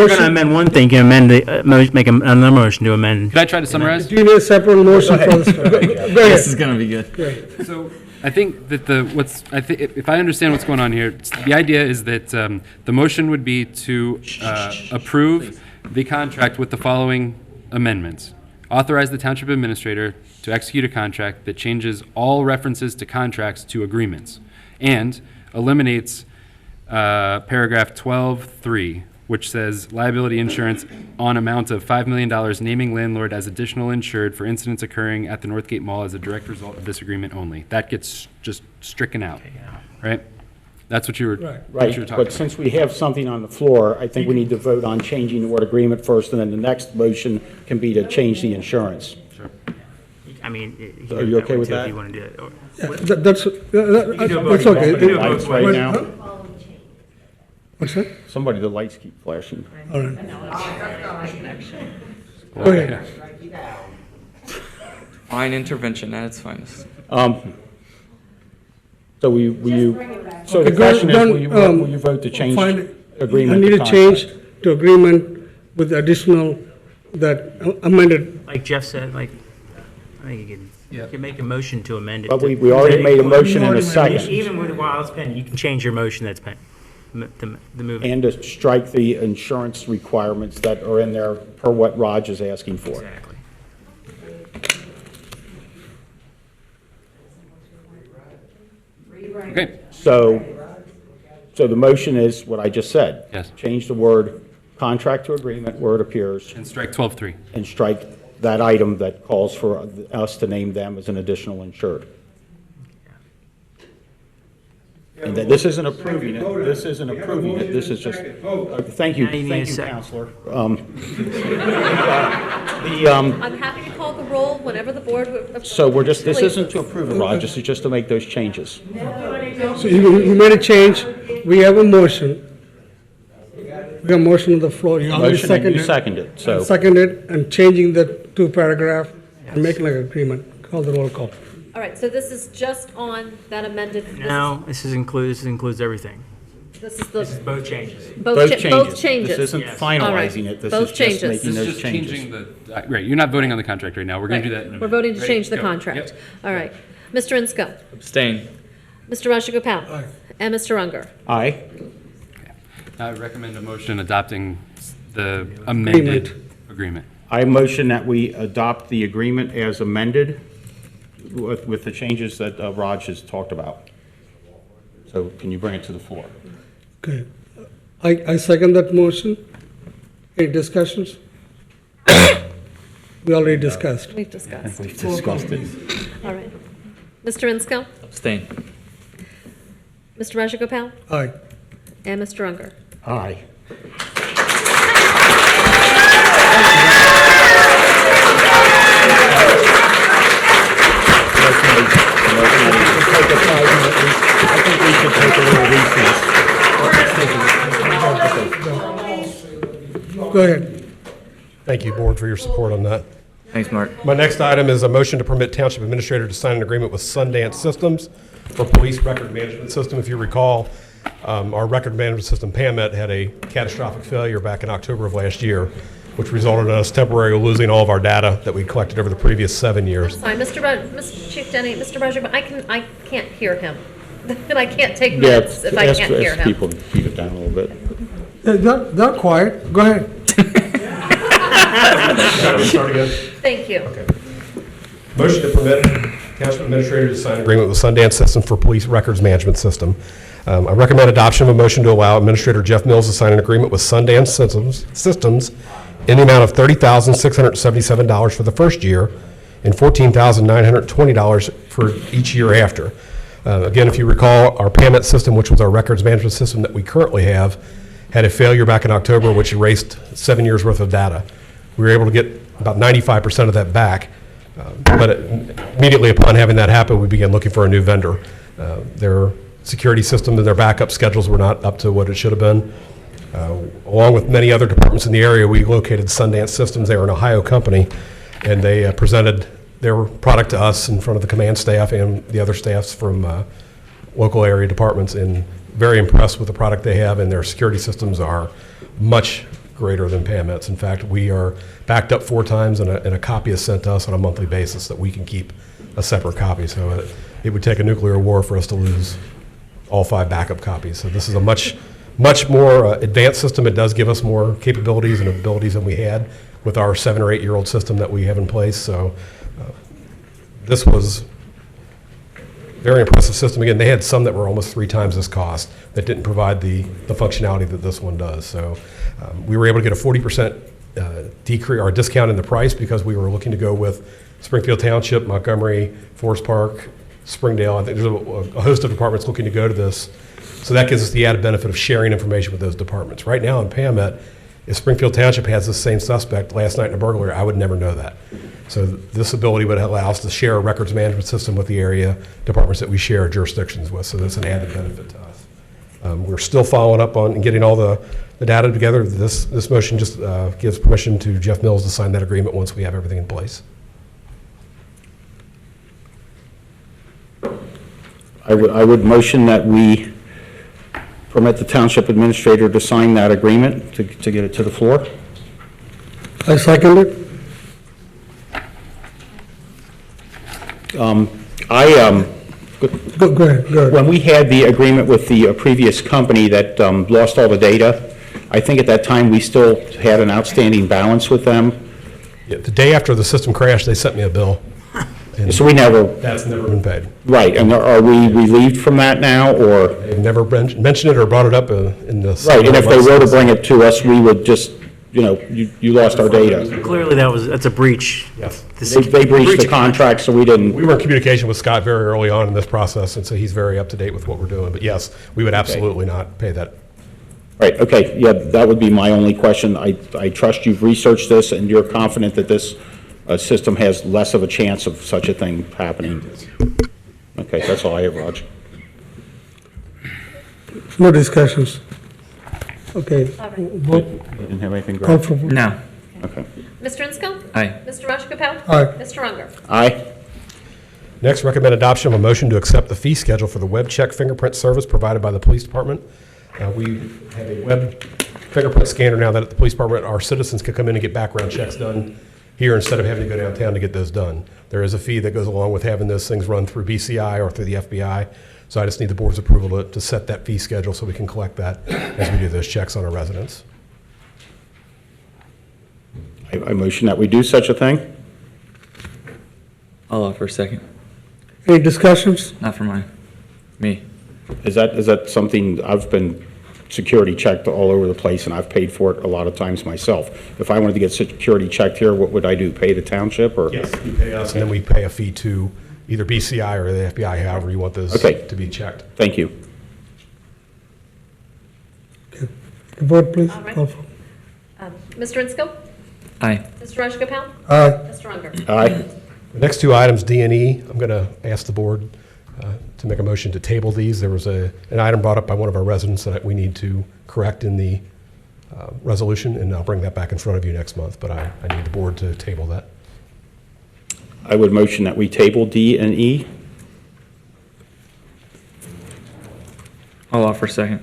gonna amend one thing, you can amend make another motion to amend. Could I try to summarize? Do you need a separate motion for this? Go ahead. gonna be good. So I think that if I understand what's going on here, the idea is that the motion would be to approve the contract with the following amendments. Authorize the township administrator to execute a contract that changes all references to contracts to agreements and eliminates paragraph 12.3, which says liability insurance on amount of $5 million, naming landlord as additional insured for incidents occurring at the Northgate Mall as a direct result of this agreement only. That gets just stricken out, right? That's what you were, what you were Right, talking but about. since we have something on the floor, I think we need to vote on changing the word agreement first, and then the next motion can be to change the insurance. I mean, you can Are do you it okay way with too that? If you want to do it. That's okay. You can do it both Lights right ways. now? What's that? Somebody, the lights keep flashing. All right. Go ahead. Fine intervention, that's fine. So so the Okay, question is, don't, will you vote to change fine. agreement I need to a contract? change to agreement with additional, that amended. Like Jeff said, I think you can make a motion to amend it. But to- we already made a motion and a second. Even with while it's pending, you can change your motion that's pending, the move. And to strike the insurance requirements that are in there per what Raj is asking for. Exactly. Okay, So the motion is what I just said. Yes. Change the word contract to agreement where it appears, and strike 12.3. and strike that item that calls for us to name them as an additional insured. And that this isn't approving it, this isn't approving it, this is just, thank you, Now you need a second. Counselor. I'm happy to call the roll whenever the board would. So we're just, this isn't to approve it, Rod, this is just to make those changes. So you made a change, we have a motion. We have a motion on the floor, you already Motion and seconded. you seconded, so. Seconded and changing the two paragraph and making an agreement. Call the roll call. All right, so this is just on that amended. No, this includes everything. This is the. Both changes. Both changes. This isn't Yes. finalizing it, this Both is just changes. making This is those just changes. changing the, right, you're not voting on the contract right now. We're going to do that in a minute. We're voting to Ready? change the Go. contract. Yep. All right. Mr. Insco. Abstain. Mr. Rajagopal. And Mr. Unger. Aye. I recommend a motion adopting the amended agreement. I motion that we adopt the agreement as amended with the changes that Raj has talked about. So can you bring it to the floor? Okay. I second that motion. Any discussions? We already discussed. We've discussed. We've discussed it. All right. Mr. Insco. Abstain. Mr. Rajagopal. Aye. And Mr. Unger. Aye. I think we should take a little recess. Go ahead. Thank you, Board, for your support on that. Thanks, Mark. My next item is a motion to permit Township Administrator to sign an agreement with Sundance Systems for Police Record Management System. If you recall, our record management system, PAMET, had a catastrophic failure back in October of last year, which resulted in us temporarily losing all of our data that we collected over the previous 7 years. Sorry, Mr. Chief Denny, Mr. Rajagopal, I can't hear him. And I can't take Yeah, minutes if I can't hear ask him. people to keep it down a little bit. They're quiet. Go ahead. Start again. Thank you. Motion to permit Township Administrator to sign an agreement with Sundance Systems for Police Records Management System. I recommend adoption of a motion to allow Administrator Jeff Mills to sign an agreement with Sundance Systems in the amount of $30,677 for the first year and $14,920 for each year after. Again, if you recall, our PAMET system, which was our records management system that we currently have, had a failure back in October, which erased 7 years' worth of data. We were able to get about 95% of that back, but immediately upon having that happen, we began looking for a new vendor. Their security system and their backup schedules were not up to what it should have been. Along with many other departments in the area, we located Sundance Systems. They are an Ohio company, and they presented their product to us in front of the command staff and the other staffs from local area departments, and very impressed with the product they have, and their security systems are much greater than PAMET's. In fact, we are backed up 4 times, and a copy is sent to us on a monthly basis that we can keep a separate copy. So it would take a nuclear war for us to lose all 5 backup copies. So this is a much more advanced system. It does give us more capabilities and abilities than we had with our 7 or 8 year old system that we have in place. So this was very impressive system. Again, they had some that were almost 3 times this cost that didn't provide the functionality that this one does. So we were able to get a 40% decrease or discount in the price because we were looking to go with Springfield Township, Montgomery, Forest Park, Springdale. I think there's a host of departments looking to go to this. So that gives us the added benefit of sharing information with those departments. Right now in PAMET, if Springfield Township has the same suspect last night in a burglary, I would never know that. So this ability would allow us to share a records management system with the area departments that we share jurisdictions with. So that's an added benefit to us. We're still following up on getting all the data together. This motion just gives permission to Jeff Mills to sign that agreement once we have everything in place. I would motion that we permit the Township Administrator to sign that agreement to get it to the floor. I second it. Go ahead. When we had the agreement with the previous company that lost all the data, I think at that time we still had an outstanding balance with them. Yeah, the day after the system crashed, they sent me a bill. So we never... That's never been paid. Right, and are we relieved from that now, or... They've never mentioned it or brought it up in the... Right, and if they were to bring it to us, we would just, you lost our data. Clearly, that's a breach. Yes. They breached the contract, so we didn't... We were in communication with Scott very early on in this process, and so he's very up to date with what we're doing. But yes, we would absolutely not pay that. Right, okay, yeah, that would be my only question. I trust you've researched this and you're confident that this system has less of a chance of such a thing happening. Okay, that's all I have, Raj. No discussions. Okay. Vote. You didn't have anything, Call Greg? for vote. No. Okay. Mr. Insco? Aye. Mr. Rajagopal? Aye. Mr. Unger? Aye. Next, recommend adoption of a motion to accept the fee schedule for the web check fingerprint service provided by the police department. We have a web fingerprint scanner now that at the police department, our citizens can come in and get background checks done here instead of having to go downtown to get those done. There is a fee that goes along with having those things run through BCI or through the FBI. So I just need the board's approval to set that fee schedule so we can collect that as we do those checks on our residents. I motion that we do such a thing. I'll offer a second. Any discussions? Not for me. Is that something, I've been security checked all over the place and I've paid for it a lot of times myself. If I wanted to get security checked here, what would I do? Pay the township or? Yes, you pay us and then we pay a fee to either BCI or the FBI, however you want those to be checked. Thank you. Okay. Vote, please. All right. Call for. Mr. Insco? Aye. Mr. Rajagopal? Aye. Mr. Unger? Aye. The next two items, D and E, I'm going to ask the board to make a motion to table these. There was an item brought up by one of our residents that we need to correct in the resolution, and I'll bring that back in front of you next month, but I need the board to table that. I would motion that we table D and E. I'll offer a second.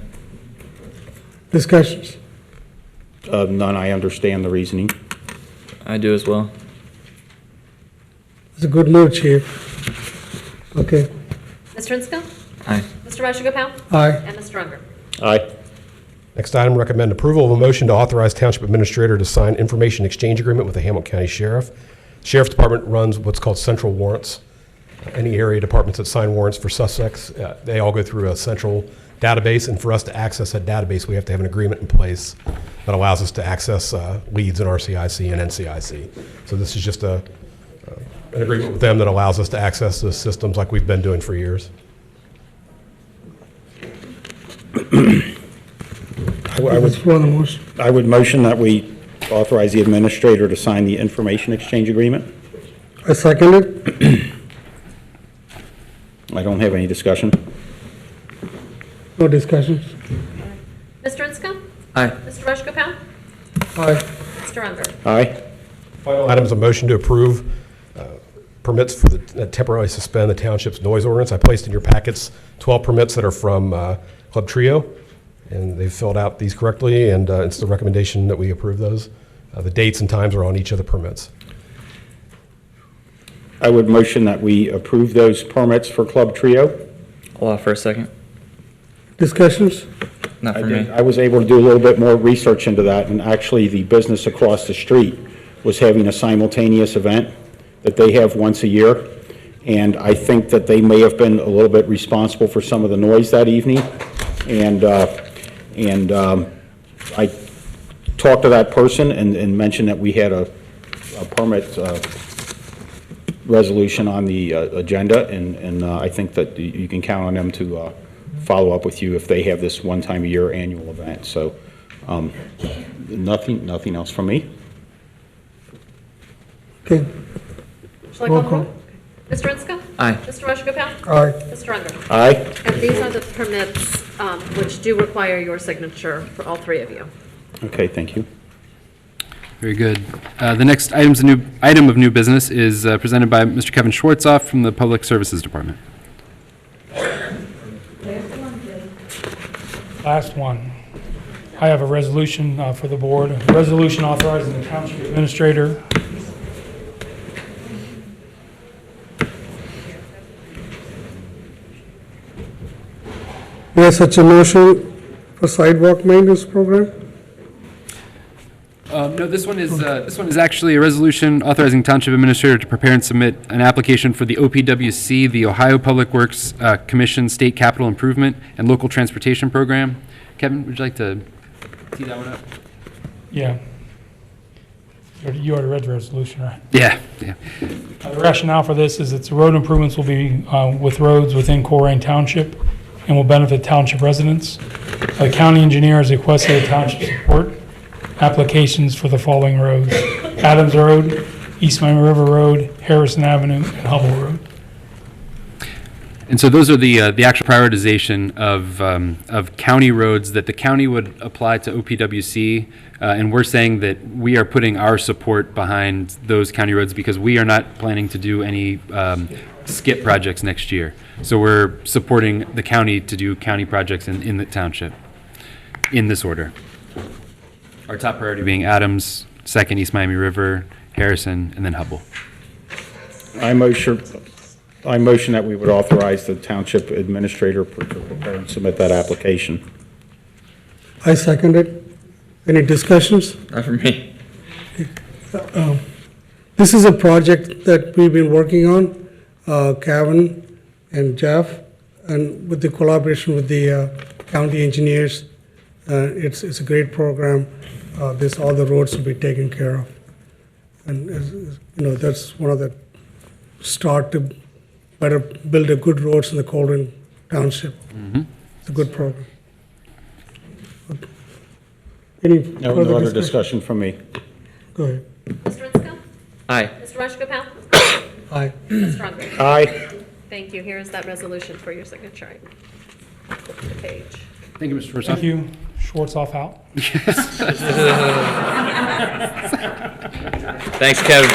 Discussions? None, I understand the reasoning. I do as well. It's a good mood, Chief. Okay. Mr. Insco? Aye. Mr. Rajagopal? Aye. And Mr. Unger? Aye. Next item, recommend approval of a motion to authorize Township Administrator to sign information exchange agreement with the Hamilton County Sheriff. Sheriff's Department runs what's called central warrants. Any area departments that sign warrants for suspects, they all go through a central database, and for us to access that database, we have to have an agreement in place that allows us to access leads in RCIC and NCIC. So this is just an agreement with them that allows us to access those systems like we've been doing for years. I would motion that we authorize the administrator to sign the information exchange agreement. I second it. I don't have any discussion. No discussions? Mr. Insco? Aye. Mr. Rajagopal? Aye. Mr. Unger? Aye. Final item is a motion to approve permits for the temporarily suspend the township's noise ordinance. I placed in your packets 12 permits that are from Club Trio, and they've filled out these correctly, and it's the recommendation that we approve those. The dates and times are on each of the permits. I would motion that we approve those permits for Club Trio. I'll offer a second. Discussions? Not for me. I was able to do a little bit more research into that, and actually the business across the street was having a simultaneous event that they have once a year, and I think that they may have been a little bit responsible for some of the noise that evening, and I talked to that person and mentioned that we had a permit resolution on the agenda, and I think that you can count on them to follow up with you if they have this one time a year annual event. So nothing else from me. Okay. Shall I call Roll the call. roll? Mr. Insco? Aye. Mr. Rajagopal? Aye. Mr. Unger? Aye. And these are the permits which do require your signature for all three of you. Okay, thank you. Very good. The next item of new business is presented by Mr. Kevin Schwartzoff from the Public Services Department. Last one. I have a resolution for the board, a resolution authorizing the township administrator There's such a motion for sidewalk maintenance program? No, this one is actually a resolution authorizing Township Administrator to prepare and submit an application for the OPWC, the Ohio Public Works Commission State Capital Improvement and Local Transportation Program. Kevin, would you like to tee that one up? Yeah. You already read the resolution, right? Yeah. The rationale for this is road improvements will be with roads within Colerain Township. and will benefit township residents. The county engineer has requested the township support applications for the following roads: Adams Road, East Miami River Road, Harrison Avenue, and Hubble Road. And so those are the actual prioritization of county roads that the county would apply to OPWC, and we're saying that we are putting our support behind those county roads because we are not planning to do any skip projects next year. So we're supporting the county to do county projects in the township, in this order. Our top priority being Adams, second East Miami River, Harrison, and then Hubble. I motion that we would authorize the township administrator to prepare and submit that application. I second it. Any discussions? Not for me. This is a project that we've been working on, Kevin and Jeff, and with the collaboration with the county engineers. It's a great program. All the roads will be taken care of. And, that's one of the start to better build a good roads in the Colerain Township. Mm-hmm. It's a good program. Any No further other discussion from me. Go ahead. Mr. Rizzo? Aye. Mr. Rajagopal? Aye. Ms. Stronach? Aye. Thank you. Here is that resolution for your signature. Flip the page. Thank you, Mr. Schwartz. Thank you. Schwartz off out. Thanks, Kevin.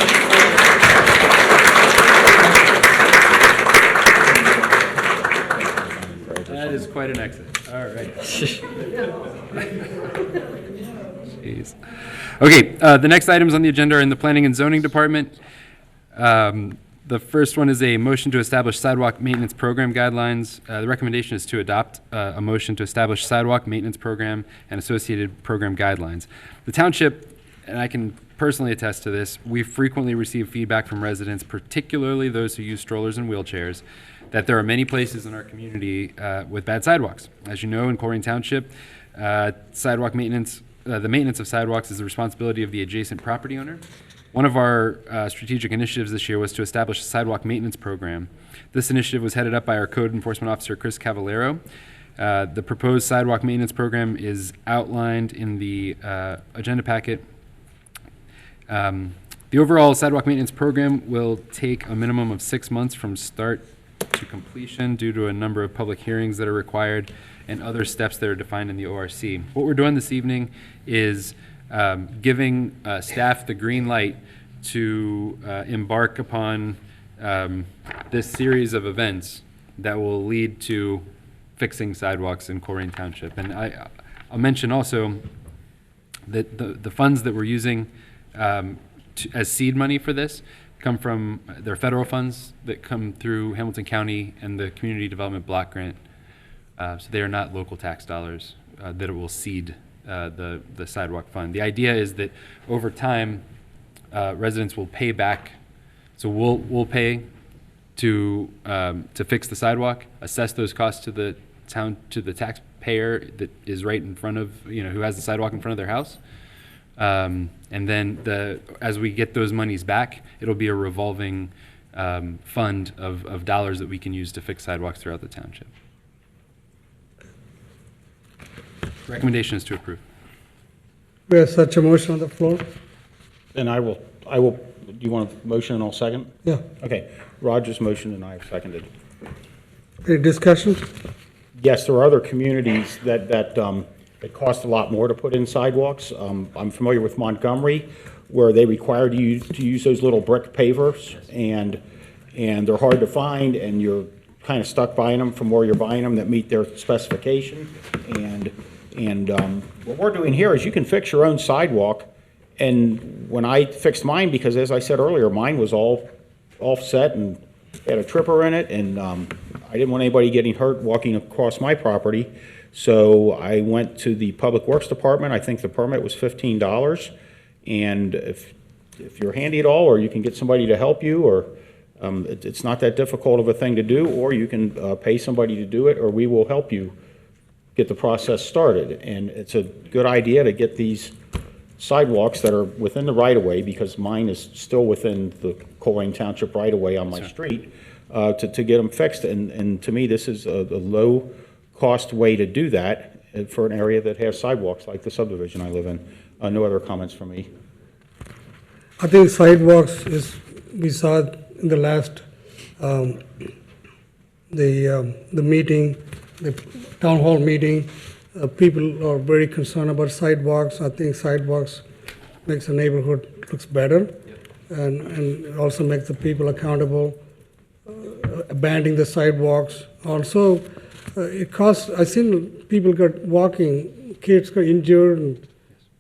That is quite an exit. All right. Jeez. Okay, the next items on the agenda are in the Planning and Zoning Department. The first one is a motion to establish sidewalk maintenance program guidelines. The recommendation is to adopt a motion to establish sidewalk maintenance program and associated program guidelines. The township, and I can personally attest to this, we frequently receive feedback from residents, particularly those who use strollers and wheelchairs, that there are many places in our community with bad sidewalks. As you know, in Colerain Township, sidewalk maintenance, the maintenance of sidewalks is the responsibility of the adjacent property owner. One of our strategic initiatives this year was to establish a sidewalk maintenance program. This initiative was headed up by our code enforcement officer, Chris Cavallero. The proposed sidewalk maintenance program is outlined in the agenda packet. The overall sidewalk maintenance program will take a minimum of 6 months from start to completion due to a number of public hearings that are required and other steps that are defined in the ORC. What we're doing this evening is giving staff the green light to embark upon this series of events that will lead to fixing sidewalks in Colerain Township. And I'll mention also that the funds that we're using as seed money for this come from, they're federal funds that come through Hamilton County and the Community Development Block Grant. So they are not local tax dollars that it will seed the sidewalk fund. The idea is that over time, residents will pay back. So we'll pay to fix the sidewalk, assess those costs to the town, to the taxpayer that is right in front of, who has the sidewalk in front of their house. And then as we get those monies back, it'll be a revolving fund of dollars that we can use to fix sidewalks throughout the township. Recommendation is to approve. We have such a motion on the floor. Then I will, do you want a motion and I'll second? Yeah. Okay, Roger's motion and I have seconded. Any discussion? Yes, there are other communities that it costs a lot more to put in sidewalks. I'm familiar with Montgomery, where they require you to use those little brick pavers, and they're hard to find, and you're kind of stuck buying them from where you're buying them that meet their specification. And what we're doing here is you can fix your own sidewalk. And when I fixed mine, because as I said earlier, mine was all offset and had a tripper in it, and I didn't want anybody getting hurt walking across my property. So I went to the Public Works Department. I think the permit was $15. And if you're handy at all, or you can get somebody to help you, or it's not that difficult of a thing to do, or you can pay somebody to do it, or we will help you get the process started. And it's a good idea to get these sidewalks that are within the right-of-way, because mine is still within the Colerain Township right-of-way on my street, to get them fixed. And to me, this is a low cost way to do that for an area that has sidewalks like the subdivision I live in. No other comments from me. I think sidewalks is, we saw in the last, the meeting, the town hall meeting, people are very concerned about sidewalks. I think sidewalks makes the neighborhood looks better, and also makes the people accountable, abandoning the sidewalks. Also, it costs, I've seen people got walking, kids got injured, and,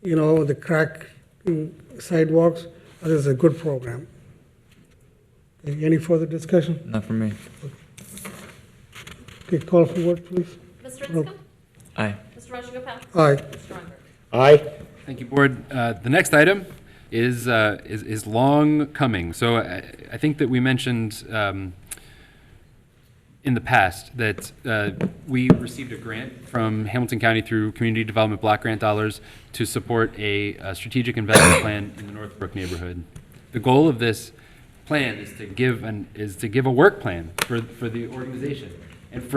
the crack in sidewalks. This is a good program. Okay, any further discussion? Not from me. Okay, call for vote, please. Mr. Inscoe? Aye. Mr. Rajagopal? Aye. Mr. Unger? Aye. Thank you, Board. The next item is long coming. So I think that we mentioned in the past that we received a grant from Hamilton County through Community Development Block Grant dollars to support a strategic investment plan in the Northbrook neighborhood. The goal of this plan is to give a work plan for the organization, and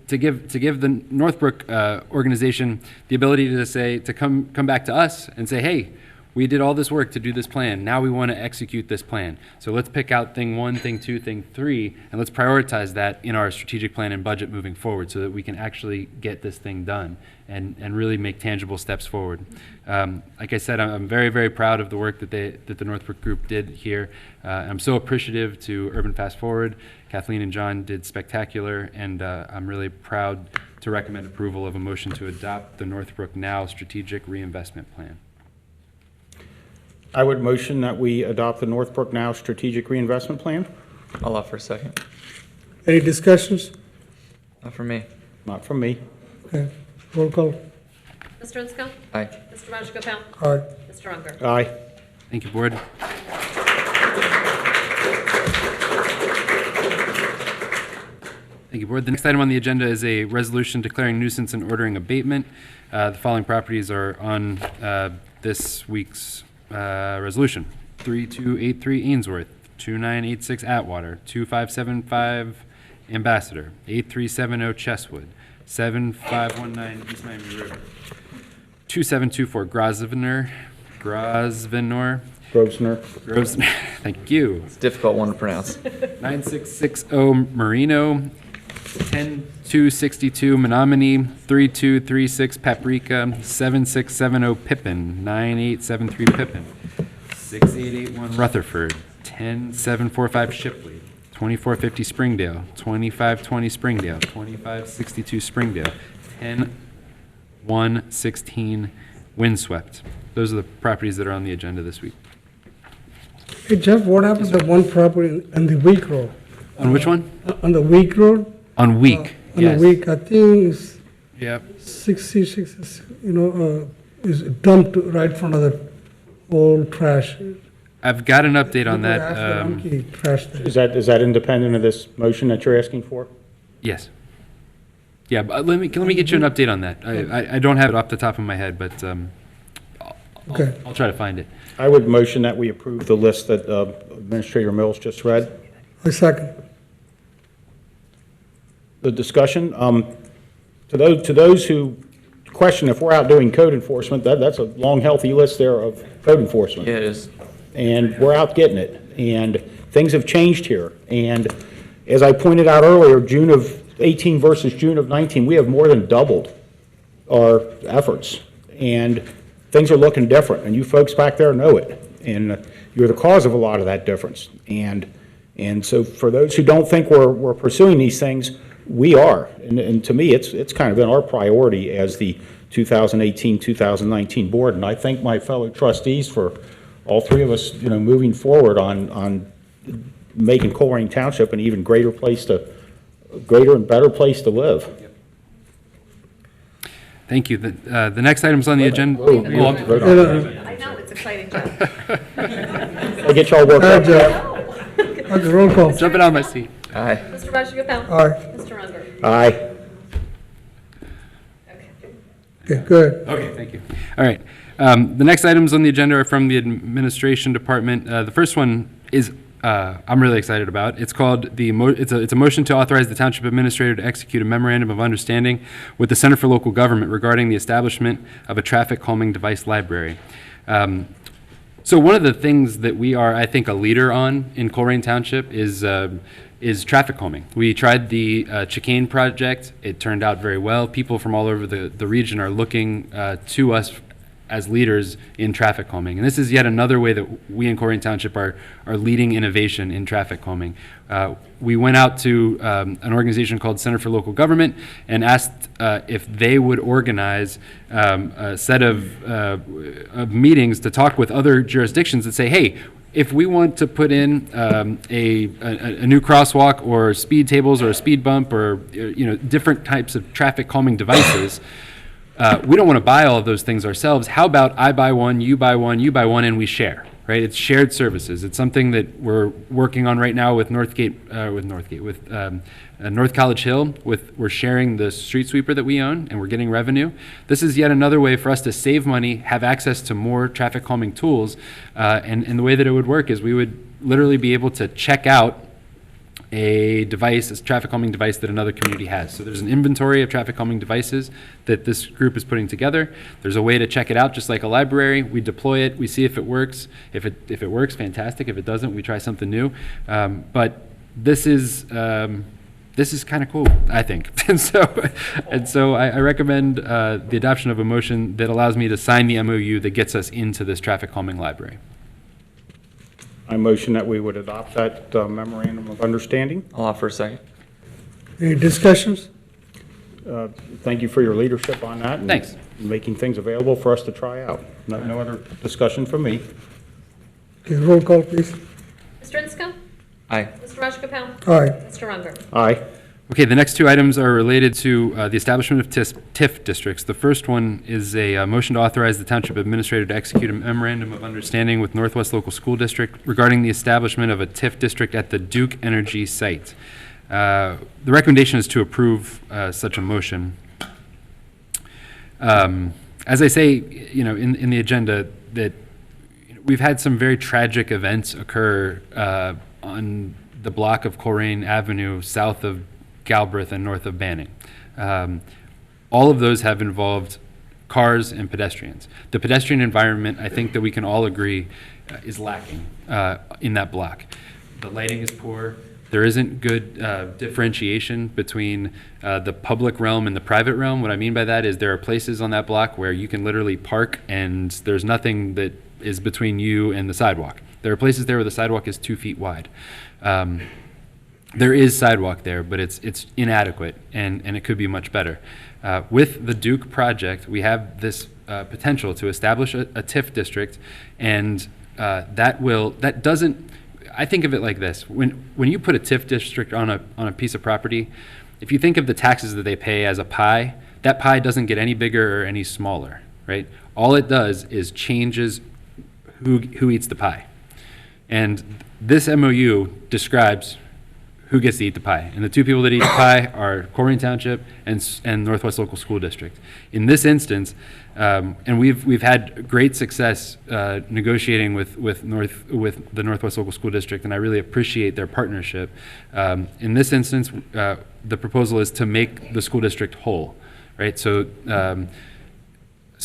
to give the Northbrook organization the ability to come back to us and say, hey, we did all this work to do this plan. Now we want to execute this plan. So let's pick out thing 1, thing 2, thing 3, and let's prioritize that in our strategic plan and budget moving forward so that we can actually get this thing done and really make tangible steps forward. Like I said, I'm very, very proud of the work that the Northbrook group did here. I'm so appreciative to Urban Fast Forward. Kathleen and John did spectacular, and I'm really proud to recommend approval of a motion to adopt the Northbrook Now Strategic Reinvestment Plan. I would motion that we adopt the Northbrook Now Strategic Reinvestment Plan. I'll offer a second. Any discussions? Not from me. Not from me. Okay, roll call. Mr. Inscoe? Aye. Mr. Rajagopal? Aye. Mr. Unger? Aye. Thank you, Board. Thank you, Board. The next item on the agenda is a resolution declaring nuisance and ordering abatement. The following properties are on this week's resolution. 3283 Ainsworth, 2986 Atwater, 2575 Ambassador, 8370 Chesswood, 7519 East Miami River, 2724 Grosvenor, thank you. It's a difficult one to pronounce. 9660 Marino, 10262 Menominee, 3236 Paprika, 7670 Pippin, 9873 Pippin, 6881 Rutherford, 10745 Shipley, 2450 Springdale, 2520 Springdale, 2562 Springdale, 10116 Windswept. Those are the properties that are on the agenda this week. Hey Jeff, what happened to one property on the Week Road? On which one? On the Week Road? On Week, On yes. the Week, I think it's Yep. 66, is dumped right in front of the old trash. I've got an update on that. Trash there. Is that independent of this motion that you're asking for? Yes. Yeah, but let me get you an update on that. I don't have it off the top of my head, but Okay. I'll try to find it. I would motion that we approve the list that Administrator Mills just read. I second. The discussion, to those who question if we're out doing code enforcement, that's a long, healthy list there of code enforcement. Yeah, it is. And we're out getting it, and things have changed here. And as I pointed out earlier, June of 18 versus June of 19, we have more than doubled our efforts, and things are looking different, and you folks back there know it, and you're the cause of a lot of that difference. And so for those who don't think we're pursuing these things, we are, and to me, it's kind of been our priority as the 2018-2019 board, and I thank my fellow trustees for all three of us, moving forward on making Colerain Township an even greater and better place to live. Thank you. The next item's on the agenda. I know, it's exciting, Jeff. I'll get y'all worked up. Okay, roll call. Jumping on my seat. Aye. Mr. Rajagopal? Aye. Mr. Unger? Aye. Okay, good. Okay, thank you. All right. The next items on the agenda are from the Administration Department. The first one is I'm really excited about. It's called it's a motion to authorize the Township Administrator to execute a memorandum of understanding with the Center for Local Government regarding the establishment of a traffic calming device library. So one of the things that we are, I think, a leader on in Colerain Township is traffic calming. We tried the Chicane project. It turned out very well. People from all over the region are looking to us as leaders in traffic calming. And this is yet another way that we in Colerain Township are leading innovation in traffic calming. We went out to an organization called Center for Local Government and asked if they would organize a set of meetings to talk with other jurisdictions that say, hey, if we want to put in a new crosswalk or speed tables or a speed bump or different types of traffic calming devices, we don't want to buy all of those things ourselves. How about I buy one, you buy one, and we share, right? It's shared services. It's something that we're working on right now with North College Hill. We're sharing the street sweeper that we own, and we're getting revenue. This is yet another way for us to save money, have access to more traffic calming tools, and the way that it would work is we would literally be able to check out a traffic calming device that another community has. So there's an inventory of traffic calming devices that this group is putting together. There's a way to check it out, just like a library. We deploy it, we see if it works. If it works, fantastic. If it doesn't, we try something new. But this is kind of cool, I think. and so I recommend the adoption of a motion that allows me to sign the MOU that gets us into this traffic calming library. I motion that we would adopt that memorandum of understanding. I'll offer a second. Any discussions? Thank you for your leadership on that. And Thanks. making things available for us to try out. No other discussion from me. Okay, roll call, please. Mr. Insco? Aye. Mr. Rajagopal? Aye. Mr. Unger? Aye. Okay, the next two items are related to the establishment of TIF districts. The first one is a motion to authorize the Township Administrator to execute a memorandum of understanding with Northwest Local School District regarding the establishment of a TIF district at the Duke Energy site. The recommendation is to approve such a motion. As I say, in the agenda, that we've had some very tragic events occur on the block of Colerain Avenue south of Galbraith and north of Banning. All of those have involved cars and pedestrians. The pedestrian environment, I think that we can all agree, is lacking in that block. The lighting is poor. There isn't good differentiation between the public realm and the private realm. What I mean by that is there are places on that block where you can literally park and there's nothing that is between you and the sidewalk. There are places there where the sidewalk is 2 feet wide. There is sidewalk there, but it's inadequate, and it could be much better. With the Duke project, we have this potential to establish a TIF district, and that doesn't. I think of it like this: when you put a TIF district on a piece of property, if you think of the taxes that they pay as a pie, that pie doesn't get any bigger or any smaller, right? All it does is changes who eats the pie, and this MOU describes who gets to eat the pie. And the two people that eat the pie are Colerain Township and Northwest Local School District. In this instance, and we've had great success negotiating with the Northwest Local School District, and I really appreciate their partnership. In this instance, the proposal is to make the school district whole, right? So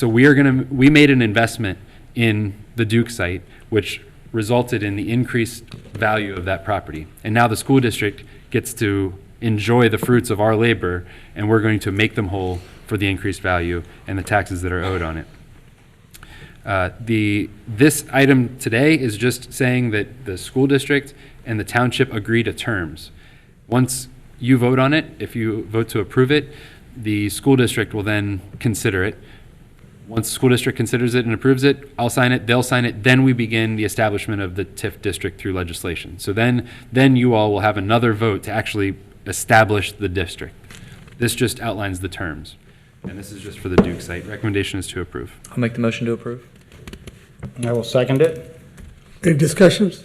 we made an investment in the Duke site, which resulted in the increased value of that property. And now the school district gets to enjoy the fruits of our labor, and we're going to make them whole for the increased value and the taxes that are owed on it. This item today is just saying that the school district and the township agree to terms. Once you vote on it, if you vote to approve it, the school district will then consider it. Once the school district considers it and approves it, I'll sign it, they'll sign it, then we begin the establishment of the TIF district through legislation. So then you all will have another vote to actually establish the district. This just outlines the terms. And this is just for the Duke site. Recommendation is to approve. I'll make the motion to approve. I will second it. Any discussions?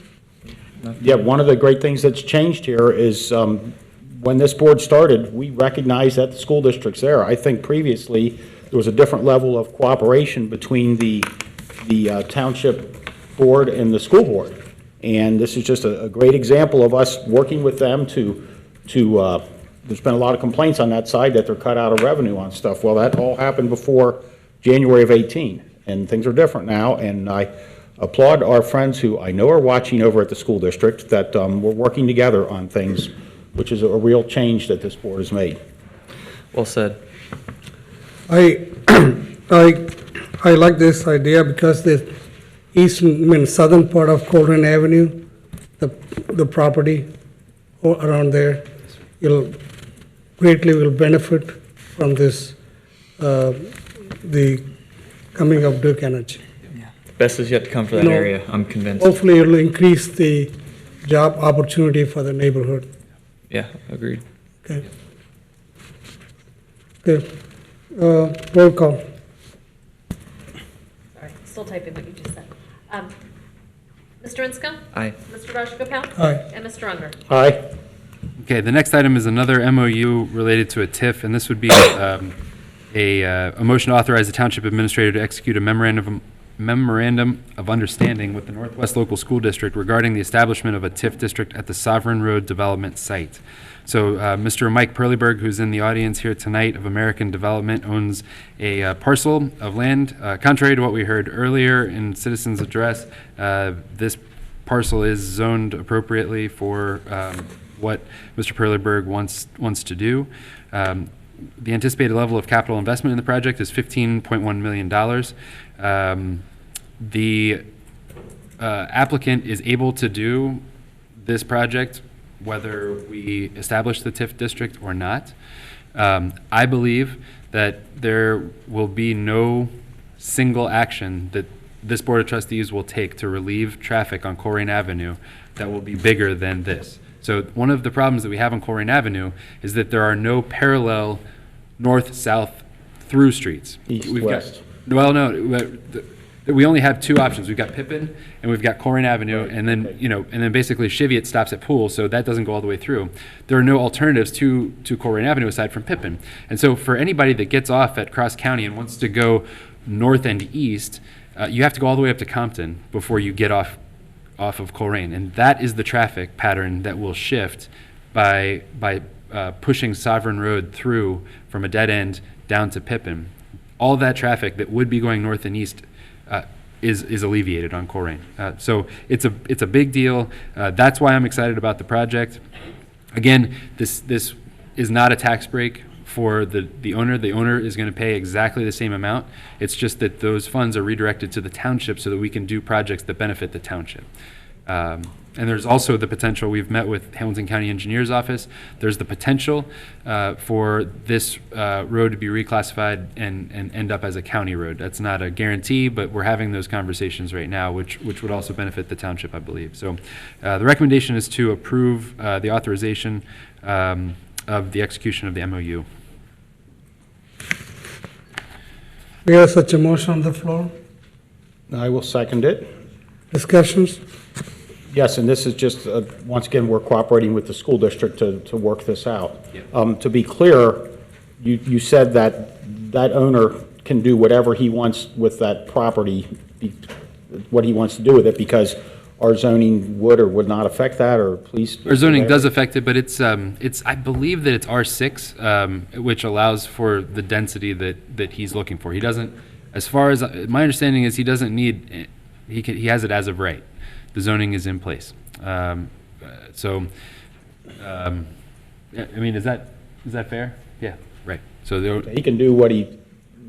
Yeah, one of the great things that's changed here is when this board started, we recognized that the school district's there. I think previously there was a different level of cooperation between the township board and the school board. And this is just a great example of us working with them there's been a lot of complaints on that side that they're cut out of revenue on stuff. Well, that all happened before January of 18, and things are different now, and I applaud our friends who I know are watching over at the school district that we're working together on things, which is a real change that this board has made. Well said. I like this idea because the southern part of Colerain Avenue, the property around there, greatly will benefit from this, the coming of Duke Energy. Best is yet to come for that area, I'm convinced. Hopefully it'll increase the job opportunity for the neighborhood. Yeah, agreed. Okay. Okay. Roll call. Sorry, still typing what you just said. Mr. Insco? Aye. Mr. Rajagopal? Aye. And Mr. Unger? Aye. Okay, the next item is another MOU related to a TIF, and this would be a motion to authorize the township administrator to execute a memorandum of understanding with the Northwest Local School District regarding the establishment of a TIF district at the Sovereign Road Development Site. So Mr. Mike Perlyberg, who's in the audience here tonight of American Development, owns a parcel of land. Contrary to what we heard earlier in Citizens' Address, this parcel is zoned appropriately for what Mr. Perlyberg wants to do. The anticipated level of capital investment in the project is $15.1 million. The applicant is able to do this project whether we establish the TIF district or not. I believe that there will be no single action that this Board of Trustees will take to relieve traffic on Colerain Avenue that will be bigger than this. So one of the problems that we have on Colerain Avenue is that there are no parallel north-south through streets. East-west. Well, no, we only have two options. We've got Pippin and we've got Colerain Avenue, and then and then basically Cheviot stops at Pool, so that doesn't go all the way through. There are no alternatives to Colerain Avenue aside from Pippin. And so for anybody that gets off at Cross County and wants to go north and east, you have to go all the way up to Compton before you get off of Colerain, and that is the traffic pattern that will shift by pushing Sovereign Road through from a dead end down to Pippin. All that traffic that would be going north and east is alleviated on Colerain. So it's a big deal. That's why I'm excited about the project. Again, this is not a tax break for the owner. The owner is going to pay exactly the same amount. It's just that those funds are redirected to the township so that we can do projects that benefit the township. And there's also the potential, we've met with Hamilton County Engineer's Office, there's the potential for this road to be reclassified and end up as a county road. That's not a guarantee, but we're having those conversations right now, which would also benefit the township, I believe. So the recommendation is to approve the authorization of the execution of the MOU. We have such a motion on the floor. I will second it. Discussions? Yes, and this is just, once again, we're cooperating with the school district to work this out. To be clear, you said that owner can do whatever he wants with that property, what he wants to do with it, because our zoning would or would not affect that, or please? Our zoning does affect it, but it's I believe that it's R6, which allows for the density that he's looking for. He doesn't, as far as my understanding is, he doesn't need, he has it as of right. The zoning is in place. I mean, is that fair? Yeah, right. So he can do what he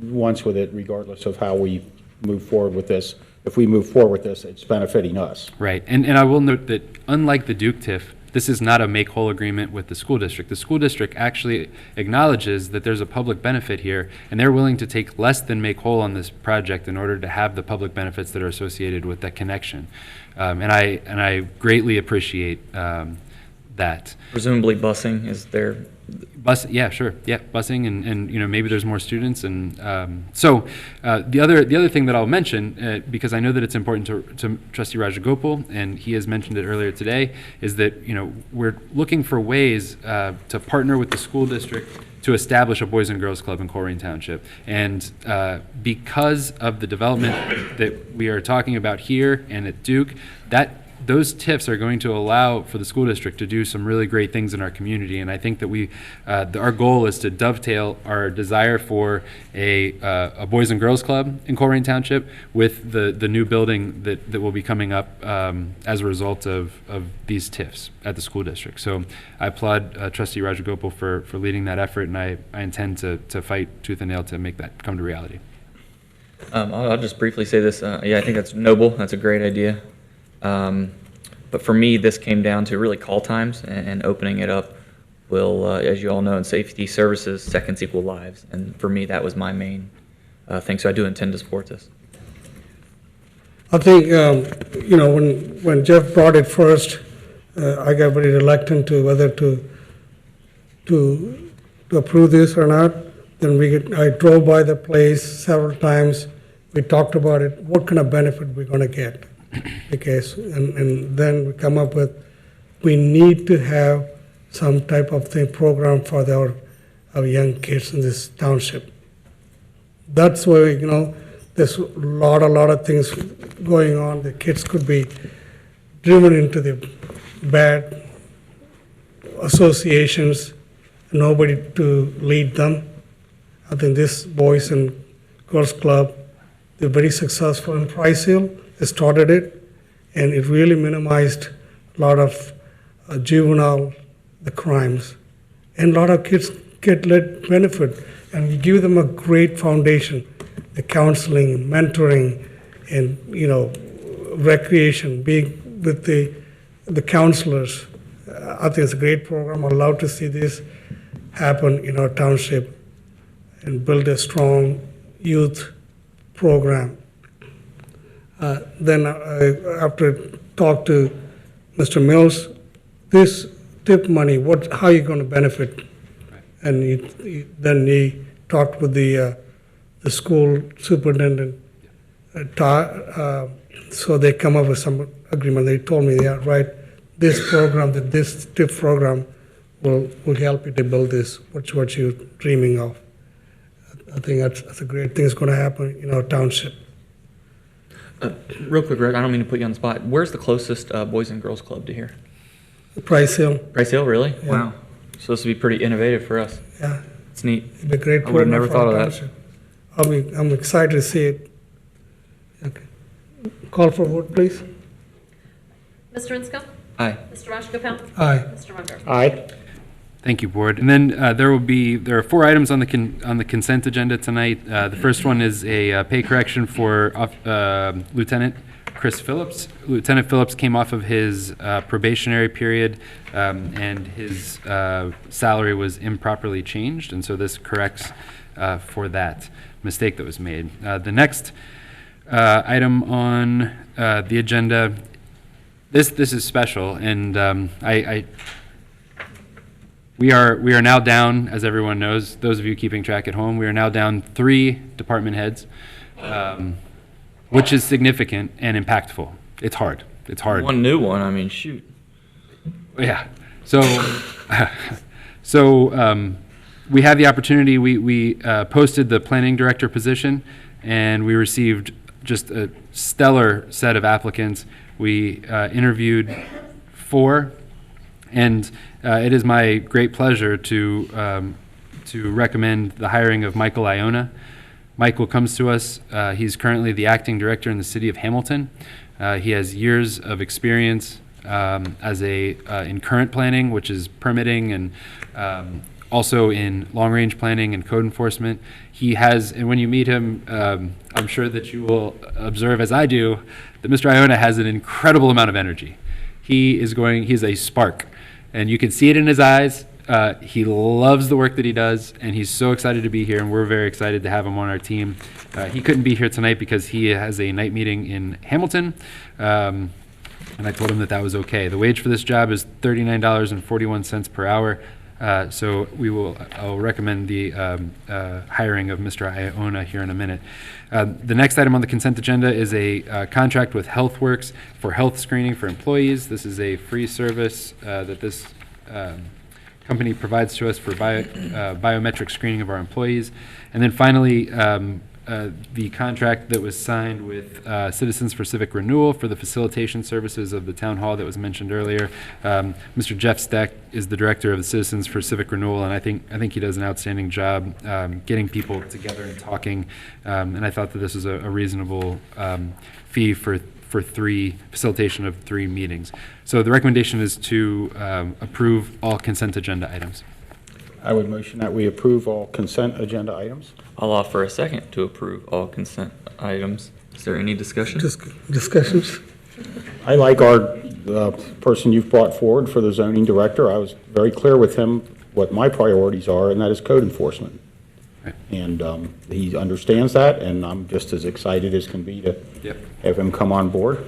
wants with it regardless of how we move forward with this. If we move forward with this, it's benefiting us. Right, and I will note that unlike the Duke TIF, this is not a make-whole agreement with the school district. The school district actually acknowledges that there's a public benefit here, and they're willing to take less than make-whole on this project in order to have the public benefits that are associated with that connection. And I greatly appreciate that. Presumably busing is there. Yeah, sure. Yeah, busing and maybe there's more students and so the other thing that I'll mention because I know that it's important to Trustee Rajagopal, and he has mentioned it earlier today, is that we're looking for ways to partner with the school district to establish a Boys and Girls Club in Colerain Township. And because of the development that we are talking about here and at Duke, that those TIFs are going to allow for the school district to do some really great things in our community. And I think that our goal is to dovetail our desire for a Boys and Girls Club in Colerain Township with the new building that will be coming up as a result of these TIFs at the school district. So I applaud Trustee Rajagopal for leading that effort, and I intend to fight tooth and nail to make that come to reality. I'll just briefly say this. Yeah, I think that's noble. That's a great idea. But for me, this came down to really call times, and opening it up will, as you all know, in safety services, seconds equal lives. And for me, that was my main thing. So I do intend to support this. I think, when Jeff brought it first, I got very reluctant to whether to approve this or not. Then I drove by the place several times. We talked about it, what kind of benefit we're going to get. And then we come up with, we need to have some type of program for our young kids in this township. That's why, there's a lot of things going on. The kids could be driven into the bad associations, nobody to lead them. I think this Boys and Girls Club, they're very successful in Price Hill. They started it, and it really minimized a lot of juvenile crimes. And a lot of kids get benefit, and we give them a great foundation, the counseling, mentoring, and recreation, being with the counselors. I think it's a great program. I'd love to see this happen in our township and build a strong youth program. Then after talk to Mr. Mills, this tip money, how are you going to benefit? And then he talked with the school superintendent, so they come up with some agreement. They told me, yeah, right, this program, this tip program will help you to build this, what you're dreaming of. I think that's a great thing that's going to happen in our township. Real quick, Greg, I don't mean to put you on the spot. Where's the closest Boys and Girls Club to here? Price Hill. Price Hill, really? Yeah. Wow. So this would be pretty innovative for us. Yeah. It's neat. It'd be a great I would have program never for thought our of that. township. I'm excited to see it. Okay. Call for vote, please. Mr. Inscoe? Aye. Mr. Rajagopal? Aye. Mr. Munger? Aye. Thank you, Board. And then there are 4 items on the consent agenda tonight. The first one is a pay correction for Lieutenant Chris Phillips. Lieutenant Phillips came off of his probationary period, and his salary was improperly changed, and so this corrects for that mistake that was made. The next item on the agenda, this is special, and we are now down, as everyone knows, those of you keeping track at home, we are now down 3 department heads, which is significant and impactful. It's hard. It's hard. One new one, I mean, shoot. Yeah. So, we had the opportunity, we posted the planning director position, and we received just a stellar set of applicants. We interviewed 4, and it is my great pleasure to recommend the hiring of Michael Iona. Michael comes to us. He's currently the acting director in the city of Hamilton. He has years of experience in current planning, which is permitting, and also in long-range planning and code enforcement. He has, and when you meet him, I'm sure that you will observe, as I do, that Mr. Iona has an incredible amount of energy. He's a spark, and you can see it in his eyes. He loves the work that he does, and he's so excited to be here, and we're very excited to have him on our team. He couldn't be here tonight because he has a night meeting in Hamilton, and I told him that was okay. The wage for this job is $39.41 per hour, so I'll recommend the hiring of Mr. Iona here in a minute. The next item on the consent agenda is a contract with HealthWorks for health screening for employees. This is a free service that this company provides to us for biometric screening of our employees. And then finally, the contract that was signed with Citizens for Civic Renewal for the facilitation services of the town hall that was mentioned earlier. Mr. Jeff Steck is the director of the Citizens for Civic Renewal, and I think he does an outstanding job getting people together and talking. And I thought that this was a reasonable fee for facilitation of 3 meetings. So the recommendation is to approve all consent agenda items. I would motion that we approve all consent agenda items. I'll offer a second to approve all consent items. Is there any discussion? Discussions? I like the person you've brought forward for the zoning director. I was very clear with him what my priorities are, and that is code enforcement. Right. And he understands that, and I'm just as excited as can be to have him come on board.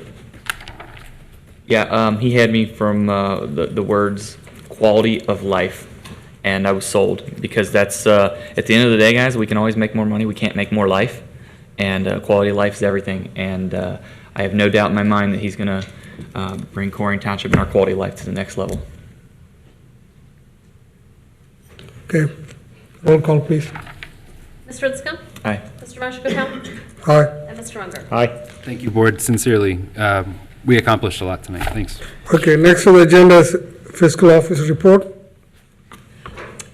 Yeah, he had me from the words quality of life, and I was sold, because that's, at the end of the day, guys, we can always make more money, we can't make more life, and quality of life is everything, and I have no doubt in my mind that he's going to bring Colerain Township and our quality of life to the next level. Okay, roll call, please. Mr. Linscomb? Aye. Mr. Marshall-Capel? Aye. And Mr. Unger? Aye. Thank you, board. Sincerely, we accomplished a lot tonight. Thanks. Okay, next on the agenda is fiscal officer report.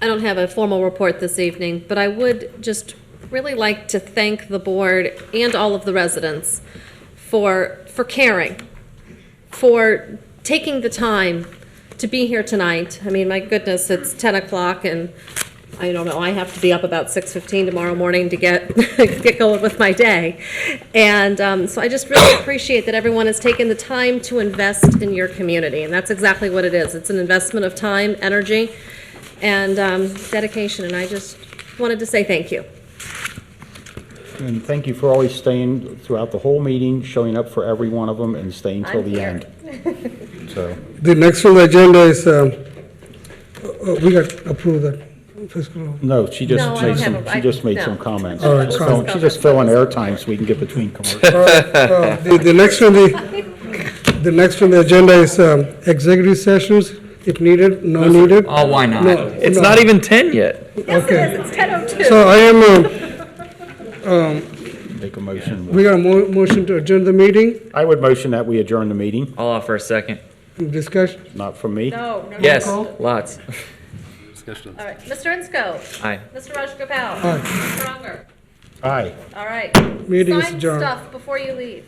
I don't have a formal report this evening, but I would just really like to thank the board and all of the residents for caring, for taking the time to be here tonight. I mean, my goodness, it's 10 o'clock and I don't know, I have to be up about 6:15 tomorrow morning to get going with my day. And so I just really appreciate that everyone has taken the time to invest in your community. And that's exactly what it is. It's an investment of time, energy, and dedication. And I just wanted to say thank you. And thank you for always staying throughout the whole meeting, showing up for every one of them, and staying till the end. So The next on the agenda is, we got approved that fiscal. no, she just No, I made don't some. have a- She just made no. some comments. All right, She's just filling airtime so we can get between commercials. The next on the next on the agenda is executive sessions, if needed, no needed. Oh, why not? No, It's no. not even 10 yet. Okay. It's 10:02. So I am, Make a motion. we got a motion to adjourn the meeting, I would motion that we adjourn the meeting. I'll offer a second. discussion. Not from me. No. Yes, lots. Discussion. All right, Mr. Insco. Aye. Mr. Marshall-Capel. Aye. Mr. Unger. Aye. All right. Meeting is Sign adjourned. stuff before you leave.